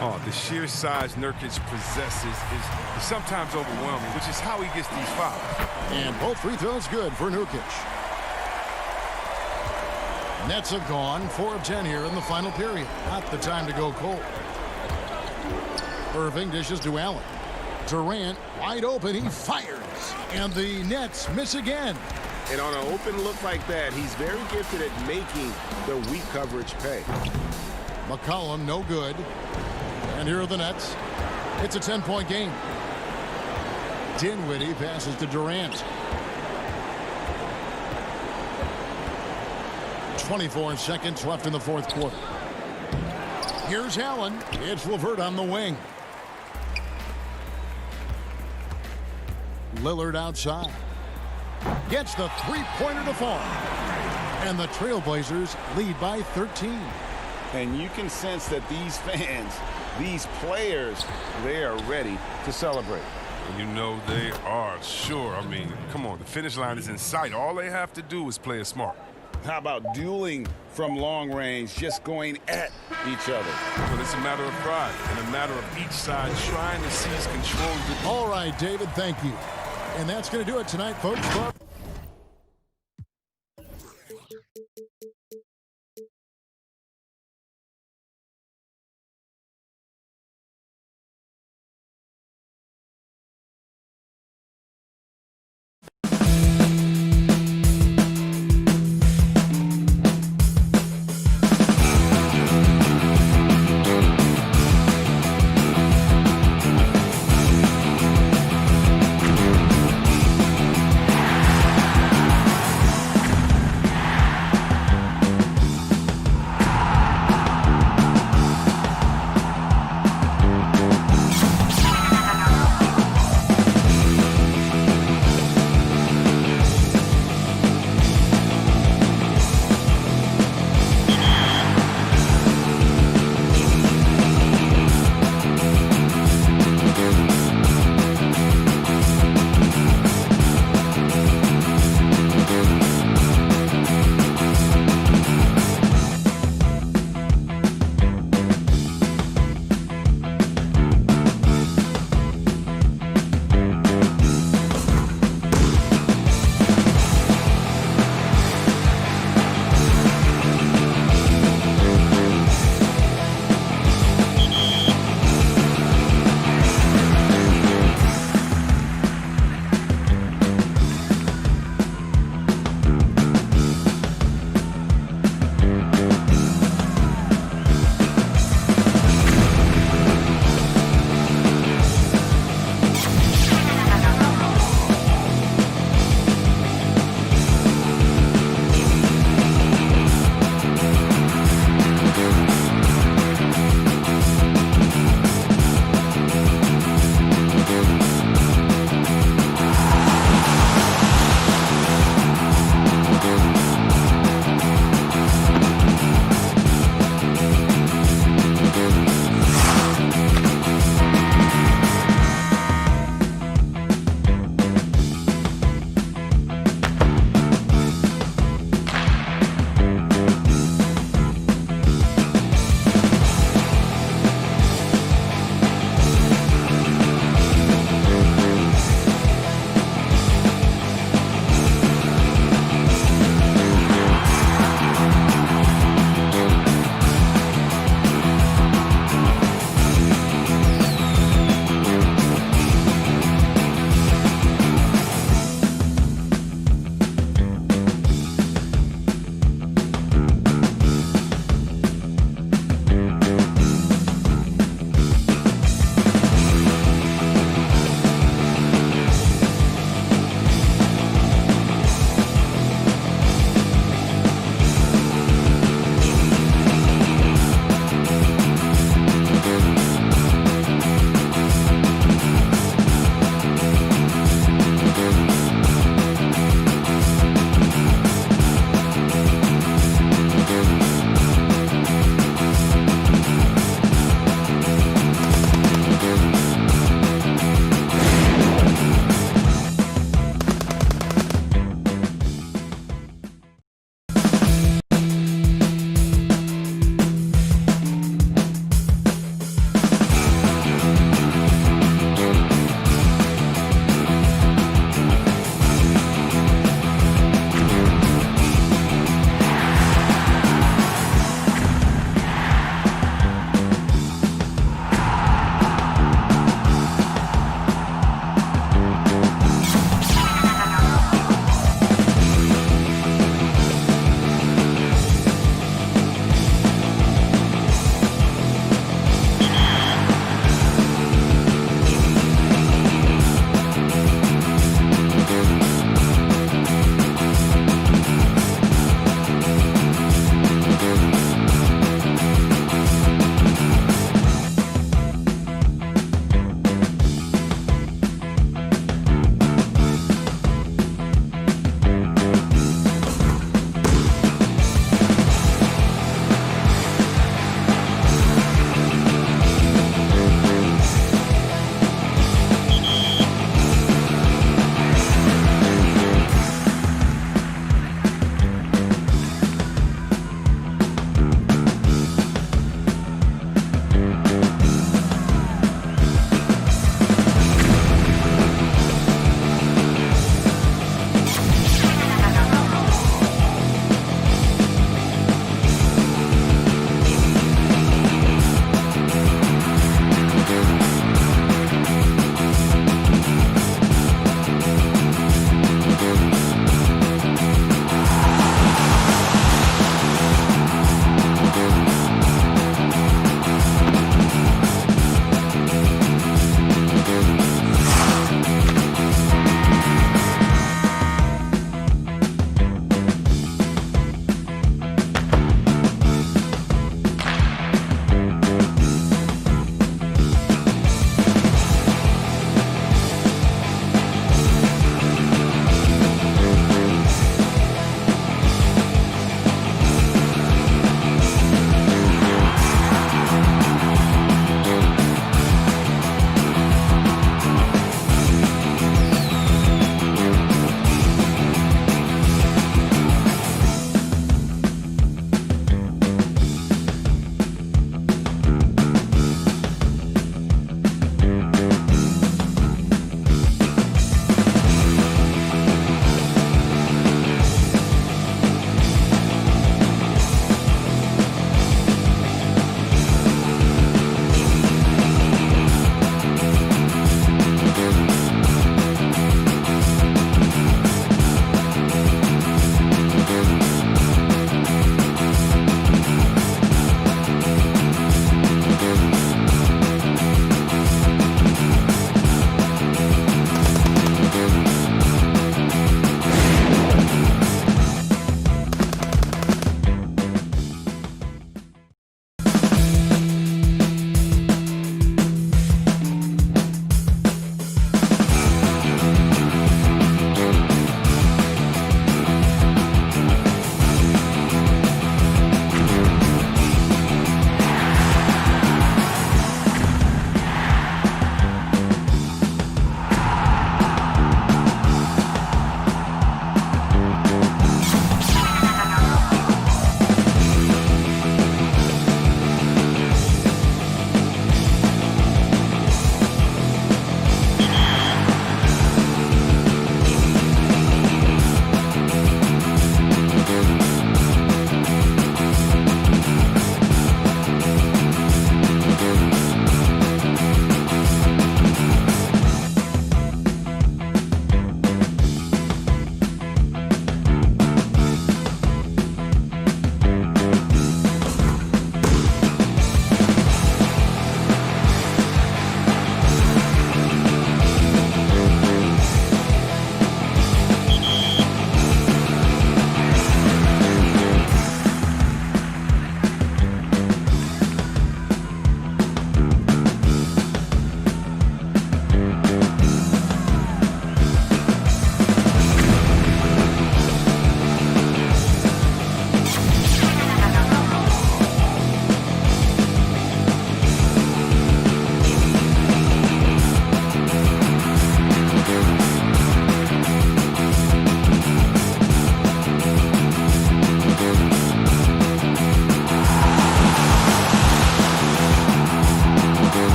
Oh, the sheer size Nurkic possesses is sometimes overwhelming, which is how he gets these fouls. And both free throws good for Nurkic. Nets have gone 4 of 10 here in the final period. Not the time to go cold. Irving dishes to Allen. Durant wide open. He fires. And the Nets miss again. And on an open look like that, he's very gifted at making the weak coverage pay. McCollum no good. And here are the Nets. It's a 10-point game. Dinwiddie passes to Durant. 24 seconds left in the fourth quarter. Here's Allen. It's LeVert on the wing. Lillard outside. Gets the three-pointer to fall. And the Trailblazers lead by 13. And you can sense that these fans, these players, they are ready to celebrate. You know they are, sure. I mean, come on, the finish line is in sight. All they have to do is play it smart. How about dueling from long range, just going at each other? Well, it's a matter of pride and a matter of each side trying to seize control of the... All right, David, thank you. And that's going to do it tonight, folks.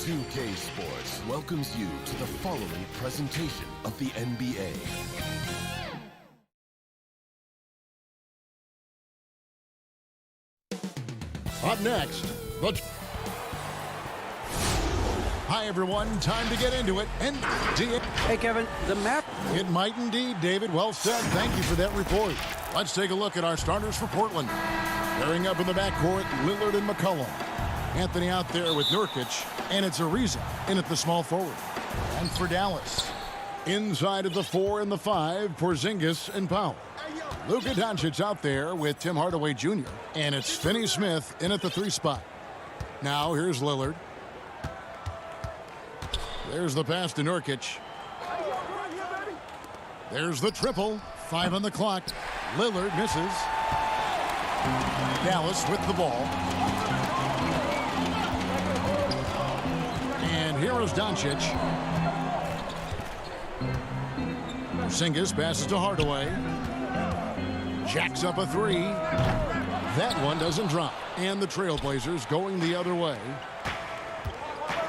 2K Sports welcomes you to the following presentation of the NBA. Up next, Hi, everyone. Time to get into it. Hey, Kevin, the map. It might indeed, David. Well said. Thank you for that report. Let's take a look at our starters for Portland. Pairing up in the backcourt, Lillard and McCollum. Anthony out there with Nurkic, and it's Ariza in at the small forward. And for Dallas, inside of the 4 and the 5, Porzingis and Powell. Luka Doncic out there with Tim Hardaway Jr., and it's Finney Smith in at the 3 spot. Now here's Lillard. There's the pass to Nurkic. There's the triple. 5 on the clock. Lillard misses. Dallas with the ball. And here is Doncic. Porzingis passes to Hardaway. Jacks up a 3. That one doesn't drop. And the Trailblazers going the other way.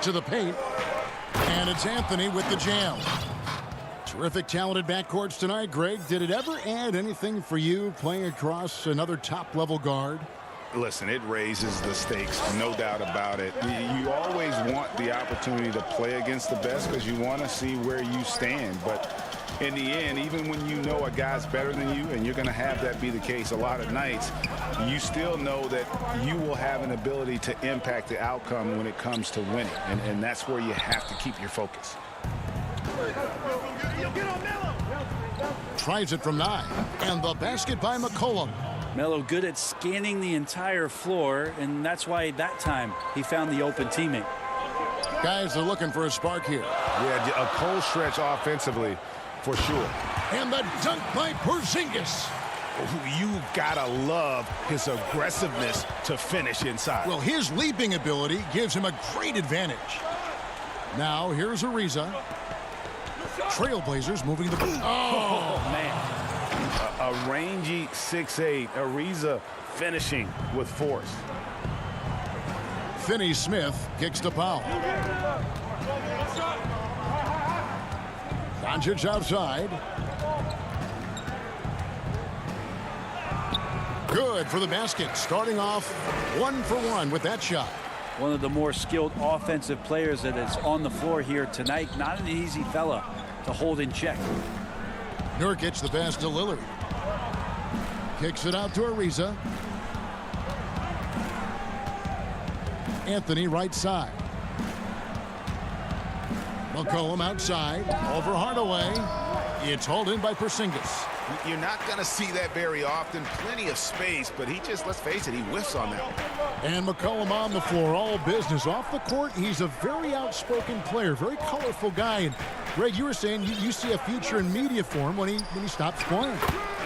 To the paint. And it's Anthony with the jam. Terrific, talented backcourts tonight, Greg. Did it ever add anything for you playing across another top-level guard? Listen, it raises the stakes, no doubt about it. You always want the opportunity to play against the best because you want to see where you stand. But in the end, even when you know a guy's better than you, and you're going to have that be the case a lot of nights, you still know that you will have an ability to impact the outcome when it comes to winning. And that's where you have to keep your focus. Tries it from 9. And the basket by McCollum. Melo good at scanning the entire floor, and that's why that time he found the open teammate. Guys are looking for a spark here. Yeah, a cold stretch offensively, for sure. And the dunk by Porzingis. You've got to love his aggressiveness to finish inside. Well, his leaping ability gives him a great advantage. Now, here's Ariza. Trailblazers moving the ball. Oh, man. A rangy 6'8", Ariza finishing with force. Finney Smith kicks to Powell. Doncic outside. Good for the basket. Starting off 1 for 1 with that shot. One of the more skilled offensive players that is on the floor here tonight. Not an easy fella to hold in check. Nurkic the pass to Lillard. Kicks it out to Ariza. Anthony right side. McCollum outside. Over Hardaway. It's hauled in by Porzingis. You're not going to see that very often. Plenty of space, but he just, let's face it, he whiffs on that one. And McCollum on the floor, all business. Off the court, he's a very outspoken player, very colorful guy. And Greg, you were saying you see a future in media for him when he stops playing.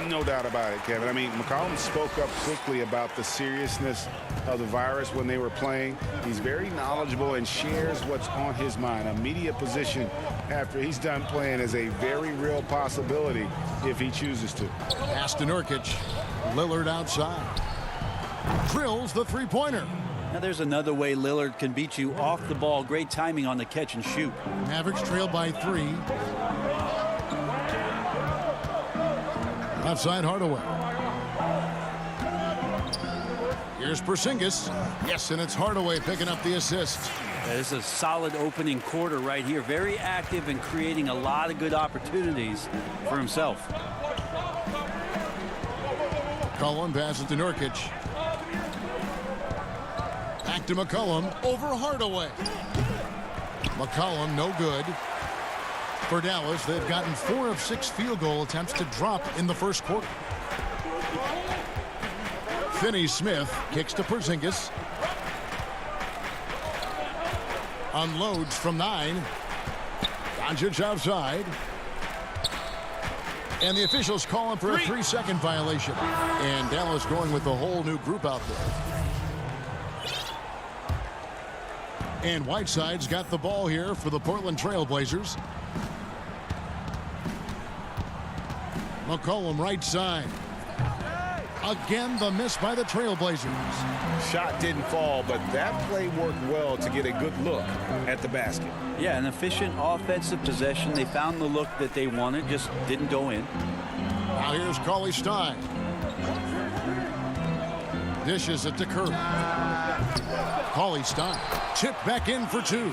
No doubt about it, Kevin. I mean, McCollum spoke up quickly about the seriousness of the virus when they were playing. He's very knowledgeable and shares what's on his mind. A media position after he's done playing is a very real possibility if he chooses to. Pass to Nurkic. Lillard outside. Drills the three-pointer. Now there's another way Lillard can beat you off the ball. Great timing on the catch and shoot. Mavericks trail by 3. Outside Hardaway. Here's Porzingis. Yes, and it's Hardaway picking up the assist. This is a solid opening quarter right here. Very active and creating a lot of good opportunities for himself. McCollum passes to Nurkic. Back to McCollum. Over Hardaway. McCollum no good. For Dallas, they've gotten 4 of 6 field goal attempts to drop in the first quarter. Finney Smith kicks to Porzingis. Unloads from 9. Doncic outside. And the officials calling for a 3-second violation. And Dallas going with a whole new group out there. And Whiteside's got the ball here for the Portland Trailblazers. McCollum right side. Again, the miss by the Trailblazers. Shot didn't fall, but that play worked well to get a good look at the basket. Yeah, an efficient offensive possession. They found the look that they wanted, just didn't go in. Now here's Cauley Stein. Dishes it to Curry. Cauley Stein chipped back in for two.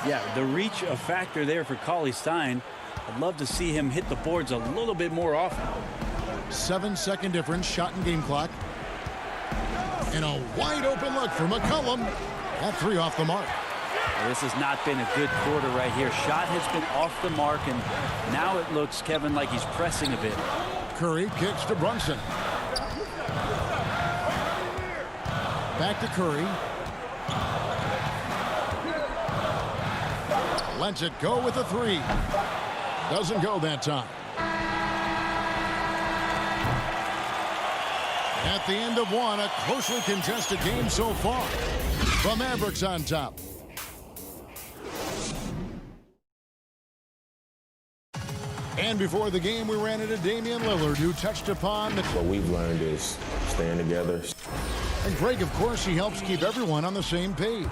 Yeah, the reach a factor there for Cauley Stein. I'd love to see him hit the boards a little bit more often. 7-second difference, shot and game clock. And a wide open look for McCollum. That three off the mark. Well, this has not been a good quarter right here. Shot has been off the mark, and now it looks, Kevin, like he's pressing a bit. Curry kicks to Brunson. Back to Curry. Lets it go with a three. Doesn't go that time. At the end of one, a closely contested game so far. The Mavericks on top. And before the game, we ran into Damian Lillard, who touched upon the... What we've learned is staying together. And Greg, of course, he helps keep everyone on the same page.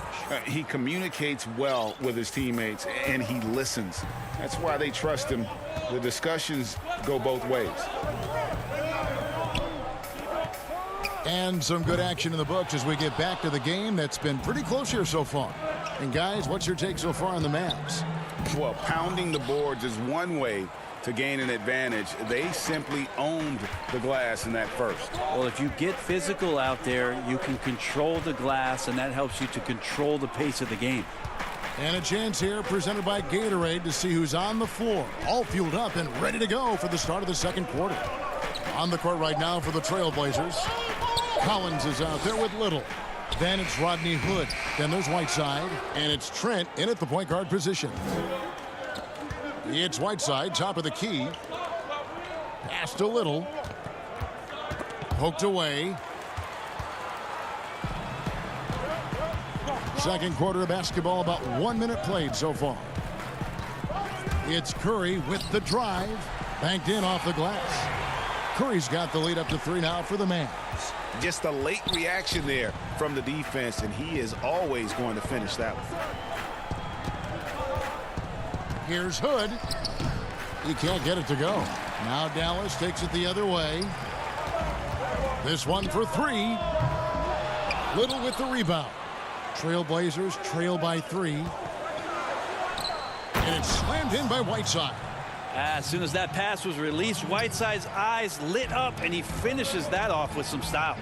He communicates well with his teammates, and he listens. That's why they trust him. The discussions go both ways. And some good action in the books as we get back to the game that's been pretty close here so far. And guys, what's your take so far on the Mavs? Well, pounding the boards is one way to gain an advantage. They simply owned the glass in that first. Well, if you get physical out there, you can control the glass, and that helps you to control the pace of the game. And a chance here presented by Gatorade to see who's on the floor, all fueled up and ready to go for the start of the second quarter. On the court right now for the Trailblazers, Collins is out there with Little. Then it's Rodney Hood. Then there's Whiteside. And it's Trent in at the point guard position. It's Whiteside, top of the key. Pass to Little. Poked away. Second quarter of basketball, about 1 minute played so far. It's Curry with the drive. Banked in off the glass. Curry's got the lead up to 3 now for the Mavs. Just a late reaction there from the defense, and he is always going to finish that one. Here's Hood. He can't get it to go. Now Dallas takes it the other way. This one for 3. Little with the rebound. Trailblazers trail by 3. And it's slammed in by Whiteside. As soon as that pass was released, Whiteside's eyes lit up, and he finishes that off with some style.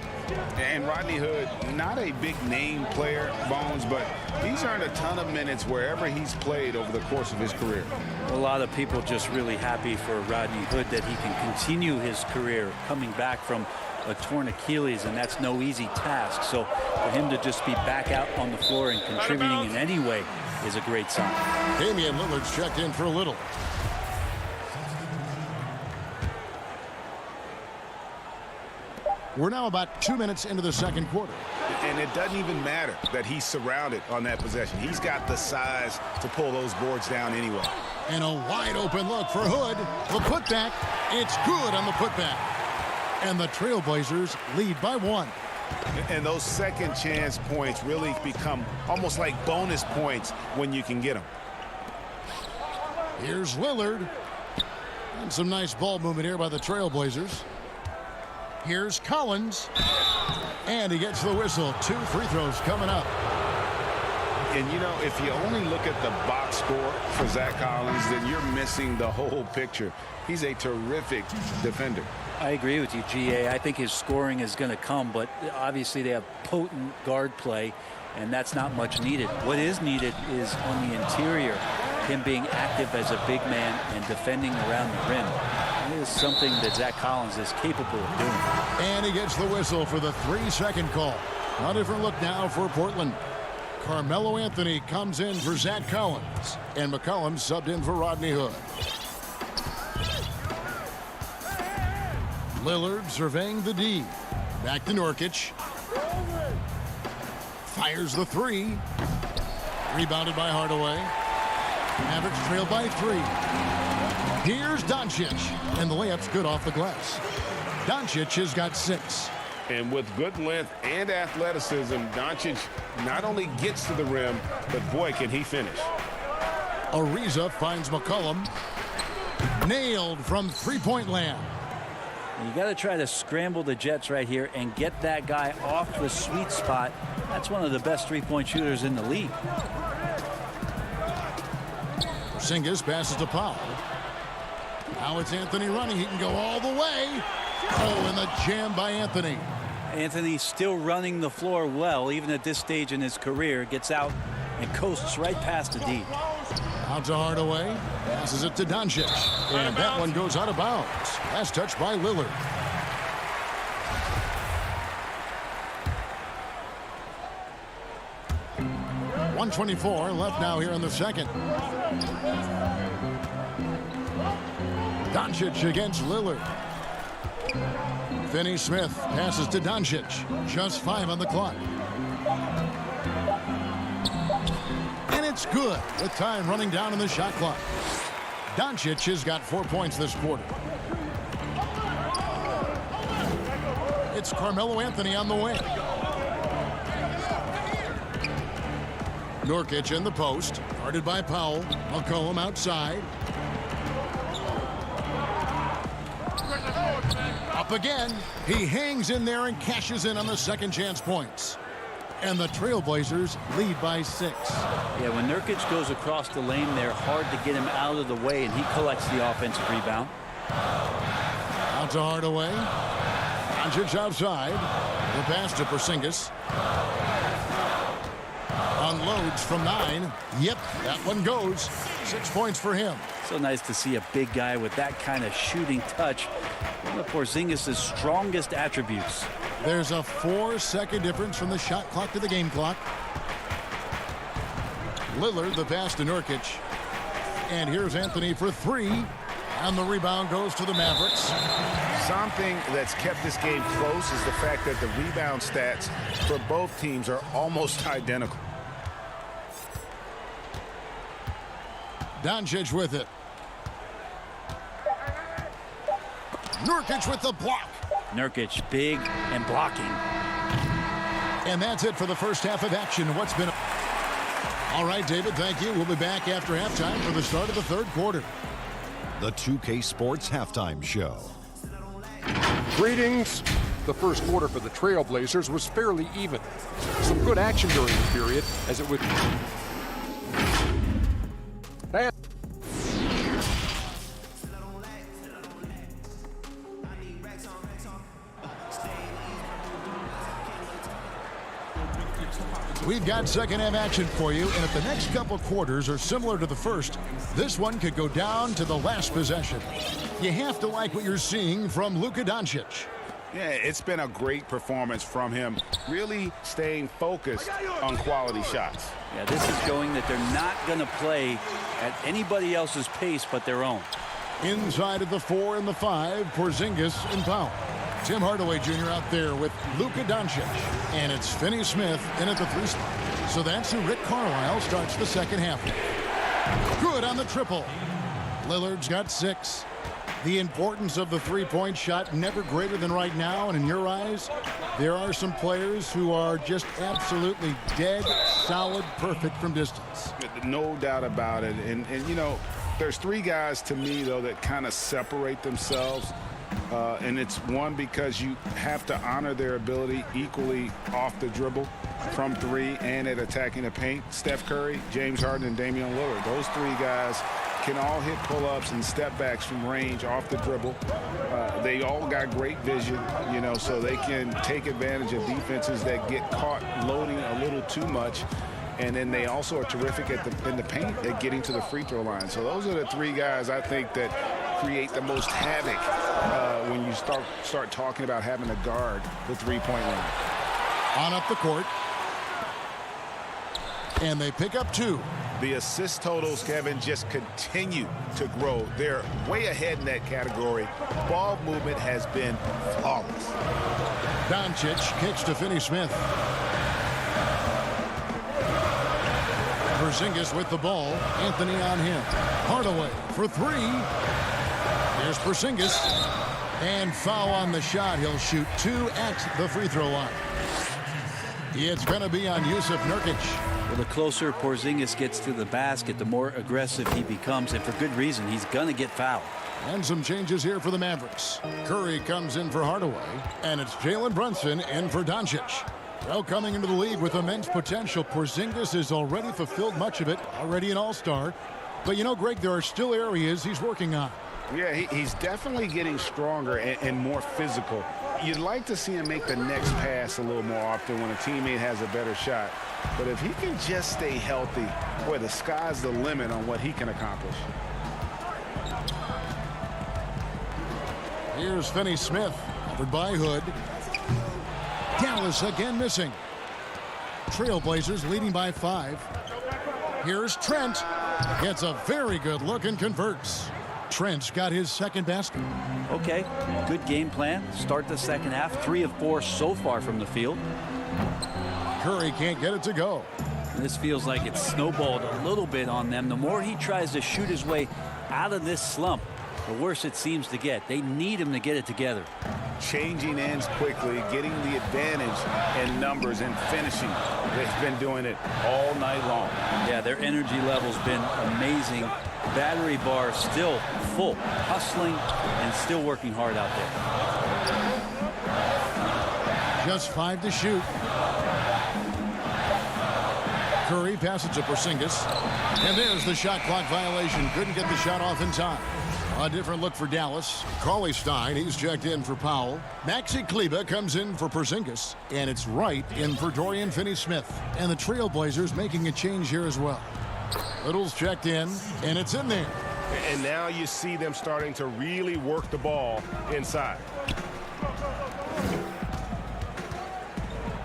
And Rodney Hood, not a big name player, Bones, but he's earned a ton of minutes wherever he's played over the course of his career. A lot of people just really happy for Rodney Hood that he can continue his career coming back from a torn Achilles, and that's no easy task. So for him to just be back out on the floor and contributing in any way is a great sign. Damian Lillard's checked in for Little. We're now about 2 minutes into the second quarter. And it doesn't even matter that he's surrounded on that possession. He's got the size to pull those boards down anyway. And a wide open look for Hood. The putback. It's good on the putback. And the Trailblazers lead by 1. And those second chance points really become almost like bonus points when you can get them. Here's Lillard. And some nice ball movement here by the Trailblazers. Here's Collins. And he gets the whistle. 2 free throws coming up. And, you know, if you only look at the box score for Zach Collins, then you're missing the whole picture. He's a terrific defender. I agree with you, GA. I think his scoring is going to come, but obviously they have potent guard play, and that's not much needed. What is needed is on the interior, him being active as a big man and defending around the rim. It is something that Zach Collins is capable of doing. And he gets the whistle for the 3-second call. A different look now for Portland. Carmelo Anthony comes in for Zach Collins, and McCollum subbed in for Rodney Hood. Lillard surveying the D. Back to Nurkic. Fires the 3. Rebounded by Hardaway. Mavericks trail by 3. Here's Doncic, and the layup's good off the glass. Doncic has got 6. And with good length and athleticism, Doncic not only gets to the rim, but boy, can he finish. Ariza finds McCollum. Nailed from three-point land. You got to try to scramble the Jets right here and get that guy off the sweet spot. That's one of the best three-point shooters in the league. Porzingis passes to Powell. Now it's Anthony running. He can go all the way. Oh, and the jam by Anthony. Anthony still running the floor well, even at this stage in his career. Gets out and coasts right past the D. Out to Hardaway. Passes it to Doncic. And that one goes out of bounds. Last touch by Lillard. .124 left now here in the second. Doncic against Lillard. Finney-Smith passes to Doncic. Just 5 on the clock. And it's good with time running down in the shot clock. Doncic has got 4 points this quarter. It's Carmelo Anthony on the wing. Nurkic in the post, guarded by Powell. McCollum outside. Up again. He hangs in there and cashes in on the second chance points. And the Trailblazers lead by 6. Yeah, when Nurkic goes across the lane, they're hard to get him out of the way, and he collects the offensive rebound. Out to Hardaway. Doncic outside. The pass to Porzingis. Unloads from 9. Yep, that one goes. 6 points for him. So nice to see a big guy with that kind of shooting touch. One of Porzingis' strongest attributes. There's a 4-second difference from the shot clock to the game clock. Lillard, the pass to Nurkic. And here's Anthony for 3. And the rebound goes to the Mavericks. Something that's kept this game close is the fact that the rebound stats for both teams are almost identical. Doncic with it. Nurkic with the block. Nurkic big and blocking. And that's it for the first half of action. What's been... All right, David, thank you. We'll be back after halftime for the start of the third quarter. The 2K Sports Halftime Show. Greetings. The first quarter for the Trailblazers was fairly even. Some good action during the period as it would... We've got second half action for you, and if the next couple quarters are similar to the first, this one could go down to the last possession. You have to like what you're seeing from Luka Doncic. Yeah, it's been a great performance from him, really staying focused on quality shots. Yeah, this is showing that they're not going to play at anybody else's pace but their own. Inside of the 4 and the 5, Porzingis and Powell. Tim Hardaway Jr. out there with Luka Doncic. And it's Finney-Smith in at the 3 spot. So that's who Rick Carlisle starts the second half with. Good on the triple. Lillard's got 6. The importance of the three-point shot never greater than right now. And in your eyes, there are some players who are just absolutely dead, solid, perfect from distance. No doubt about it. And you know, there's 3 guys to me, though, that kind of separate themselves. And it's one, because you have to honor their ability equally off the dribble, from 3, and at attacking the paint. Steph Curry, James Harden, and Damian Lillard. Those 3 guys can all hit pull-ups and step backs from range off the dribble. They all got great vision, you know, so they can take advantage of defenses that get caught loading a little too much. And then they also are terrific in the paint at getting to the free throw line. So those are the 3 guys I think that create the most havoc when you start talking about having to guard the three-point line. On up the court. And they pick up 2. The assist totals, Kevin, just continue to grow. They're way ahead in that category. Ball movement has been flawless. Doncic kicks to Finney-Smith. Porzingis with the ball. Anthony on him. Hardaway for 3. Here's Porzingis. And foul on the shot. He'll shoot 2 at the free throw line. It's going to be on Jusuf Nurkic. Well, the closer Porzingis gets to the basket, the more aggressive he becomes, and for good reason. He's going to get fouled. And some changes here for the Mavericks. Curry comes in for Hardaway, and it's Jalen Brunson in for Doncic. Well, coming into the league with immense potential, Porzingis has already fulfilled much of it, already an all-star. But you know, Greg, there are still areas he's working on. Yeah, he's definitely getting stronger and more physical. You'd like to see him make the next pass a little more often when a teammate has a better shot. But if he can just stay healthy, boy, the sky's the limit on what he can accomplish. Here's Finney Smith, covered by Hood. Dallas again missing. Trailblazers leading by 5. Here's Trent. Gets a very good look and converts. Trent's got his second basket. Okay, good game plan. Start the second half. 3 of 4 so far from the field. Curry can't get it to go. This feels like it's snowballed a little bit on them. The more he tries to shoot his way out of this slump, the worse it seems to get. They need him to get it together. Changing ends quickly, getting the advantage in numbers and finishing. They've been doing it all night long. Yeah, their energy level's been amazing. Battery bar still full, hustling and still working hard out there. Just 5 to shoot. Curry passes to Porzingis. And there's the shot clock violation. Couldn't get the shot off in time. A different look for Dallas. Cauley Stein, he's checked in for Powell. Maxi Kleber comes in for Porzingis. And it's Wright in for Dorian Finney-Smith. And the Trailblazers making a change here as well. Little's checked in, and it's in there. And now you see them starting to really work the ball inside.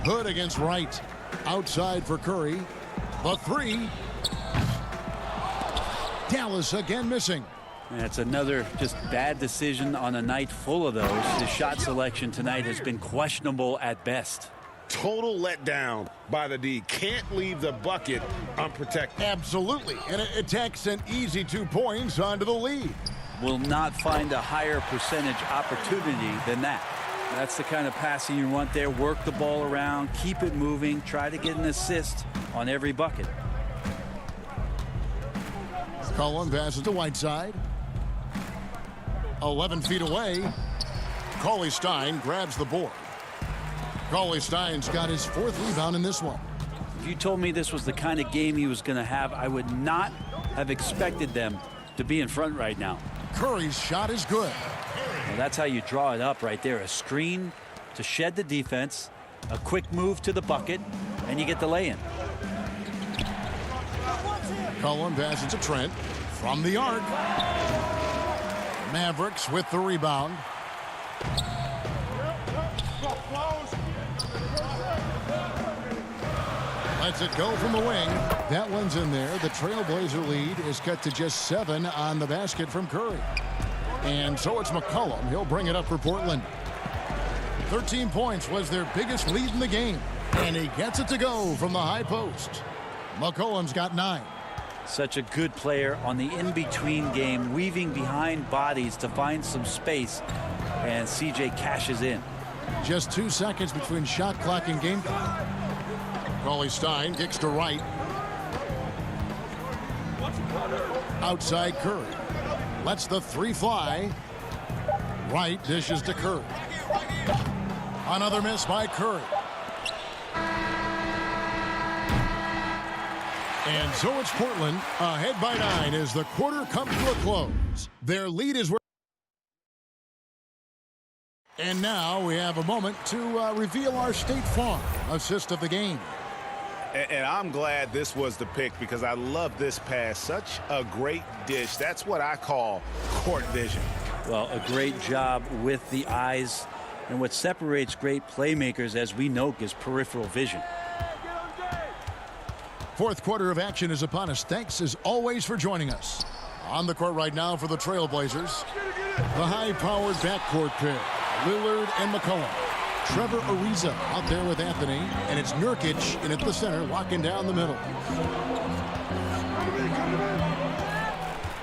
Hood against Wright. Outside for Curry. The 3. Dallas again missing. That's another just bad decision on a night full of those. His shot selection tonight has been questionable at best. Total letdown by the D. Can't leave the bucket unprotected. Absolutely. And it takes an easy 2 points onto the lead. Will not find a higher percentage opportunity than that. That's the kind of passing you want there. Work the ball around, keep it moving, try to get an assist on every bucket. Cullen passes to Whiteside. 11 feet away. Cauley Stein grabs the board. Cauley Stein's got his 4th rebound in this one. If you told me this was the kind of game he was going to have, I would not have expected them to be in front right now. Curry's shot is good. Well, that's how you draw it up right there. A screen to shed the defense, a quick move to the bucket, and you get the lay-in. Cullen passes to Trent from the arc. Mavericks with the rebound. Lets it go from the wing. That one's in there. The Trailblazer lead is cut to just 7 on the basket from Curry. And so it's McCollum. He'll bring it up for Portland. 13 points was their biggest lead in the game. And he gets it to go from the high post. McCollum's got 9. Such a good player on the in-between game, weaving behind bodies to find some space, and CJ cashes in. Just 2 seconds between shot clock and game clock. Cauley Stein kicks to Wright. Outside Curry. Lets the 3 fly. Wright dishes to Curry. Another miss by Curry. And so it's Portland ahead by 9 as the quarter comes to a close. Their lead is where. And now we have a moment to reveal our State Farm assist of the game. And I'm glad this was the pick because I love this pass. Such a great dish. That's what I call court vision. Well, a great job with the eyes. And what separates great playmakers, as we know, is peripheral vision. 4th quarter of action is upon us. Thanks as always for joining us. On the court right now for the Trailblazers, the high-powered backcourt pair, Lillard and McCollum. Trevor Ariza out there with Anthony, and it's Nurkic in at the center, locking down the middle.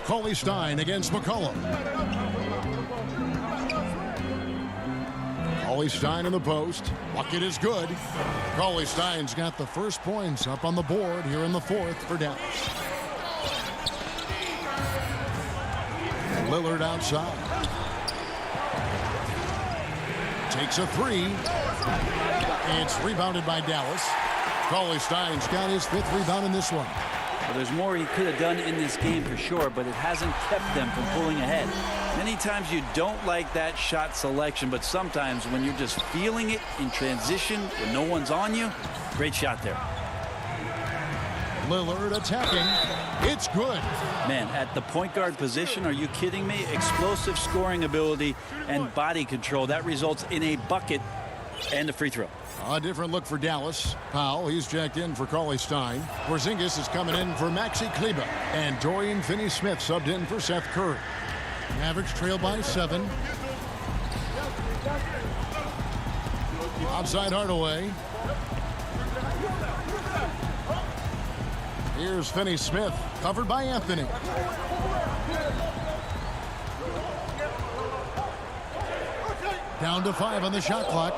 Cauley Stein against McCollum. Cauley-Stein in the post. Bucket is good. Cauley-Stein's got the first points up on the board here in the fourth for Dallas. Lillard outside. Takes a three. It's rebounded by Dallas. Cauley-Stein's got his fifth rebound in this one. Well, there's more he could have done in this game for sure, but it hasn't kept them from pulling ahead. Many times you don't like that shot selection, but sometimes when you're just feeling it in transition when no one's on you, great shot there. Lillard attacking. It's good. Man, at the point guard position, are you kidding me? Explosive scoring ability and body control. That results in a bucket and a free throw. A different look for Dallas. Powell, he's checked in for Cauley-Stein. Porzingis is coming in for Maxi Kleber. And Dorian Finney-Smith subbed in for Seth Curry. Mavericks trail by 7. Outside Hardaway. Here's Finney-Smith, covered by Anthony. Down to 5 on the shot clock.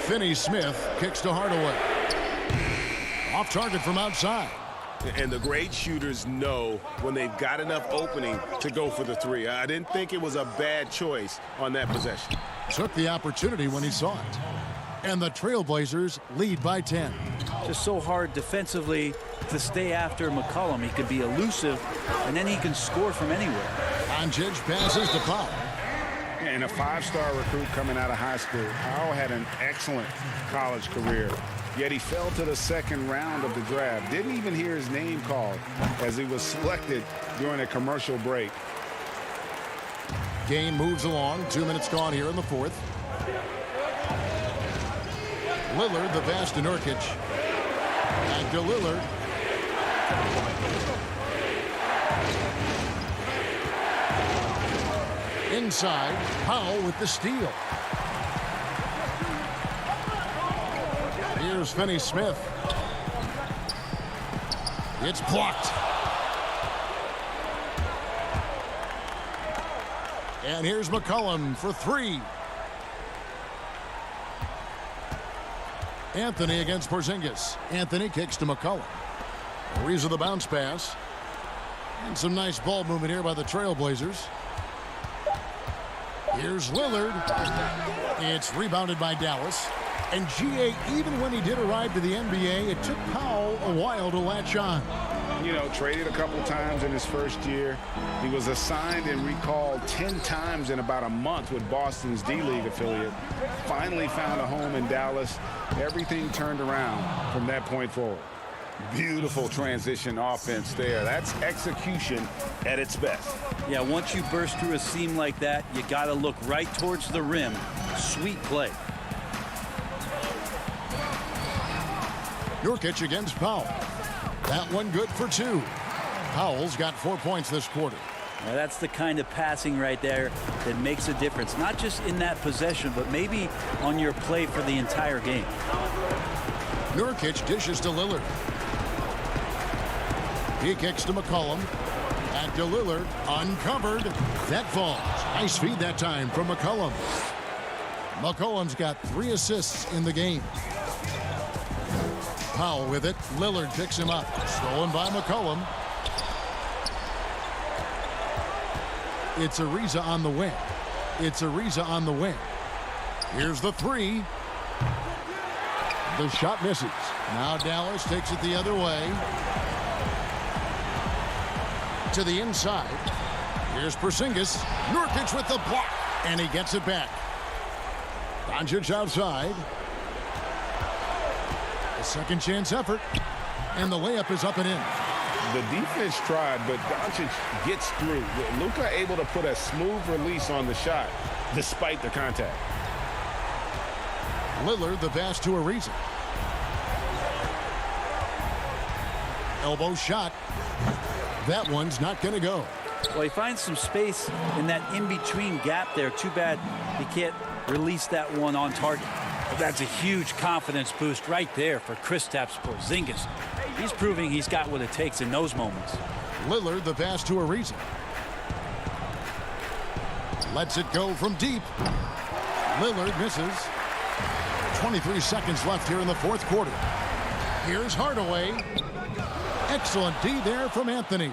Finney-Smith kicks to Hardaway. Off target from outside. And the great shooters know when they've got enough opening to go for the three. I didn't think it was a bad choice on that possession. Took the opportunity when he saw it. And the Trailblazers lead by 10. Just so hard defensively to stay after McCollum. He can be elusive, and then he can score from anywhere. Doncic passes to Powell. And a 5-star recruit coming out of high school. Powell had an excellent college career, yet he fell to the second round of the draft. Didn't even hear his name called as he was selected during a commercial break. Game moves along. 2 minutes gone here in the fourth. Lillard, the pass to Nurkic. Back to Lillard. Inside, Powell with the steal. Here's Finney-Smith. It's blocked. And here's McCollum for 3. Anthony against Porzingis. Anthony kicks to McCollum. Ariza the bounce pass. And some nice ball movement here by the Trailblazers. Here's Lillard. It's rebounded by Dallas. And G.A., even when he did arrive to the NBA, it took Powell a while to latch on. You know, traded a couple times in his first year. He was assigned and recalled 10 times in about a month with Boston's D-League affiliate. Finally found a home in Dallas. Everything turned around from that point forward. Beautiful transition offense there. That's execution at its best. Yeah, once you burst through a seam like that, you got to look right towards the rim. Sweet play. Nurkic against Powell. That one good for 2. Powell's got 4 points this quarter. Now that's the kind of passing right there that makes a difference. Not just in that possession, but maybe on your play for the entire game. Nurkic dishes to Lillard. He kicks to McCollum. Back to Lillard. Uncovered. That falls. Nice feed that time from McCollum. McCollum's got 3 assists in the game. Powell with it. Lillard picks him up. Stolen by McCollum. It's Ariza on the wing. It's Ariza on the wing. Here's the 3. The shot misses. Now Dallas takes it the other way. To the inside. Here's Porzingis. Nurkic with the block. And he gets it back. Doncic outside. A second chance effort. And the layup is up and in. The defense tried, but Doncic gets through. Luka able to put a smooth release on the shot despite the contact. Lillard the pass to Ariza. Elbow shot. That one's not going to go. Well, he finds some space in that in-between gap there. Too bad he can't release that one on target. But that's a huge confidence boost right there for Kristaps Porzingis. He's proving he's got what it takes in those moments. Lillard the pass to Ariza. Lets it go from deep. Lillard misses. 23 seconds left here in the fourth quarter. Here's Hardaway. Excellent D there from Anthony.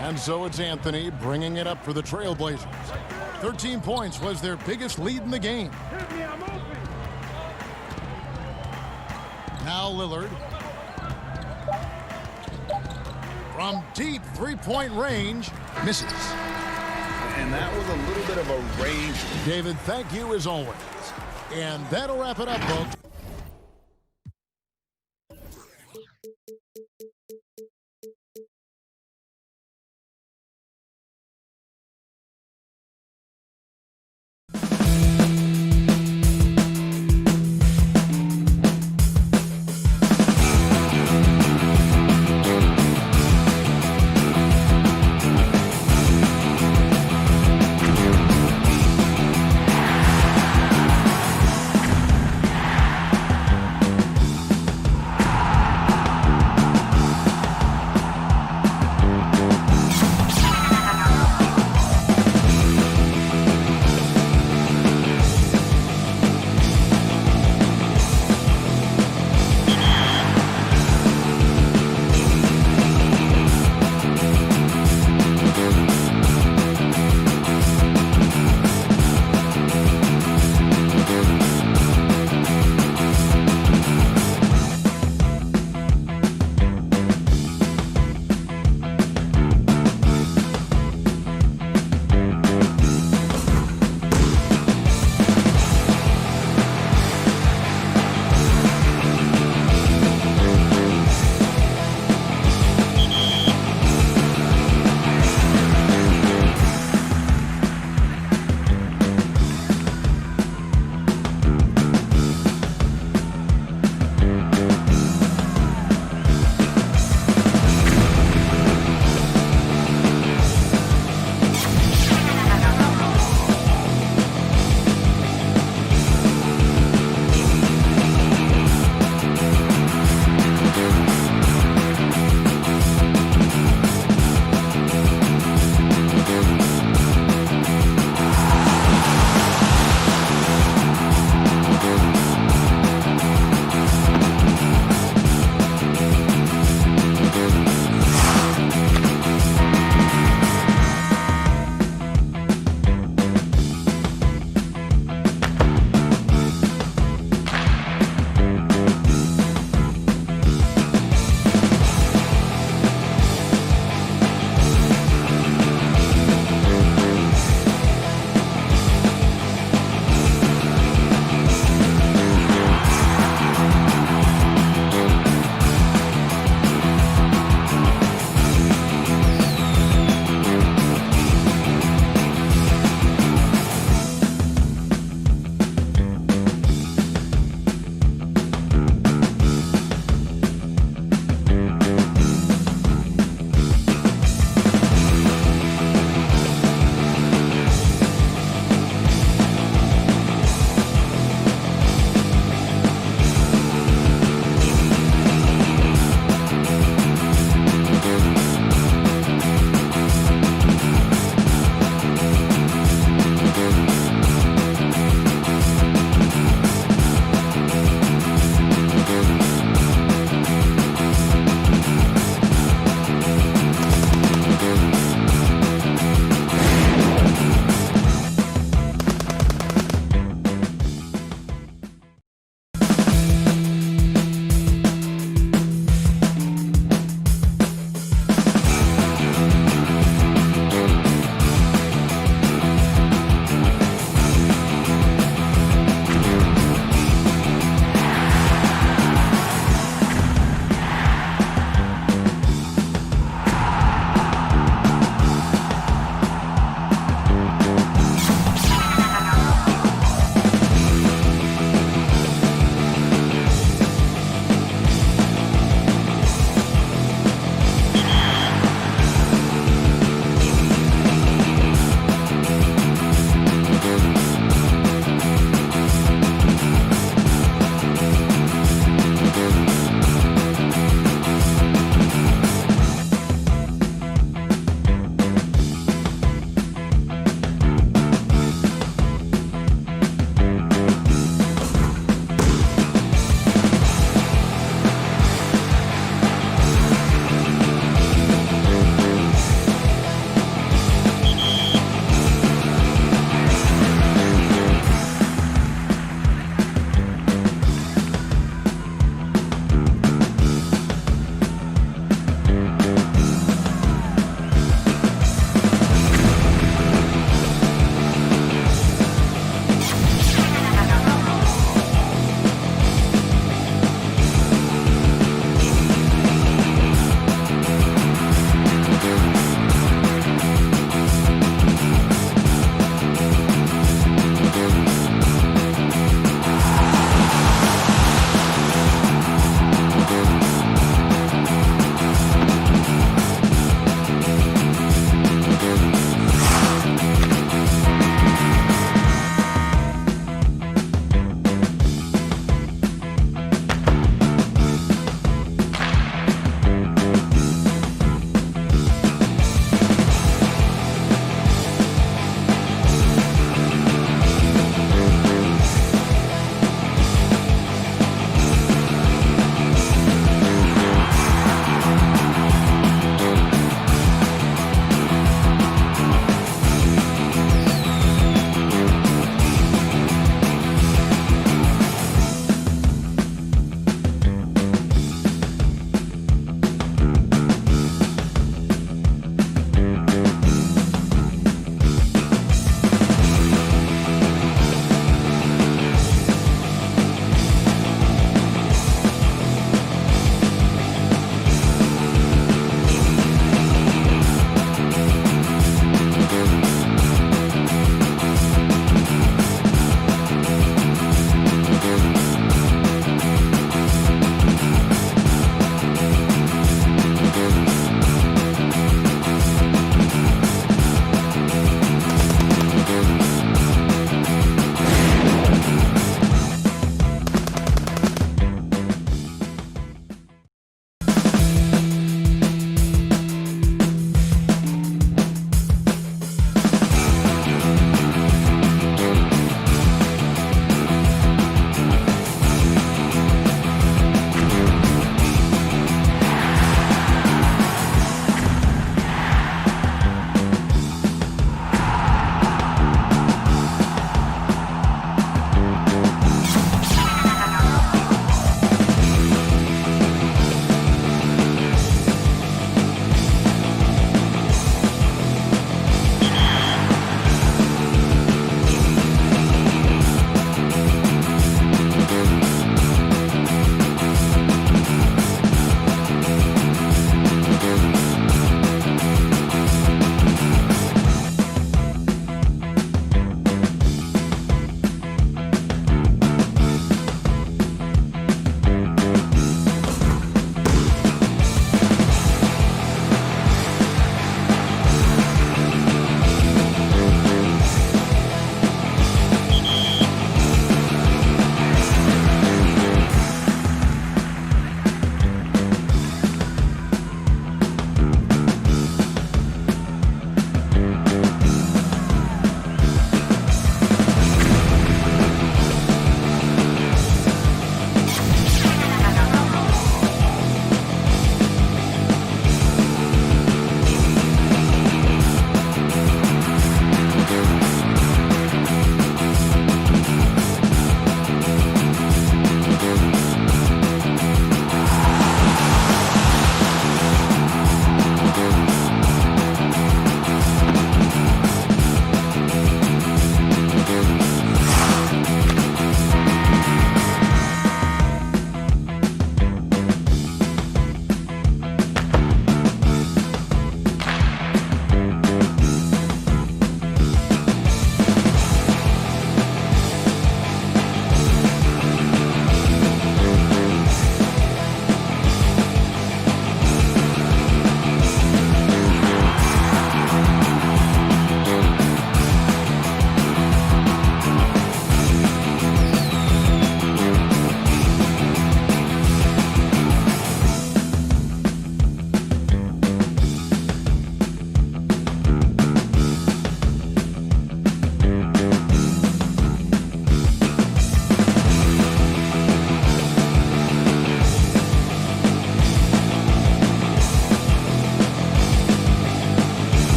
And so it's Anthony bringing it up for the Trailblazers. 13 points was their biggest lead in the game. Now Lillard. From deep three-point range, misses. And that was a little bit of a range. David, thank you as always. And that'll wrap it up, folks.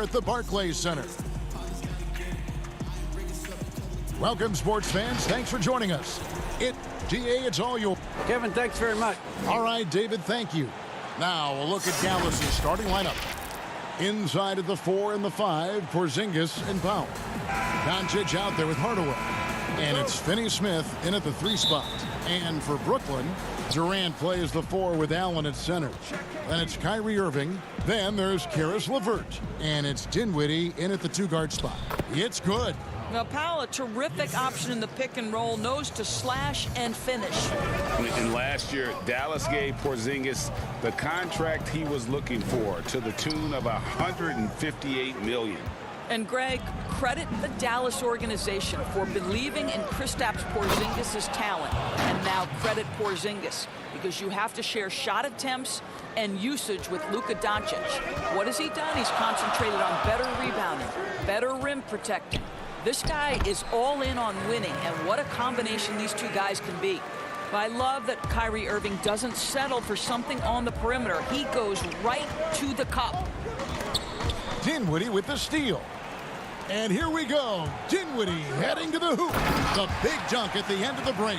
at the Barclays Center. Welcome, sports fans. Thanks for joining us. It's all yours. Kevin, thanks very much. All right, David, thank you. Now a look at Dallas's starting lineup. Inside of the 4 and the 5, Porzingis and Powell. Doncic out there with Hardaway. And it's Finney-Smith in at the 3 spot. And for Brooklyn, Durant plays the 4 with Allen at center. Then it's Kyrie Irving. Then there's Karis LeVert. And it's Dinwiddie in at the 2-guard spot. It's good. Well, Powell, a terrific option in the pick and roll, knows to slash and finish. And last year, Dallas gave Porzingis the contract he was looking for to the tune of $158 million. And Greg, credit the Dallas organization for believing in Kristaps Porzingis' talent. And now credit Porzingis, because you have to share shot attempts and usage with Luka Doncic. What has he done? He's concentrated on better rebounding, better rim protecting. This guy is all in on winning, and what a combination these two guys can be. But I love that Kyrie Irving doesn't settle for something on the perimeter. He goes right to the cup. Dinwiddie with the steal. And here we go. Dinwiddie heading to the hoop. The big dunk at the end of the break.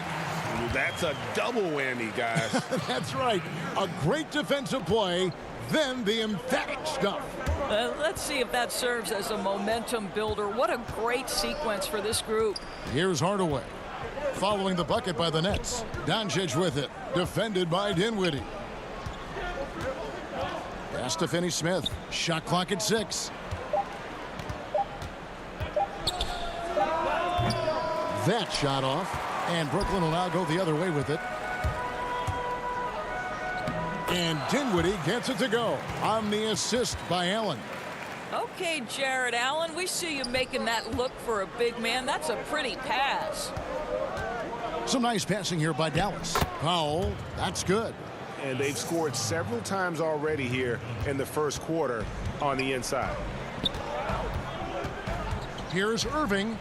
That's a double whammy, guys. That's right. A great defensive play, then the emphatic stuff. Let's see if that serves as a momentum builder. What a great sequence for this group. Here's Hardaway. Following the bucket by the Nets. Doncic with it. Defended by Dinwiddie. Pass to Finney-Smith. Shot clock at 6. That shot off. And Brooklyn will now go the other way with it. And Dinwiddie gets it to go on the assist by Allen. Okay, Jared Allen, we see you making that look for a big man. That's a pretty pass. Some nice passing here by Dallas. Powell, that's good. And they've scored several times already here in the first quarter on the inside. Here's Irving.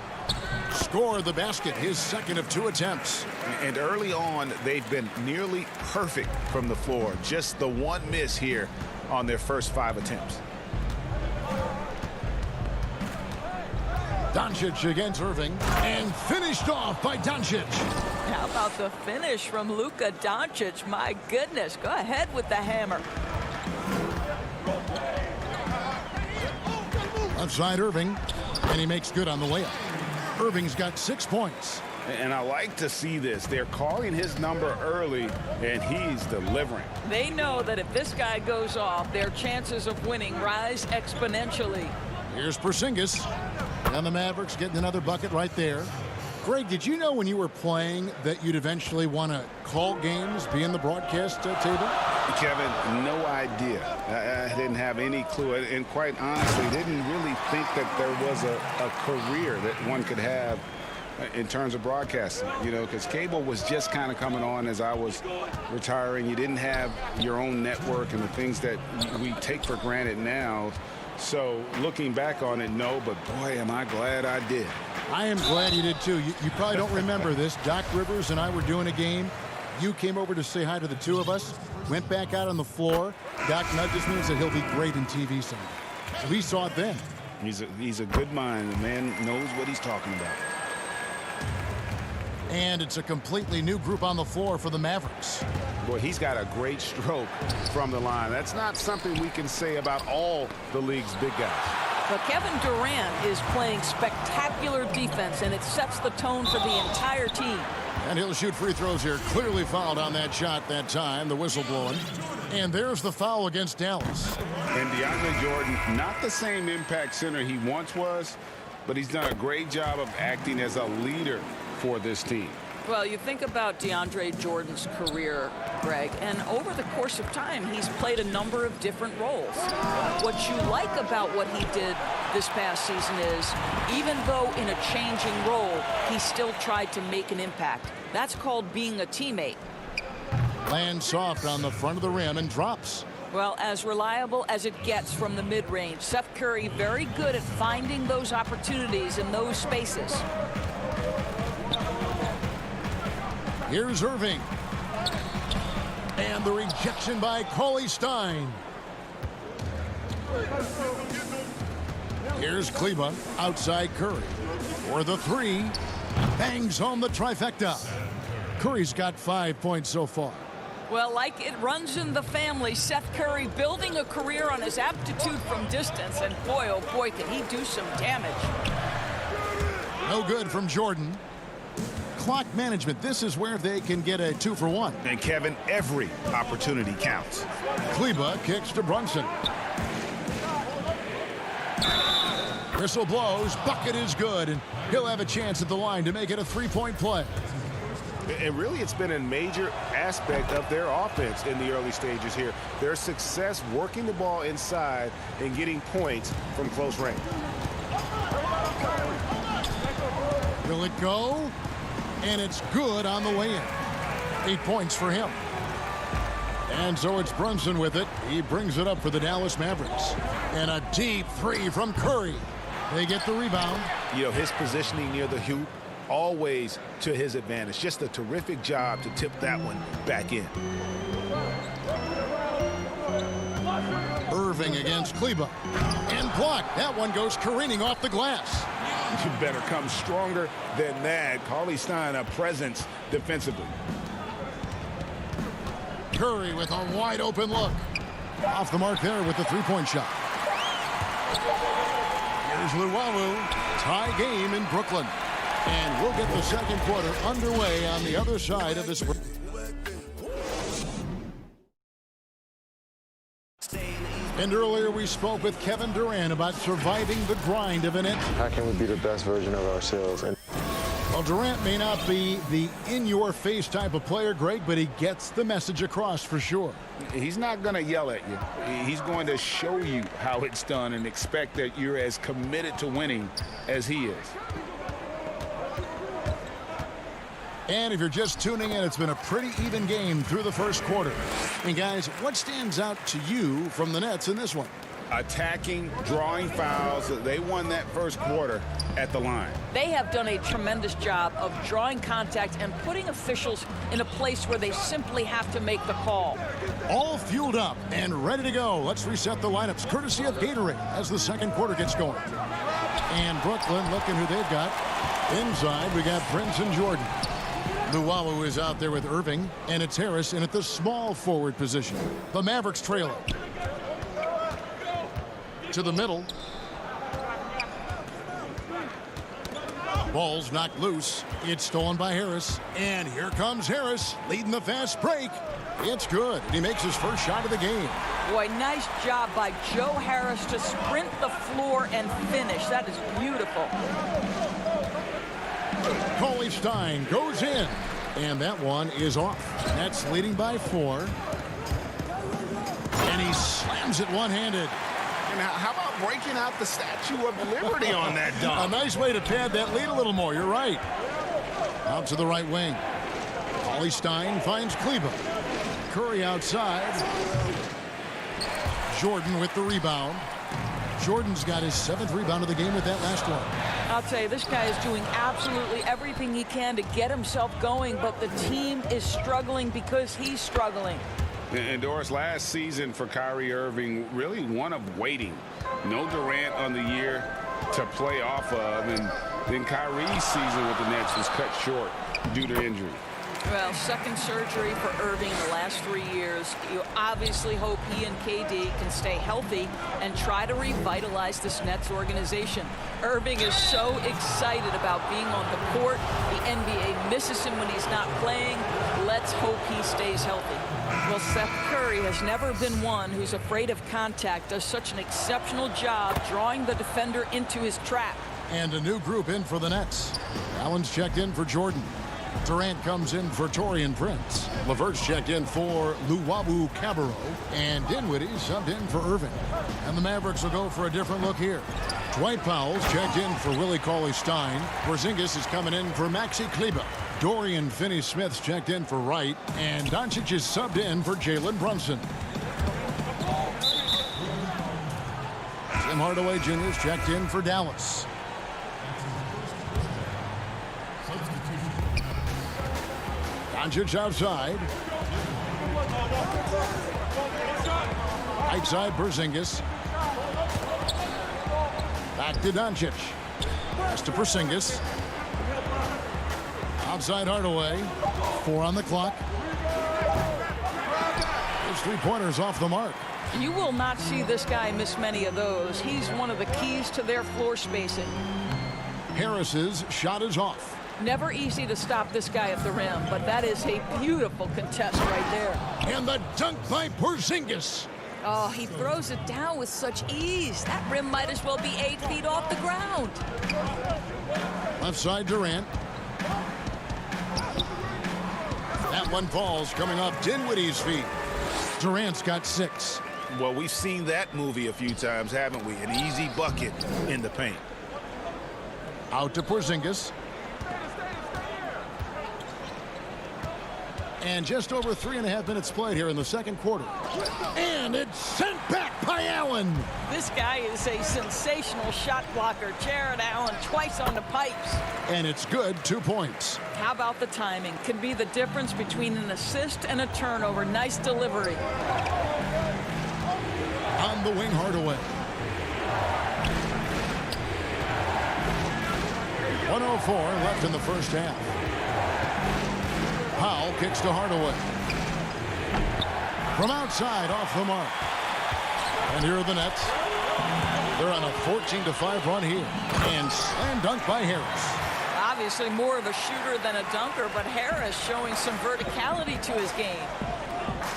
Score the basket, his second of 2 attempts. And early on, they've been nearly perfect from the floor. Just the one miss here on their first 5 attempts. Doncic against Irving, and finished off by Doncic. How about the finish from Luka Doncic? My goodness, go ahead with the hammer. Outside Irving, and he makes good on the layup. Irving's got 6 points. And I like to see this. They're calling his number early, and he's delivering. They know that if this guy goes off, their chances of winning rise exponentially. Here's Porzingis. And the Mavericks getting another bucket right there. Greg, did you know when you were playing that you'd eventually want to call games, be in the broadcast table? Kevin, no idea. I didn't have any clue. And quite honestly, didn't really think that there was a career that one could have in terms of broadcasting, you know, because cable was just kind of coming on as I was retiring. You didn't have your own network and the things that we take for granted now. So looking back on it, no, but boy, am I glad I did. I am glad you did too. You probably don't remember this. Doc Rivers and I were doing a game. You came over to say hi to the two of us, went back out on the floor. Doc nudges me and said he'll be great in TV someday. So we saw it then. He's a good mind. The man knows what he's talking about. And it's a completely new group on the floor for the Mavericks. Boy, he's got a great stroke from the line. That's not something we can say about all the league's big guys. But Kevin Durant is playing spectacular defense, and it sets the tone for the entire team. And he'll shoot free throws here. Clearly fouled on that shot that time. The whistle blowing. And there's the foul against Dallas. And DeAndre Jordan, not the same impact center he once was, but he's done a great job of acting as a leader for this team. Well, you think about DeAndre Jordan's career, Greg, and over the course of time, he's played a number of different roles. What you like about what he did this past season is, even though in a changing role, he still tried to make an impact. That's called being a teammate. Lands soft on the front of the rim and drops. Well, as reliable as it gets from the mid-range. Seth Curry very good at finding those opportunities in those spaces. Here's Irving. And the rejection by Cauley Stein. Here's Kleba outside Curry. For the three. Bangs home the trifecta. Curry's got 5 points so far. Well, like it runs in the family, Seth Curry building a career on his aptitude from distance. And boy, oh boy, can he do some damage. No good from Jordan. Clock management. This is where they can get a 2-for-1. And Kevin, every opportunity counts. Kleba kicks to Brunson. Whistle blows. Bucket is good. And he'll have a chance at the line to make it a 3-point play. And really, it's been a major aspect of their offense in the early stages here. Their success working the ball inside and getting points from close range. Will it go? And it's good on the way in. 8 points for him. And so it's Brunson with it. He brings it up for the Dallas Mavericks. And a deep three from Curry. They get the rebound. You know, his positioning near the hoop, always to his advantage. Just a terrific job to tip that one back in. Irving against Kleba. And blocked. That one goes careening off the glass. You better come stronger than that. Cauley Stein, a presence defensively. Curry with a wide open look. Off the mark there with the three-point shot. Here's Luwawu. Tie game in Brooklyn. And we'll get the second quarter underway on the other side of this. And earlier we spoke with Kevin Durant about surviving the grind of an injury. How can we be the best version of ourselves? Well, Durant may not be the in-your-face type of player, Greg, but he gets the message across for sure. He's not going to yell at you. He's going to show you how it's done and expect that you're as committed to winning as he is. And if you're just tuning in, it's been a pretty even game through the first quarter. And guys, what stands out to you from the Nets in this one? Attacking, drawing fouls. They won that first quarter at the line. They have done a tremendous job of drawing contact and putting officials in a place where they simply have to make the call. All fueled up and ready to go. Let's reset the lineups courtesy of Gatorade as the second quarter gets going. And Brooklyn looking who they've got. Inside, we got Prince and Jordan. Luwawu is out there with Irving, and it's Harris in at the small forward position. The Mavericks trail it. To the middle. Ball's knocked loose. It's stolen by Harris. And here comes Harris leading the fast break. It's good. He makes his first shot of the game. Boy, nice job by Joe Harris to sprint the floor and finish. That is beautiful. Cauley Stein goes in. And that one is off. Nets leading by 4. And he slams it one-handed. And how about breaking out the Statue of Liberty on that dunk? A nice way to pad that lead a little more. You're right. Out to the right wing. Cauley Stein finds Kleba. Curry outside. Jordan with the rebound. Jordan's got his 7th rebound of the game with that last one. I'll tell you, this guy is doing absolutely everything he can to get himself going, but the team is struggling because he's struggling. And Doris, last season for Kyrie Irving, really one of waiting. No Durant on the year to play off of, and then Kyrie's season with the Nets was cut short due to injury. Well, second surgery for Irving in the last 3 years. You obviously hope he and KD can stay healthy and try to revitalize this Nets organization. Irving is so excited about being on the court. The NBA misses him when he's not playing. Let's hope he stays healthy. Well, Seth Curry has never been one who's afraid of contact, does such an exceptional job drawing the defender into his trap. And a new group in for the Nets. Allen's checked in for Jordan. Durant comes in for Taurean Prince. LeVert's checked in for Luwawu Cabarro. And Dinwiddie subbed in for Irving. And the Mavericks will go for a different look here. Dwight Powell's checked in for Willie Cauley-Stein. Porzingis is coming in for Maxi Kleba. Dorian Finney-Smith's checked in for Wright. And Doncic is subbed in for Jalen Brunson. Tim Hardaway Jr. is checked in for Dallas. Doncic outside. Right side, Porzingis. Back to Doncic. Pass to Porzingis. Outside Hardaway. 4 on the clock. His three-pointers off the mark. You will not see this guy miss many of those. He's one of the keys to their floor spacing. Harris's shot is off. Never easy to stop this guy at the rim, but that is a beautiful contest right there. And the dunk by Porzingis. Oh, he throws it down with such ease. That rim might as well be 8 feet off the ground. Left side Durant. That one falls coming off Dinwiddie's feet. Durant's got 6. Well, we've seen that movie a few times, haven't we? An easy bucket in the paint. Out to Porzingis. And just over 3.5 minutes played here in the second quarter. And it's sent back by Allen. This guy is a sensational shot blocker. Jared Allen twice on the pipes. And it's good, 2 points. How about the timing? Can be the difference between an assist and a turnover. Nice delivery. On the wing, Hardaway. 1:04 left in the first half. Powell kicks to Hardaway. From outside, off the mark. And here are the Nets. They're on a 14-5 run here. And slam dunk by Harris. Obviously more of a shooter than a dunker, but Harris showing some verticality to his game.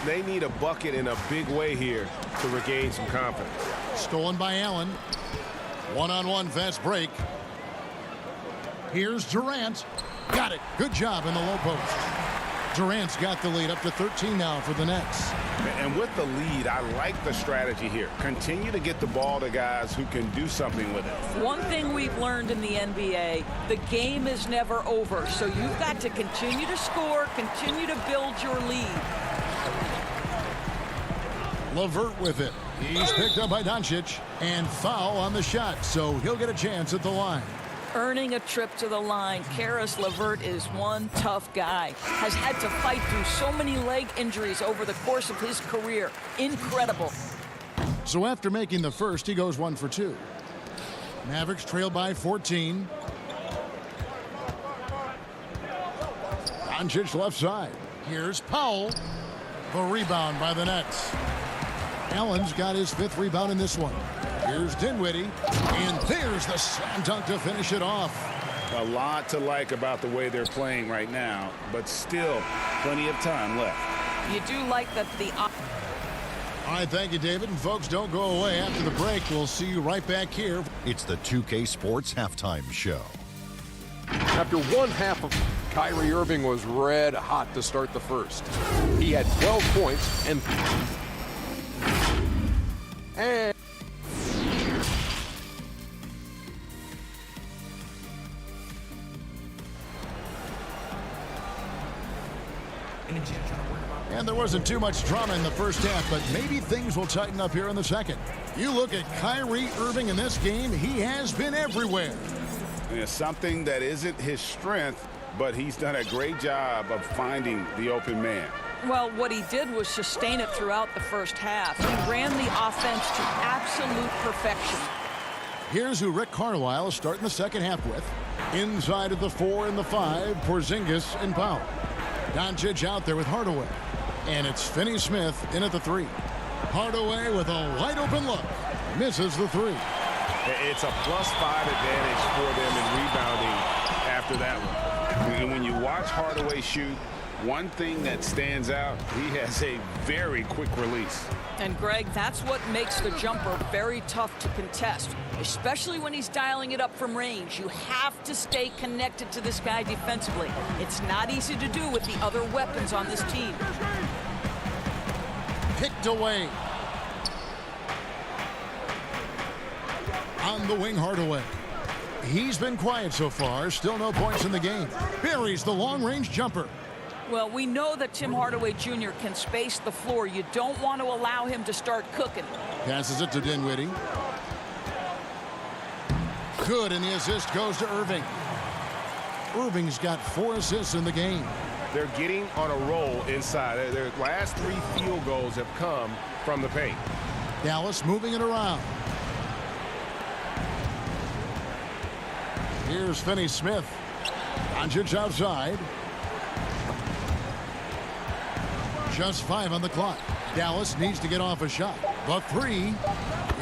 They need a bucket in a big way here to regain some confidence. Stolen by Allen. One-on-one fast break. Here's Durant. Got it. Good job in the low post. Durant's got the lead up to 13 now for the Nets. And with the lead, I like the strategy here. Continue to get the ball to guys who can do something with it. One thing we've learned in the NBA, the game is never over. So you've got to continue to score, continue to build your lead. LeVert with it. He's picked up by Doncic. And foul on the shot, so he'll get a chance at the line. Earning a trip to the line. Karis LeVert is one tough guy. Has had to fight through so many leg injuries over the course of his career. Incredible. So after making the first, he goes 1 for 2. Mavericks trail by 14. Doncic left side. Here's Powell. The rebound by the Nets. Allen's got his 5th rebound in this one. Here's Dinwiddie, and there's the slam dunk to finish it off. A lot to like about the way they're playing right now, but still plenty of time left. You do like that the... All right, thank you, David. And folks, don't go away. After the break, we'll see you right back here. It's the 2K Sports Halftime Show. After one half of Kyrie Irving was red hot to start the first. He had 12 points and And there wasn't too much drama in the first half, but maybe things will tighten up here in the second. You look at Kyrie Irving in this game, he has been everywhere. It's something that isn't his strength, but he's done a great job of finding the open man. Well, what he did was sustain it throughout the first half. He ran the offense to absolute perfection. Here's who Rick Carlisle is starting the second half with. Inside of the 4 and the 5, Porzingis and Powell. Doncic out there with Hardaway. And it's Finney-Smith in at the 3. Hardaway with a wide open look. Misses the 3. It's a +5 advantage for them in rebounding after that one. And when you watch Hardaway shoot, one thing that stands out, he has a very quick release. And Greg, that's what makes the jumper very tough to contest, especially when he's dialing it up from range. You have to stay connected to this guy defensively. It's not easy to do with the other weapons on this team. Picked away. On the wing, Hardaway. He's been quiet so far. Still no points in the game. Buries the long-range jumper. Well, we know that Tim Hardaway Jr. can space the floor. You don't want to allow him to start cooking. Passes it to Dinwiddie. Good, and the assist goes to Irving. Irving's got 4 assists in the game. They're getting on a roll inside. Their last 3 field goals have come from the paint. Dallas moving it around. Here's Finney-Smith. Doncic outside. Just 5 on the clock. Dallas needs to get off a shot. The 3.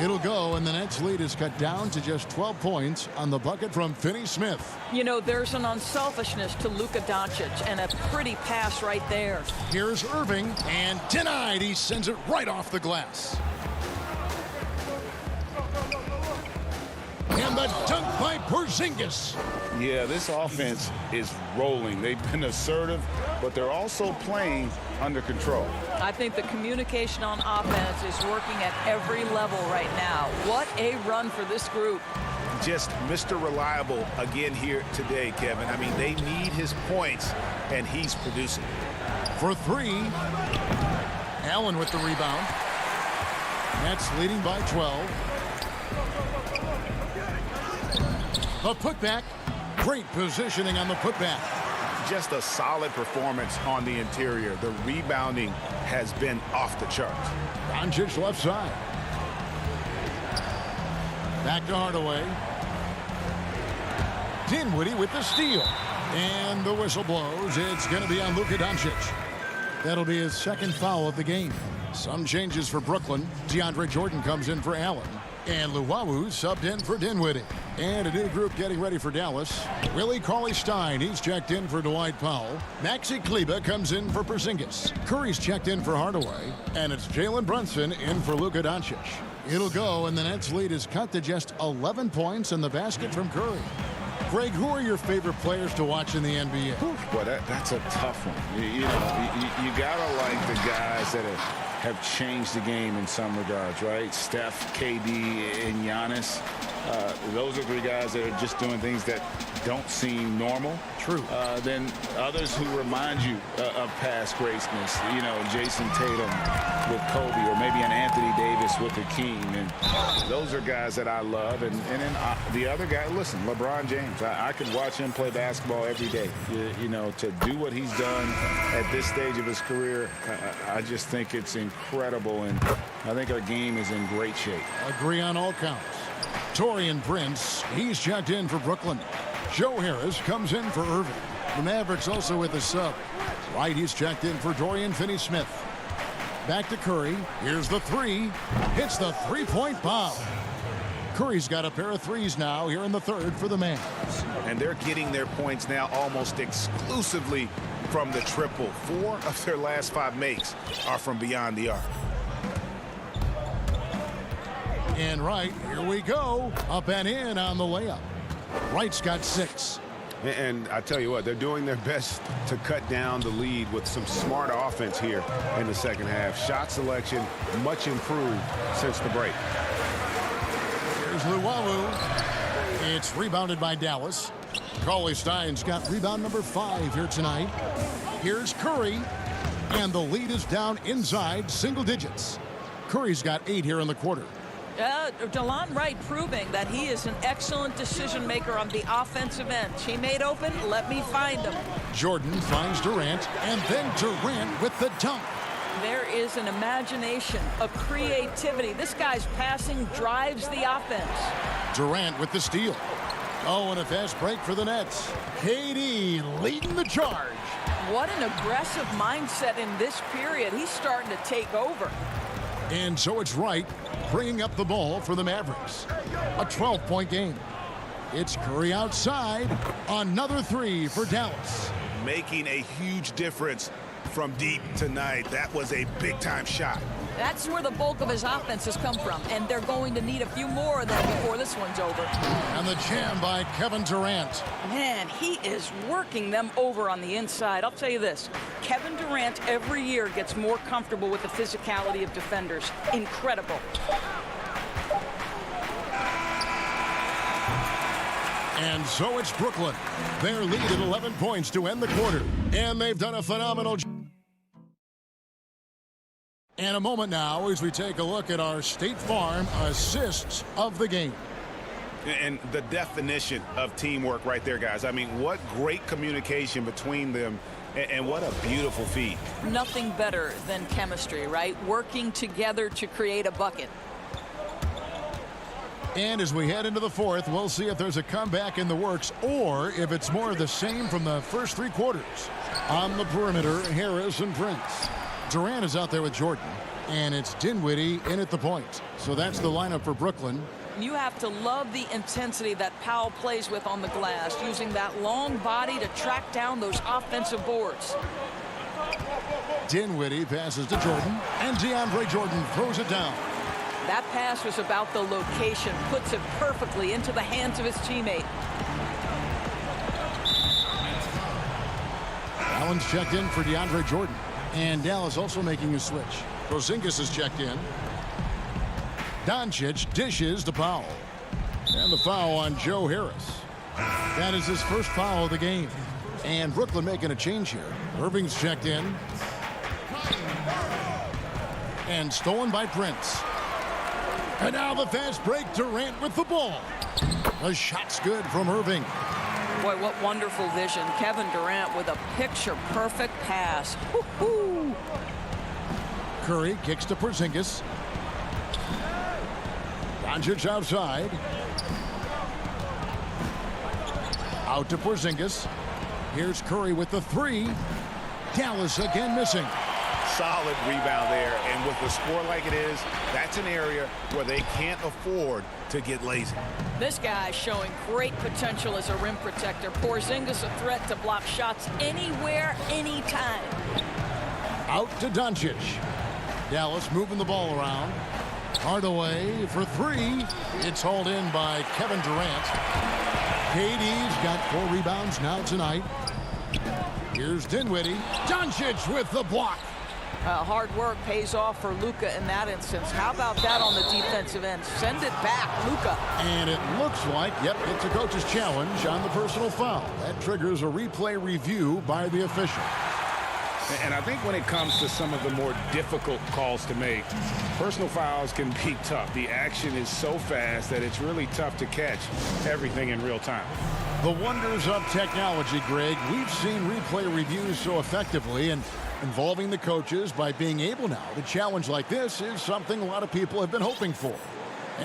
It'll go, and the Nets lead is cut down to just 12 points on the bucket from Finney-Smith. You know, there's an unselfishness to Luka Doncic, and a pretty pass right there. Here's Irving, and denied. He sends it right off the glass. And the dunk by Porzingis. Yeah, this offense is rolling. They've been assertive, but they're also playing under control. I think the communication on offense is working at every level right now. What a run for this group. Just Mr. Reliable again here today, Kevin. I mean, they need his points, and he's producing. For 3. Allen with the rebound. Nets leading by 12. The putback. Great positioning on the putback. Just a solid performance on the interior. The rebounding has been off the charts. Doncic left side. Back to Hardaway. Dinwiddie with the steal. And the whistle blows. It's going to be on Luka Doncic. That'll be his second foul of the game. Some changes for Brooklyn. DeAndre Jordan comes in for Allen. And Luwawu subbed in for Dinwiddie. And a new group getting ready for Dallas. Willie Cauley-Stein, he's checked in for Dwight Powell. Maxi Kleber comes in for Porzingis. Curry's checked in for Hardaway. And it's Jalen Brunson in for Luka Doncic. It'll go, and the Nets lead is cut to just 11 points in the basket from Curry. Greg, who are your favorite players to watch in the NBA? Boy, that's a tough one. You gotta like the guys that have changed the game in some regards, right? Steph, KD, and Giannis. Those are 3 guys that are just doing things that don't seem normal. True. Then others who remind you of past greatness. You know, Jason Tatum with Kobe, or maybe an Anthony Davis with the King. And those are guys that I love. And then the other guy, listen, LeBron James. I could watch him play basketball every day. You know, to do what he's done at this stage of his career, I just think it's incredible. And I think our game is in great shape. Agree on all counts. Taurean Prince, he's checked in for Brooklyn. Joe Harris comes in for Irving. The Mavericks also with a sub. White, he's checked in for Dorian Finney-Smith. Back to Curry. Here's the 3. Hits the three-point bomb. Curry's got a pair of 3s now here in the 3rd for the Mavs. And they're getting their points now almost exclusively from the triple. 4 of their last 5 makes are from beyond the arc. And Wright, here we go. Up and in on the layup. Wright's got 6. And I tell you what, they're doing their best to cut down the lead with some smart offense here in the second half. Shot selection much improved since the break. Here's Luwawu. It's rebounded by Dallas. Cauley-Stein's got rebound number 5 here tonight. Here's Curry. And the lead is down inside single digits. Curry's got 8 here in the quarter. DeLon Wright proving that he is an excellent decision maker on the offensive end. Teammate open, let me find him. Jordan finds Durant, and then Durant with the dunk. There is an imagination, a creativity. This guy's passing drives the offense. Durant with the steal. Oh, and a fast break for the Nets. KD leading the charge. What an aggressive mindset in this period. He's starting to take over. And so it's Wright bringing up the ball for the Mavericks. A 12-point game. It's Curry outside. Another 3 for Dallas. Making a huge difference from deep tonight. That was a big-time shot. That's where the bulk of his offense has come from, and they're going to need a few more of them before this one's over. And the jam by Kevin Durant. Man, he is working them over on the inside. I'll tell you this, Kevin Durant every year gets more comfortable with the physicality of defenders. Incredible. And so it's Brooklyn. Their lead at 11 points to end the quarter. And they've done a phenomenal job. And a moment now as we take a look at our State Farm assists of the game. And the definition of teamwork right there, guys. I mean, what great communication between them, and what a beautiful feed. Nothing better than chemistry, right? Working together to create a bucket. And as we head into the fourth, we'll see if there's a comeback in the works or if it's more of the same from the first 3 quarters. On the perimeter, Harris and Prince. Durant is out there with Jordan. And it's Dinwiddie in at the point. So that's the lineup for Brooklyn. You have to love the intensity that Powell plays with on the glass, using that long body to track down those offensive boards. Dinwiddie passes to Jordan, and DeAndre Jordan throws it down. That pass was about the location, puts it perfectly into the hands of his teammate. Allen's checked in for DeAndre Jordan, and Dallas also making a switch. Porzingis is checked in. Doncic dishes to Powell. And the foul on Joe Harris. That is his first foul of the game. And Brooklyn making a change here. Irving's checked in. And stolen by Prince. And now the fast break. Durant with the ball. The shot's good from Irving. Boy, what wonderful vision. Kevin Durant with a picture-perfect pass. Woo-hoo. Curry kicks to Porzingis. Doncic outside. Out to Porzingis. Here's Curry with the 3. Dallas again missing. Solid rebound there, and with the score like it is, that's an area where they can't afford to get lazy. This guy showing great potential as a rim protector. Porzingis a threat to block shots anywhere, anytime. Out to Doncic. Dallas moving the ball around. Hardaway for 3. It's hauled in by Kevin Durant. KD's got 4 rebounds now tonight. Here's Dinwiddie. Doncic with the block. Hard work pays off for Luka in that instance. How about that on the defensive end? Send it back, Luka. And it looks like, yep, it's a coach's challenge on the personal foul. That triggers a replay review by the official. And I think when it comes to some of the more difficult calls to make, personal fouls can be tough. The action is so fast that it's really tough to catch everything in real time. The wonders of technology, Greg. We've seen replay reviews so effectively, and involving the coaches by being able now to challenge like this is something a lot of people have been hoping for.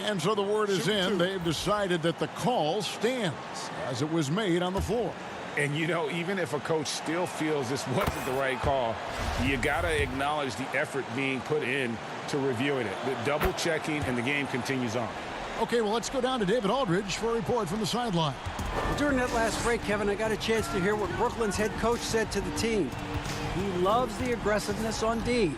And so the word is in. They've decided that the call stands as it was made on the floor. And, you know, even if a coach still feels this wasn't the right call, you got to acknowledge the effort being put in to reviewing it. The double checking, and the game continues on. Okay, well, let's go down to David Aldridge for a report from the sideline. During that last break, Kevin, I got a chance to hear what Brooklyn's head coach said to the team. He loves the aggressiveness on D.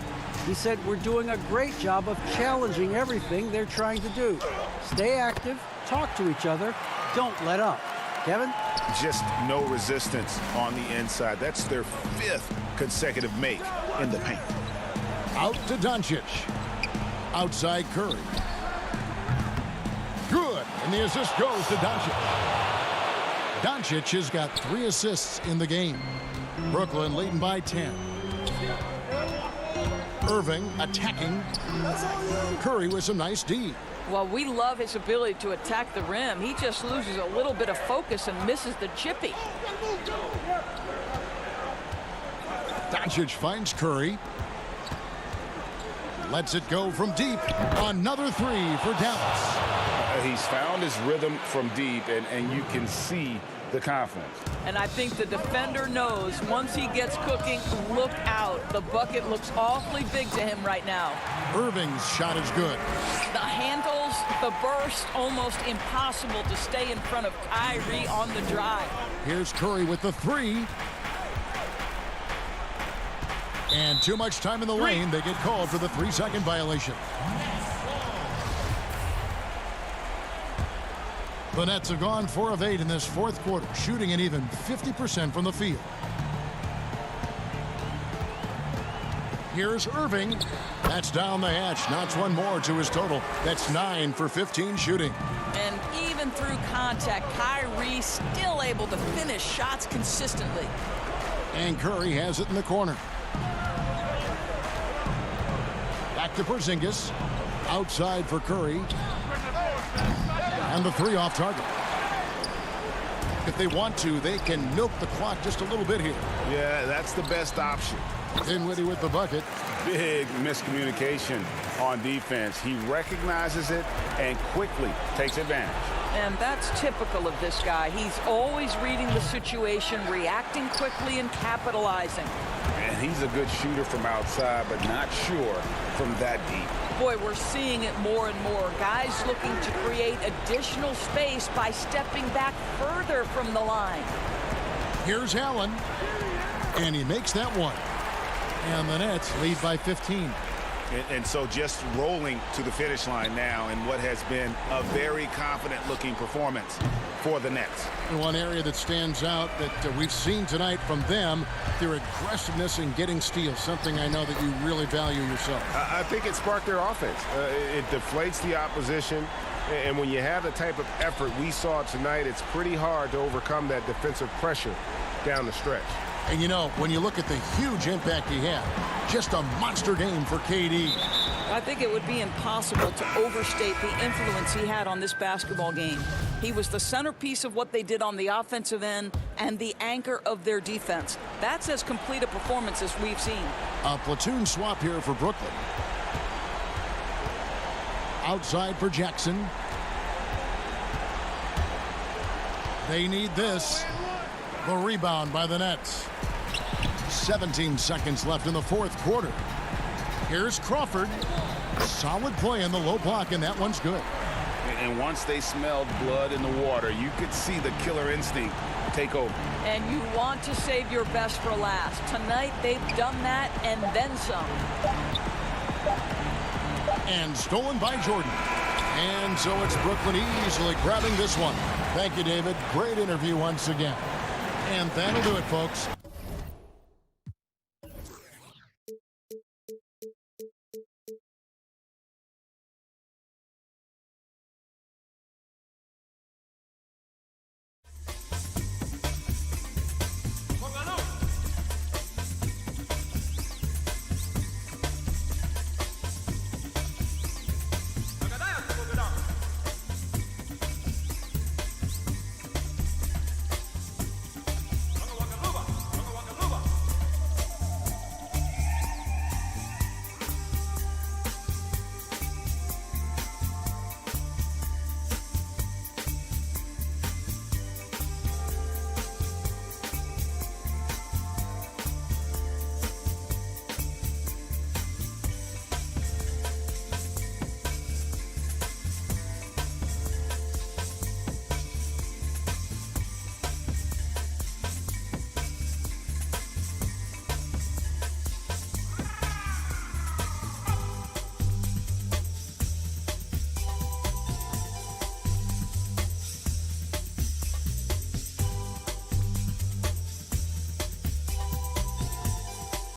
He said, we're doing a great job of challenging everything they're trying to do. Stay active, talk to each other, don't let up. Kevin? Just no resistance on the inside. That's their 5th consecutive make in the paint. Out to Doncic. Outside Curry. Good. And the assist goes to Doncic. Doncic has got 3 assists in the game. Brooklyn leading by 10. Irving attacking. Curry with some nice D. Well, we love his ability to attack the rim. He just loses a little bit of focus and misses the chippy. Doncic finds Curry. Lets it go from deep. Another 3 for Dallas. He's found his rhythm from deep, and you can see the confidence. And I think the defender knows once he gets cooking, look out. The bucket looks awfully big to him right now. Irving's shot is good. The handles, the burst, almost impossible to stay in front of Kyrie on the drive. Here's Curry with the 3. And too much time in the lane. They get called for the 3-second violation. The Nets have gone 4 of 8 in this 4th quarter, shooting an even 50% from the field. Here's Irving. That's down the hatch. Knocks 1 more to his total. That's 9 for 15 shooting. And even through contact, Kyrie still able to finish shots consistently. And Curry has it in the corner. Back to Porzingis. Outside for Curry. And the 3 off target. If they want to, they can milk the clock just a little bit here. Yeah, that's the best option. Dinwiddie with the bucket. big miscommunication on defense. He recognizes it and quickly takes advantage. And that's typical of this guy. He's always reading the situation, reacting quickly, and capitalizing. And he's a good shooter from outside, but not sure from that deep. Boy, we're seeing it more and more. Guys looking to create additional space by stepping back further from the line. Here's Allen, and he makes that one. And the Nets lead by 15. And so just rolling to the finish line now in what has been a very confident-looking performance for the Nets. And one area that stands out that we've seen tonight from them, their aggressiveness in getting steals, something I know that you really value yourself. I think it sparked their offense. It deflates the opposition. And when you have the type of effort we saw tonight, it's pretty hard to overcome that defensive pressure down the stretch. And you know, when you look at the huge impact he had, just a monster game for KD. I think it would be impossible to overstate the influence he had on this basketball game. He was the centerpiece of what they did on the offensive end and the anchor of their defense. That's as complete a performance as we've seen. A platoon swap here for Brooklyn. Outside for Jackson. They need this. The rebound by the Nets. 17 seconds left in the fourth quarter. Here's Crawford. Solid play in the low block, and that one's good. And once they smelled blood in the water, you could see the killer instinct take over. And you want to save your best for last. Tonight, they've done that and then some. And stolen by Jordan. And so it's Brooklyn easily grabbing this one. Thank you, David. Great interview once again. And that'll do it, folks.